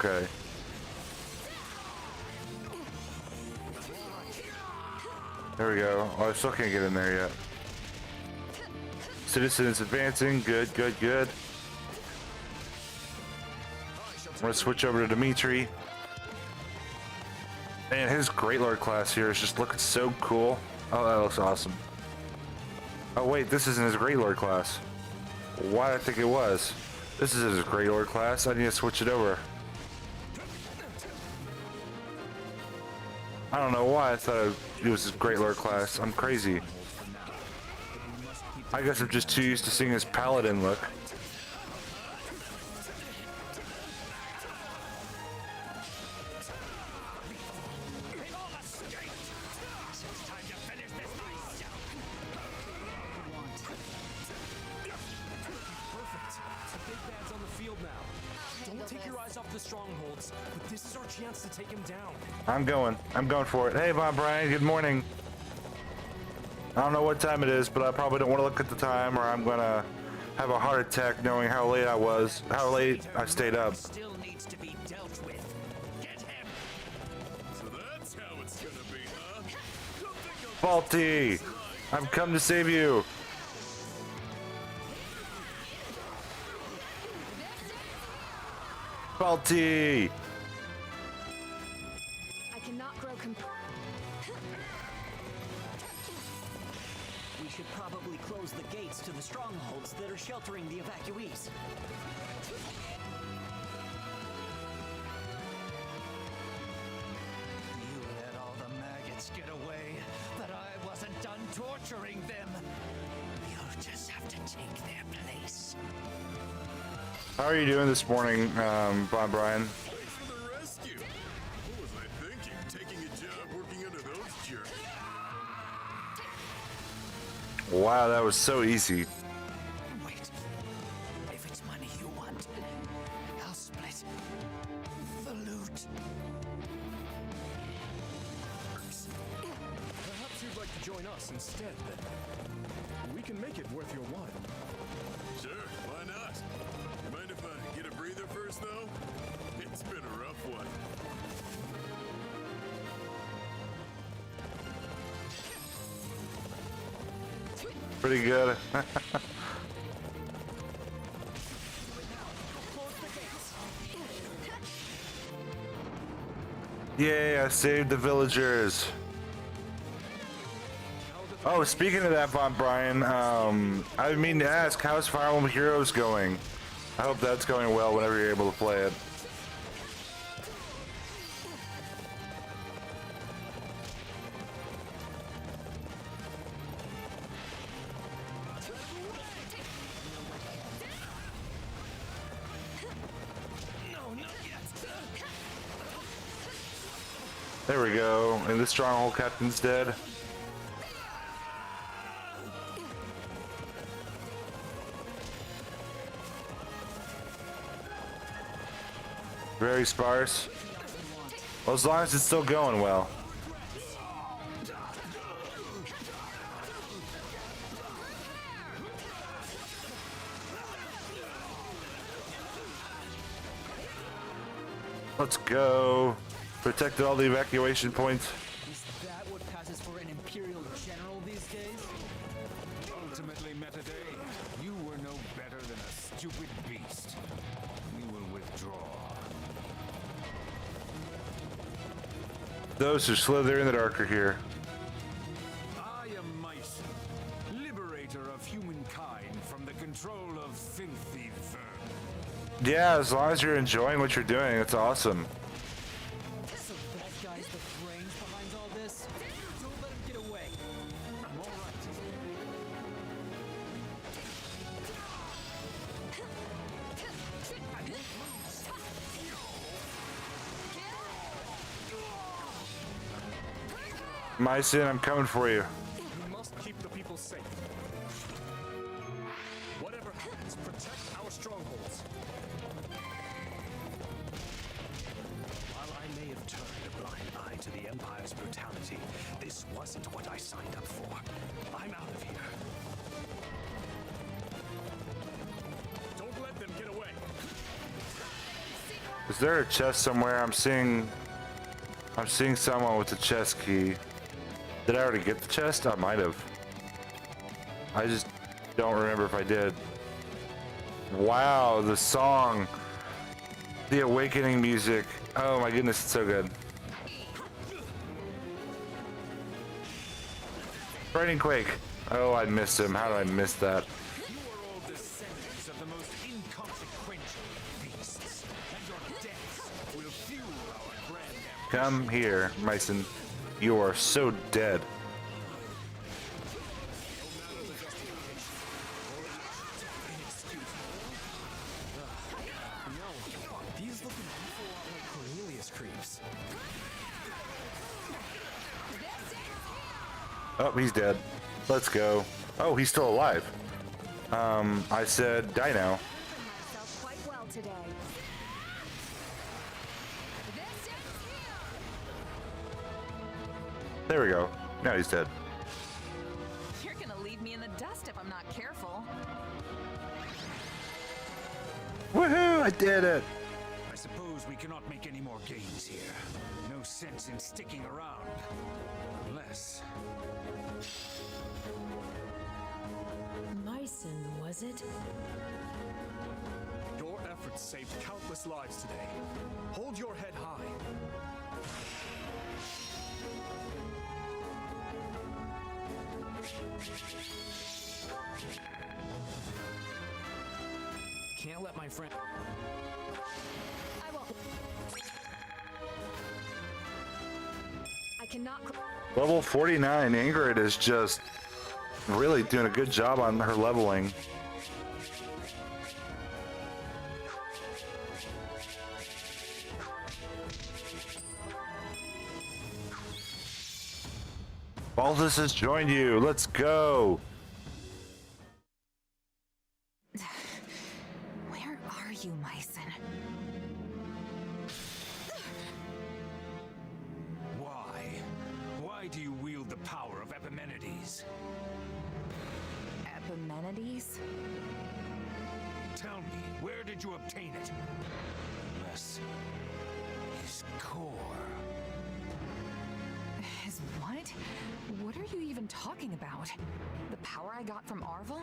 Okay. There we go. Oh, I still can't get in there yet. Citizens advancing. Good, good, good. I'm gonna switch over to Dimitri. Man, his Great Lord class here is just looking so cool. Oh, that looks awesome. Oh wait, this isn't his Great Lord class. Why did I think it was? This is his Great Lord class. I need to switch it over. I don't know why I thought it was his Great Lord class. I'm crazy. I guess I'm just too used to seeing his paladin look. Strongholds, but this is our chance to take him down. I'm going for it. Hey, Bob Brian, good morning. I don't know what time it is, but I probably don't want to look at the time or I'm gonna have a heart attack knowing how late I stayed up. Still needs to be dealt with. Get him. So that's how it's gonna be, huh? Faulty! I've come to save you. Faulty! I cannot grow We should probably close the gates to the strongholds that are sheltering the evacuees. You let all the maggots get away, but I wasn't done torturing them. You'll just have to take their place. How are you doing this morning, Bob Brian? Thanks for the rescue. What was I thinking? Taking a job working under those jerks. Wow, that was so easy. Wait. If it's money you want, I'll split the loot. Perhaps you'd like to join us instead, then. We can make it worth your while. Sure, why not? You mind if I get a breather first, though? It's been a rough one. Pretty good. Yay, I saved the villagers. Oh, speaking of that, Von Brian, I mean to ask, how's Fire Emblem Heroes going? I hope that's going well whenever you're able to play it. There we go, and the stronghold captain's dead. Very sparse. Well, as long as it's still going well. Let's go. Protected all the evacuation points. Is that what passes for an Imperial General these days? Ultimately, Metaday, you were no better than a stupid beast. We will withdraw. Those who slither in the dark are here. I am Myson, liberator of humankind from the control of filthy vermin. Yeah, as long as you're enjoying what you're doing, it's awesome. So that guy's the brains behind all this? Don't let him get away. I'm all right. Myson, I'm coming for you. We must keep the people safe. Whatever happens, protect our strongholds. While I may have turned a blind eye to the Empire's brutality, this wasn't what I signed up for. I'm out of here. Don't let them get away. Is there a chest somewhere? I'm seeing someone with the chest key. Did I already get the chest? I might have. I just don't remember if I did. Wow, the song. The awakening music. Oh my goodness, it's so good. Frightening Quake. Oh, I missed him. How did I miss that? You are all descendants of the most inconsequential beasts, and your deaths will fuel our grand empire. Come here, Myson. You are so dead. No, these look an awful lot like Cornelius creeps. Oh, he's dead. Let's go. Oh, he's still alive. I said die now. Myself quite well today. There we go. Now he's dead. You're gonna leave me in the dust if I'm not careful. Woohoo! I did it. I suppose we cannot make any more gains here. No sense in sticking around. Unless... Myson, was it? Your efforts saved countless lives today. Hold your head high. Can't let my friend... I won't. I cannot. Level 49. Ingrid is just really doing a good job on her leveling. Baldus has joined you. Let's go. dare you, Myson? Why? Why do you wield the power of Epimenides? Epimenides? Tell me, where did you obtain it? Unless his core. His what? What are you even talking about? The power I got from Arvel?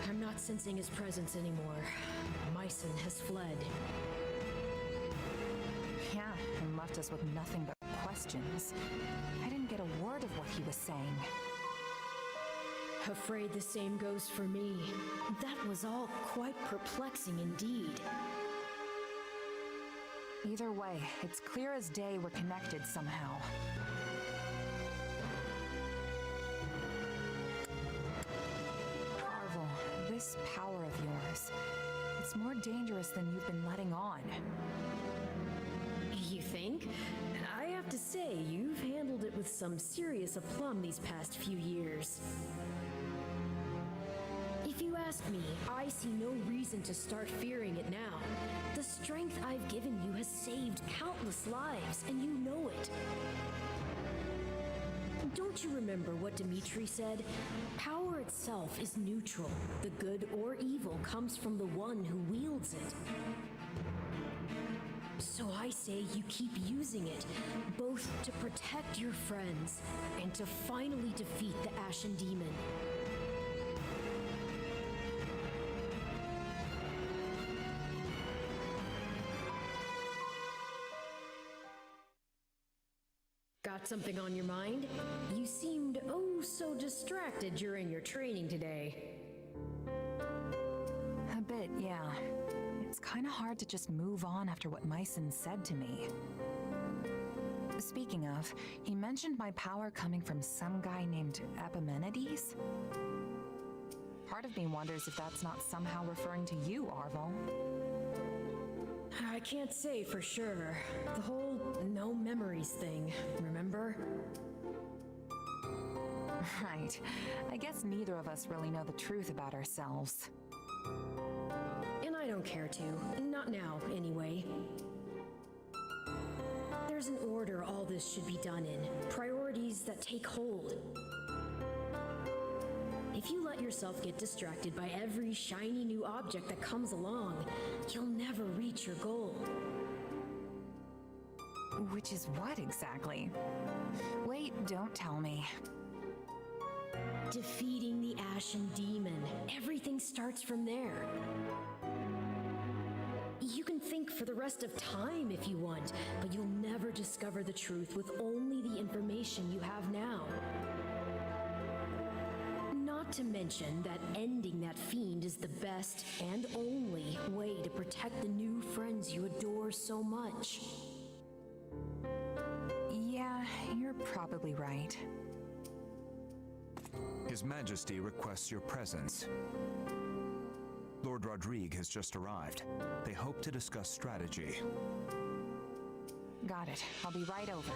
I'm not sensing his presence anymore. Myson has fled. Yeah, and left us with nothing but questions. I didn't get a word of what he was saying. Afraid the same goes for me. That was all quite perplexing indeed. Either way, it's clear as day we're connected somehow. Arvel, this power of yours, it's more dangerous than you've been letting on. You think? I have to say, you've handled it with some serious aplomb these past few years. If you ask me, I see no reason to start fearing it now. The strength I've given you has saved countless lives, and you know it. Don't you remember what Dimitri said? Power itself is neutral. The good or evil comes from the one who wields it. So I say you keep using it, both to protect your friends and to finally defeat the Ashen Demon. Got something on your mind? You seemed oh so distracted during your training today. A bit, yeah. It's kind of hard to just move on after what Myson said to me. Speaking of, he mentioned my power coming from some guy named Epimenides? Part of me wonders if that's not somehow referring to you, Arvel. I can't say for sure. The whole no memories thing, remember? Right. I guess neither of us really know the truth about ourselves. And I don't care to. Not now, anyway. There's an order all this should be done in. Priorities that take hold. If you let yourself get distracted by every shiny new object that comes along, you'll never reach your goal. Which is what exactly? Wait, don't tell me. Defeating the Ashen Demon. Everything starts from there. You can think for the rest of time if you want, but you'll never discover the truth with only the information you have now. Not to mention that ending that fiend is the best and only way to protect the new friends you adore so much. Yeah, you're probably right. His Majesty requests your presence. Lord Rodrigue has just arrived. They hope to discuss strategy. Got it. I'll be right over.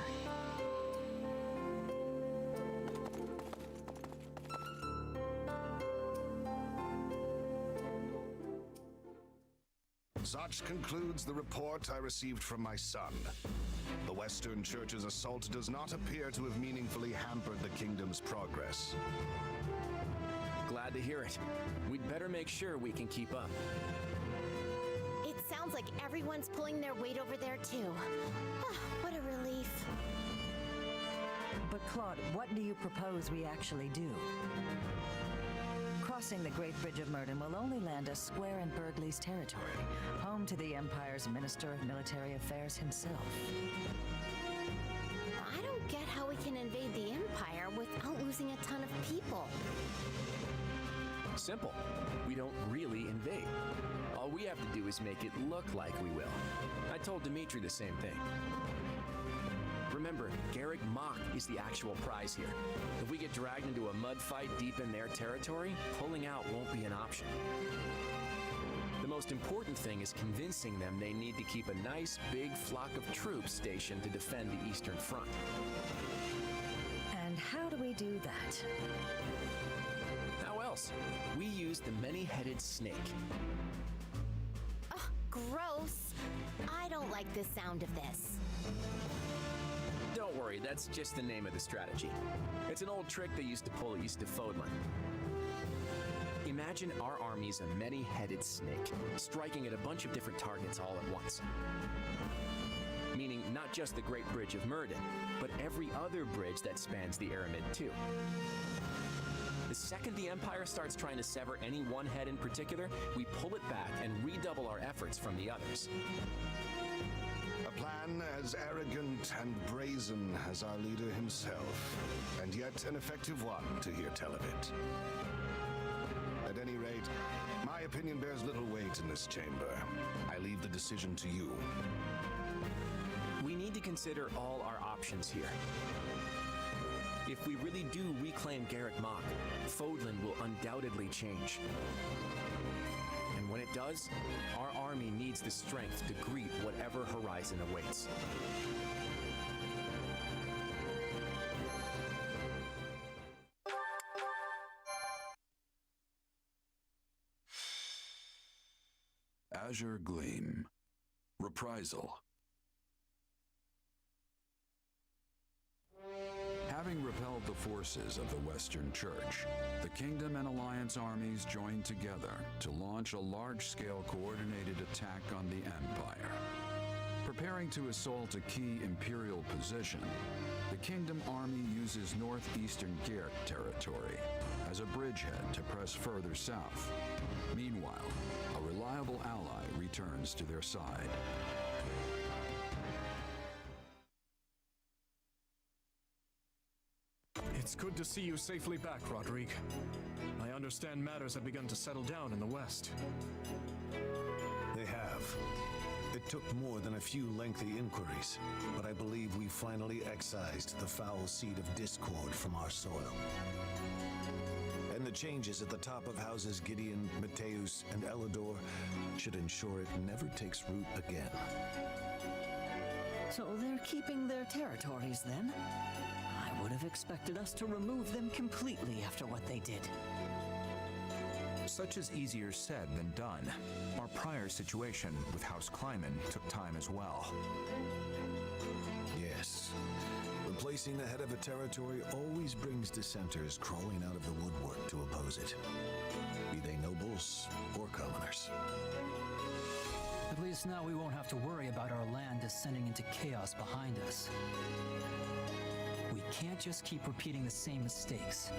Such concludes the report I received from my son. The Western Church's assault does not appear to have meaningfully hampered the kingdom's progress. Glad to hear it. We'd better make sure we can keep up. It sounds like everyone's pulling their weight over there too. What a relief. But Claude, what do you propose we actually do? Crossing the Great Bridge of Murden will only land us square in Burgley's territory, home to the Empire's Minister of Military Affairs himself. I don't get how we can invade the Empire without losing a ton of people. Simple. We don't really invade. All we have to do is make it look like we will. I told Dimitri the same thing. Remember, Garrick Mach is the actual prize here. If we get dragged into a mud fight deep in their territory, pulling out won't be an option. The most important thing is convincing them they need to keep a nice big flock of troops stationed to defend the Eastern Front. And how do we do that? How else? We use the many-headed snake. Ugh, gross. I don't like the sound of this. Don't worry, that's just the name of the strategy. It's an old trick they used to pull east of Fodlan. Imagine our army's a many-headed snake, striking at a bunch of different targets all at once. Meaning not just the Great Bridge of Myrddin, but every other bridge that spans the Aramid too. The second the Empire starts trying to sever any one head in particular, we pull it back and redouble our efforts from the others. A plan as arrogant and brazen as our leader himself, and yet an effective one to hear tell of it. At any rate, my opinion bears little weight in this chamber. I leave the decision to you. We need to consider all our options here. If we really do reclaim Garreg Mach, Fodlan will undoubtedly change. And when it does, our army needs the strength to greet whatever horizon awaits. Azure Gleam. Reprisal. Having repelled the forces of the Western Church, the Kingdom and Alliance armies joined together to launch a large-scale coordinated attack on the Empire. Preparing to assault a key Imperial position, the Kingdom army uses northeastern Garreg territory as a bridgehead to press further south. Meanwhile, a reliable ally returns to their side. It's good to see you safely back, Rodrigue. I understand matters have begun to settle down in the West. They have. It took more than a few lengthy inquiries, but I believe we finally excised the foul seed of discord from our soil. And the changes at the top of houses Gideon, Mateus, and Elidor should ensure it never takes root again. So they're keeping their territories then? I would have expected us to remove them completely after what they did. Such is easier said than done. Our prior situation with House Kleiman took time as well. Yes. Replacing the head of a territory always brings dissenters crawling out of the woodwork to oppose it, be they nobles or commoners. At least now we won't have to worry about our land descending into chaos behind us. We can't just keep repeating the same mistakes.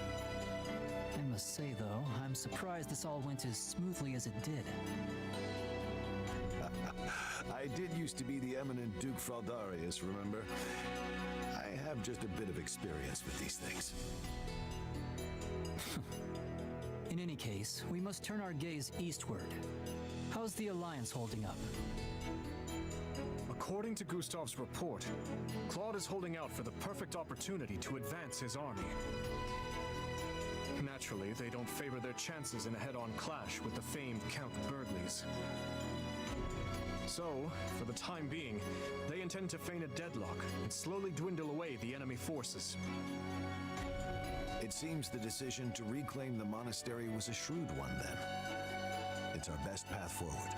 I must say, though, I'm surprised this all went as smoothly as it did. I did used to be the eminent Duke Fraldarius, remember? I have just a bit of experience with these things. In any case, we must turn our gaze eastward. How's the Alliance holding up? According to Gustav's report, Claude is holding out for the perfect opportunity to advance his army. Naturally, they don't favor their chances in a head-on clash with the famed Count Burgleys. So, for the time being, they intend to feign a deadlock and slowly dwindle away the enemy forces. It seems the decision to reclaim the monastery was a shrewd one then. It's our best path forward.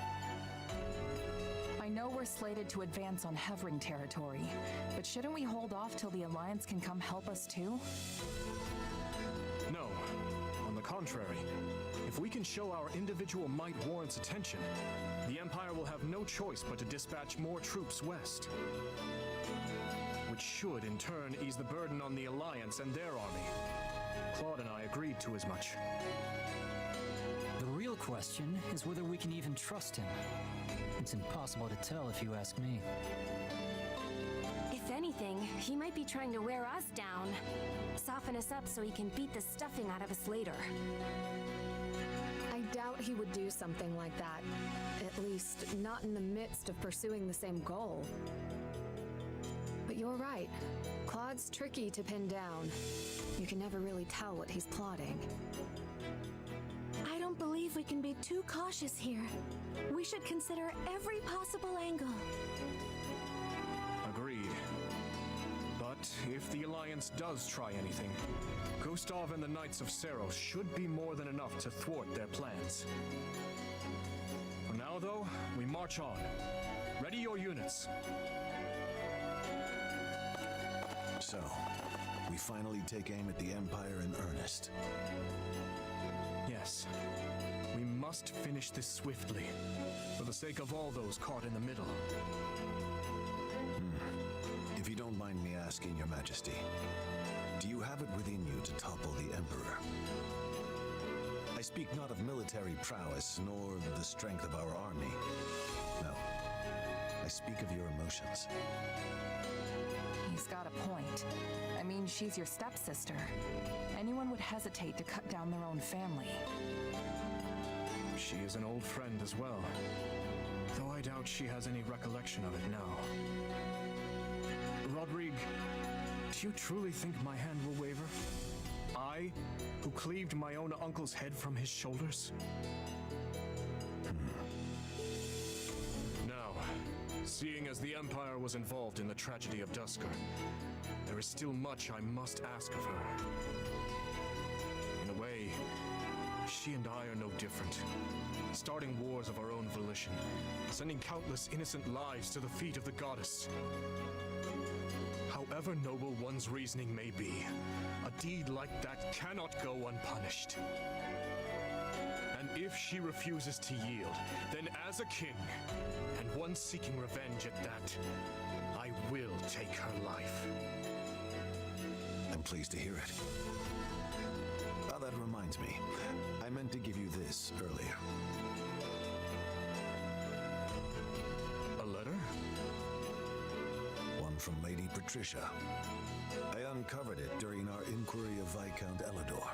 I know we're slated to advance on Hevring territory, but shouldn't we hold off till the Alliance can come help us too? No. On the contrary, if we can show our individual might warrants attention, the Empire will have no choice but to dispatch more troops west. Which should, in turn, ease the burden on the Alliance and their army. Claude and I agreed to as much. The real question is whether we can even trust him. It's impossible to tell if you ask me. If anything, he might be trying to wear us down. Soften us up so he can beat the stuffing out of us later. I doubt he would do something like that. At least, not in the midst of pursuing the same goal. But you're right. Claude's tricky to pin down. You can never really tell what he's plotting. I don't believe we can be too cautious here. We should consider every possible angle. Agreed. But if the Alliance does try anything, Gustav and the Knights of Seros should be more than enough to thwart their plans. For now, though, we march on. Ready your units. So, we finally take aim at the Empire in earnest. Yes. We must finish this swiftly, for the sake of all those caught in the middle. If you don't mind me asking, Your Majesty, do you have it within you to topple the Emperor? I speak not of military prowess, nor the strength of our army. No, I speak of your emotions. He's got a point. I mean, she's your stepsister. Anyone would hesitate to cut down their own family. She is an old friend as well, though I doubt she has any recollection of it now. Rodrigue, do you truly think my hand will waver? I, who cleaved my own uncle's head from his shoulders? Now, seeing as the Empire was involved in the tragedy of Duscar, there is still much I must ask of her. In a way, she and I are no different, starting wars of our own volition, sending countless innocent lives to the feet of the goddess. However noble one's reasoning may be, a deed like that cannot go unpunished. And if she refuses to yield, then as a king, and one seeking revenge at that, I will take her life. I'm pleased to hear it. Oh, that reminds me. I meant to give you this earlier. A letter? One from Lady Patricia. I uncovered it during our inquiry of Viscount Elidor.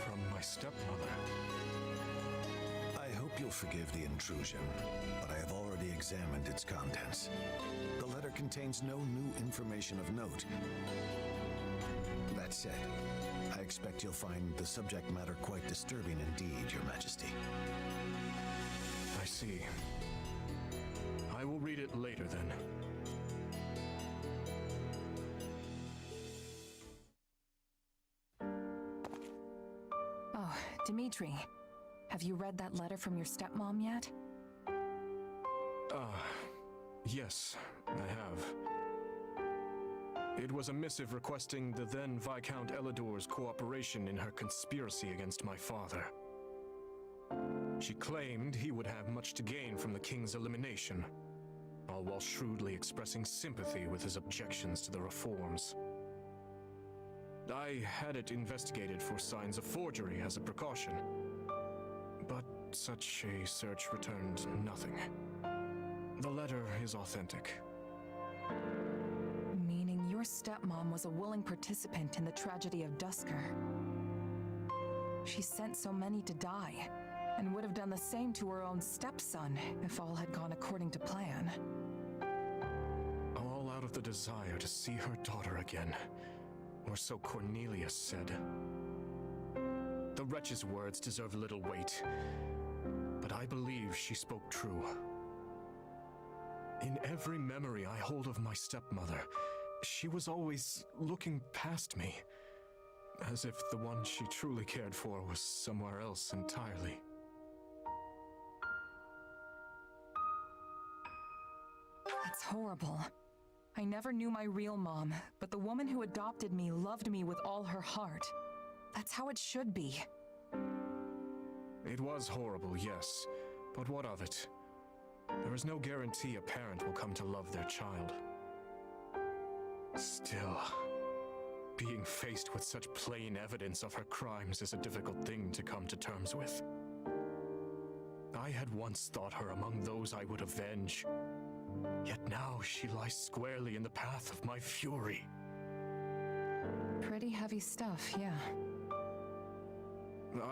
From my stepmother. I hope you'll forgive the intrusion, but I have already examined its contents. The letter contains no new information of note. That said, I expect you'll find the subject matter quite disturbing indeed, Your Majesty. I see. I will read it later then. Oh, Dimitri, have you read that letter from your stepmom yet? Yes, I have. It was a missive requesting the then Viscount Elidor's cooperation in her conspiracy against my father. She claimed he would have much to gain from the king's elimination, all while shrewdly expressing sympathy with his objections to the reforms. I had it investigated for signs of forgery as a precaution, but such a search returned nothing. The letter is authentic. Meaning your stepmom was a willing participant in the tragedy of Duscar. She sent so many to die, and would have done the same to her own stepson if all had gone according to plan. All out of the desire to see her daughter again, or so Cornelius said. The wretch's words deserve little weight, but I believe she spoke true. In every memory I hold of my stepmother, she was always looking past me, as if the one she truly cared for was somewhere else entirely. That's horrible. I never knew my real mom, but the woman who adopted me loved me with all her heart. That's how it should be. It was horrible, yes, but what of it? There is no guarantee a parent will come to love their child. Still, being faced with such plain evidence of her crimes is a difficult thing to come to terms with. I had once thought her among those I would avenge, yet now she lies squarely in the path of my fury. Pretty heavy stuff, yeah.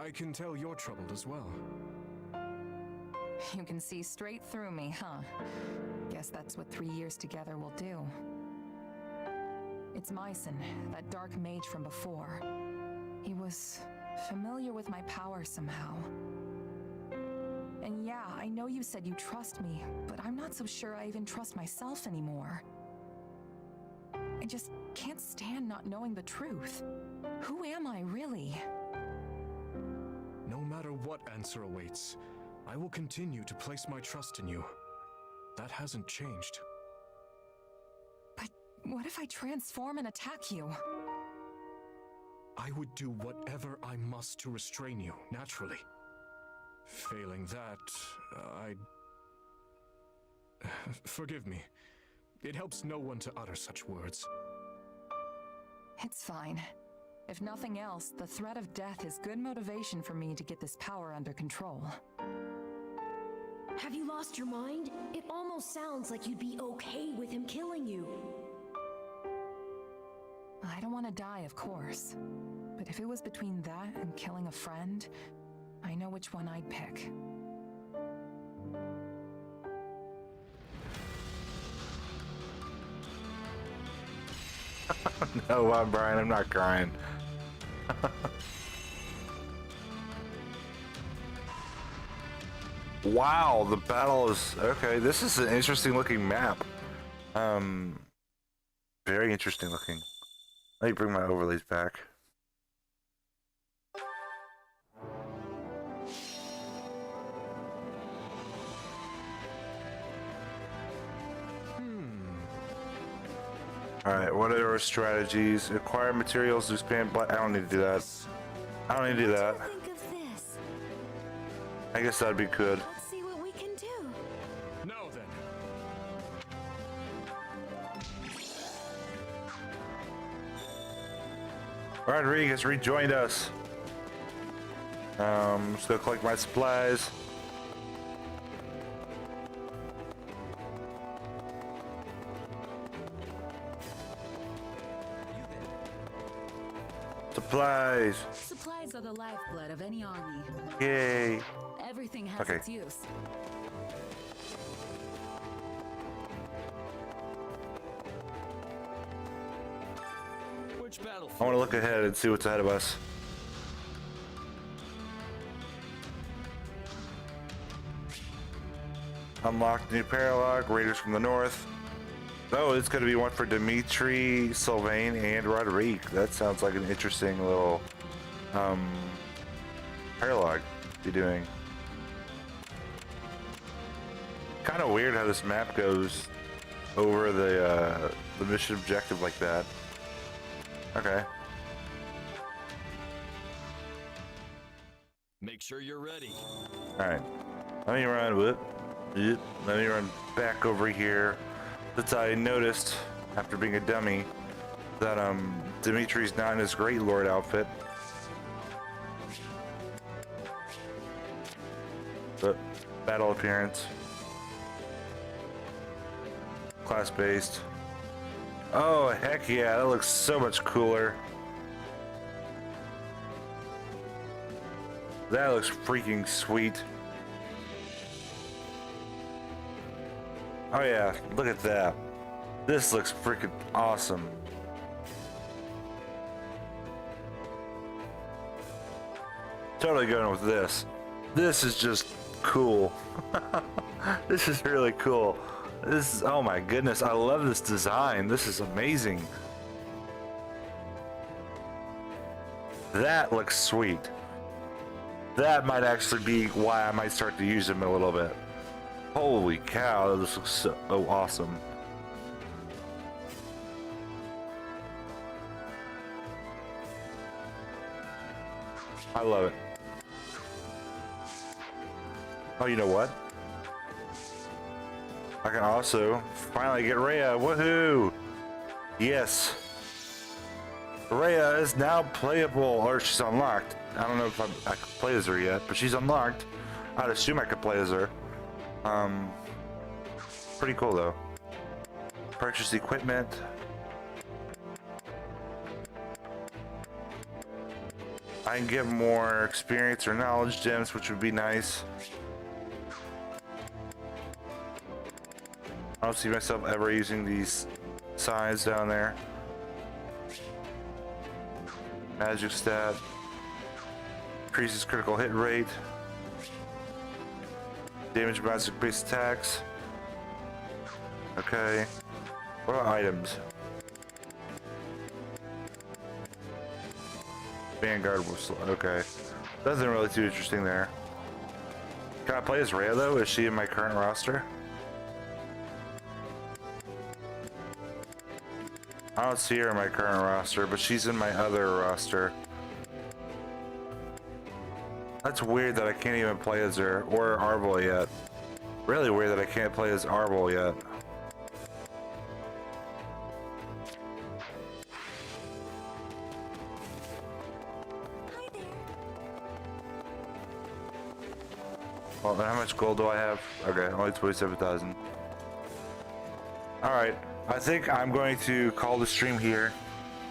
I can tell you're troubled as well. You can see straight through me, huh? Guess that's what 3 years together will do. It's Myson, that dark mage from before. He was familiar with my power somehow. And yeah, I know you said you trust me, but I'm not so sure I even trust myself anymore. I just can't stand not knowing the truth. Who am I, really? No matter what answer awaits, I will continue to place my trust in you. That hasn't changed. But what if I transform and attack you? I would do whatever I must to restrain you, naturally. Failing that, I'd... Forgive me. It helps no one to utter such words. It's fine. If nothing else, the threat of death is good motivation for me to get this power under control. Have you lost your mind? It almost sounds like you'd be okay with him killing you. I don't want to die, of course. But if it was between that and killing a friend, I know which one I'd pick. No, Brian, I'm not crying. Wow, the battle is... Okay, this is an interesting looking map. Very interesting looking. Let me bring my overlays back. Alright, what are our strategies? Acquire materials to expand... I don't need to do that. I don't need to do that. Think of this. I guess that'd be good. Let's see what we can do. No, then. Rodrigue has rejoined us. Just go collect my supplies. Supplies. Supplies are the lifeblood of any army. Yay. Everything has Okay. its use. Which battlefield? I want to look ahead and see what's ahead of us. Unlocked new paralog, Raiders from the North. Oh, it's going to be one for Dimitri, Sylvain, and Rodrigue. That sounds like an interesting little paralog to be doing. Kind of weird how this map goes over the mission objective like that. Okay. Make sure you're ready. All right. Let me run. Whoop. Yep. Let me run back over here. Since I noticed after being a dummy that Dimitri's not in his Great Lord outfit. But battle appearance. Class based. Oh heck yeah, that looks so much cooler. That looks freaking sweet. Oh yeah, look at that. This looks freaking awesome. Totally going with this. This is just cool. This is really cool. This is, oh my goodness, I love this design. This is amazing. That looks sweet. That might actually be why I might start to use them a little bit. Holy cow, this looks so awesome. I love it. Oh, you know what? I can also finally get Rhea. Woohoo! Yes. Rhea is now playable, or she's unlocked. I don't know if I can play as her yet, but she's unlocked. I'd assume I could play as her. Pretty cool though. Purchase equipment. I can get more experience or knowledge gems, which would be nice. I don't see myself ever using these signs down there. Magic stat. Increases critical hit rate. Damage magic based attacks. Okay. What about items? Vanguard was okay. Nothing really too interesting there. Can I play as Rhea though? Is she in my current roster? I don't see her in my current roster, but she's in my other roster. That's weird that I can't even play as her or Arvel yet. Really weird that I can't play as Arvel yet. Well, and how much gold do I have? Okay, only 27,000. Alright, I think I'm going to call the stream here.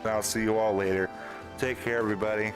And I'll see you all later. Take care, everybody.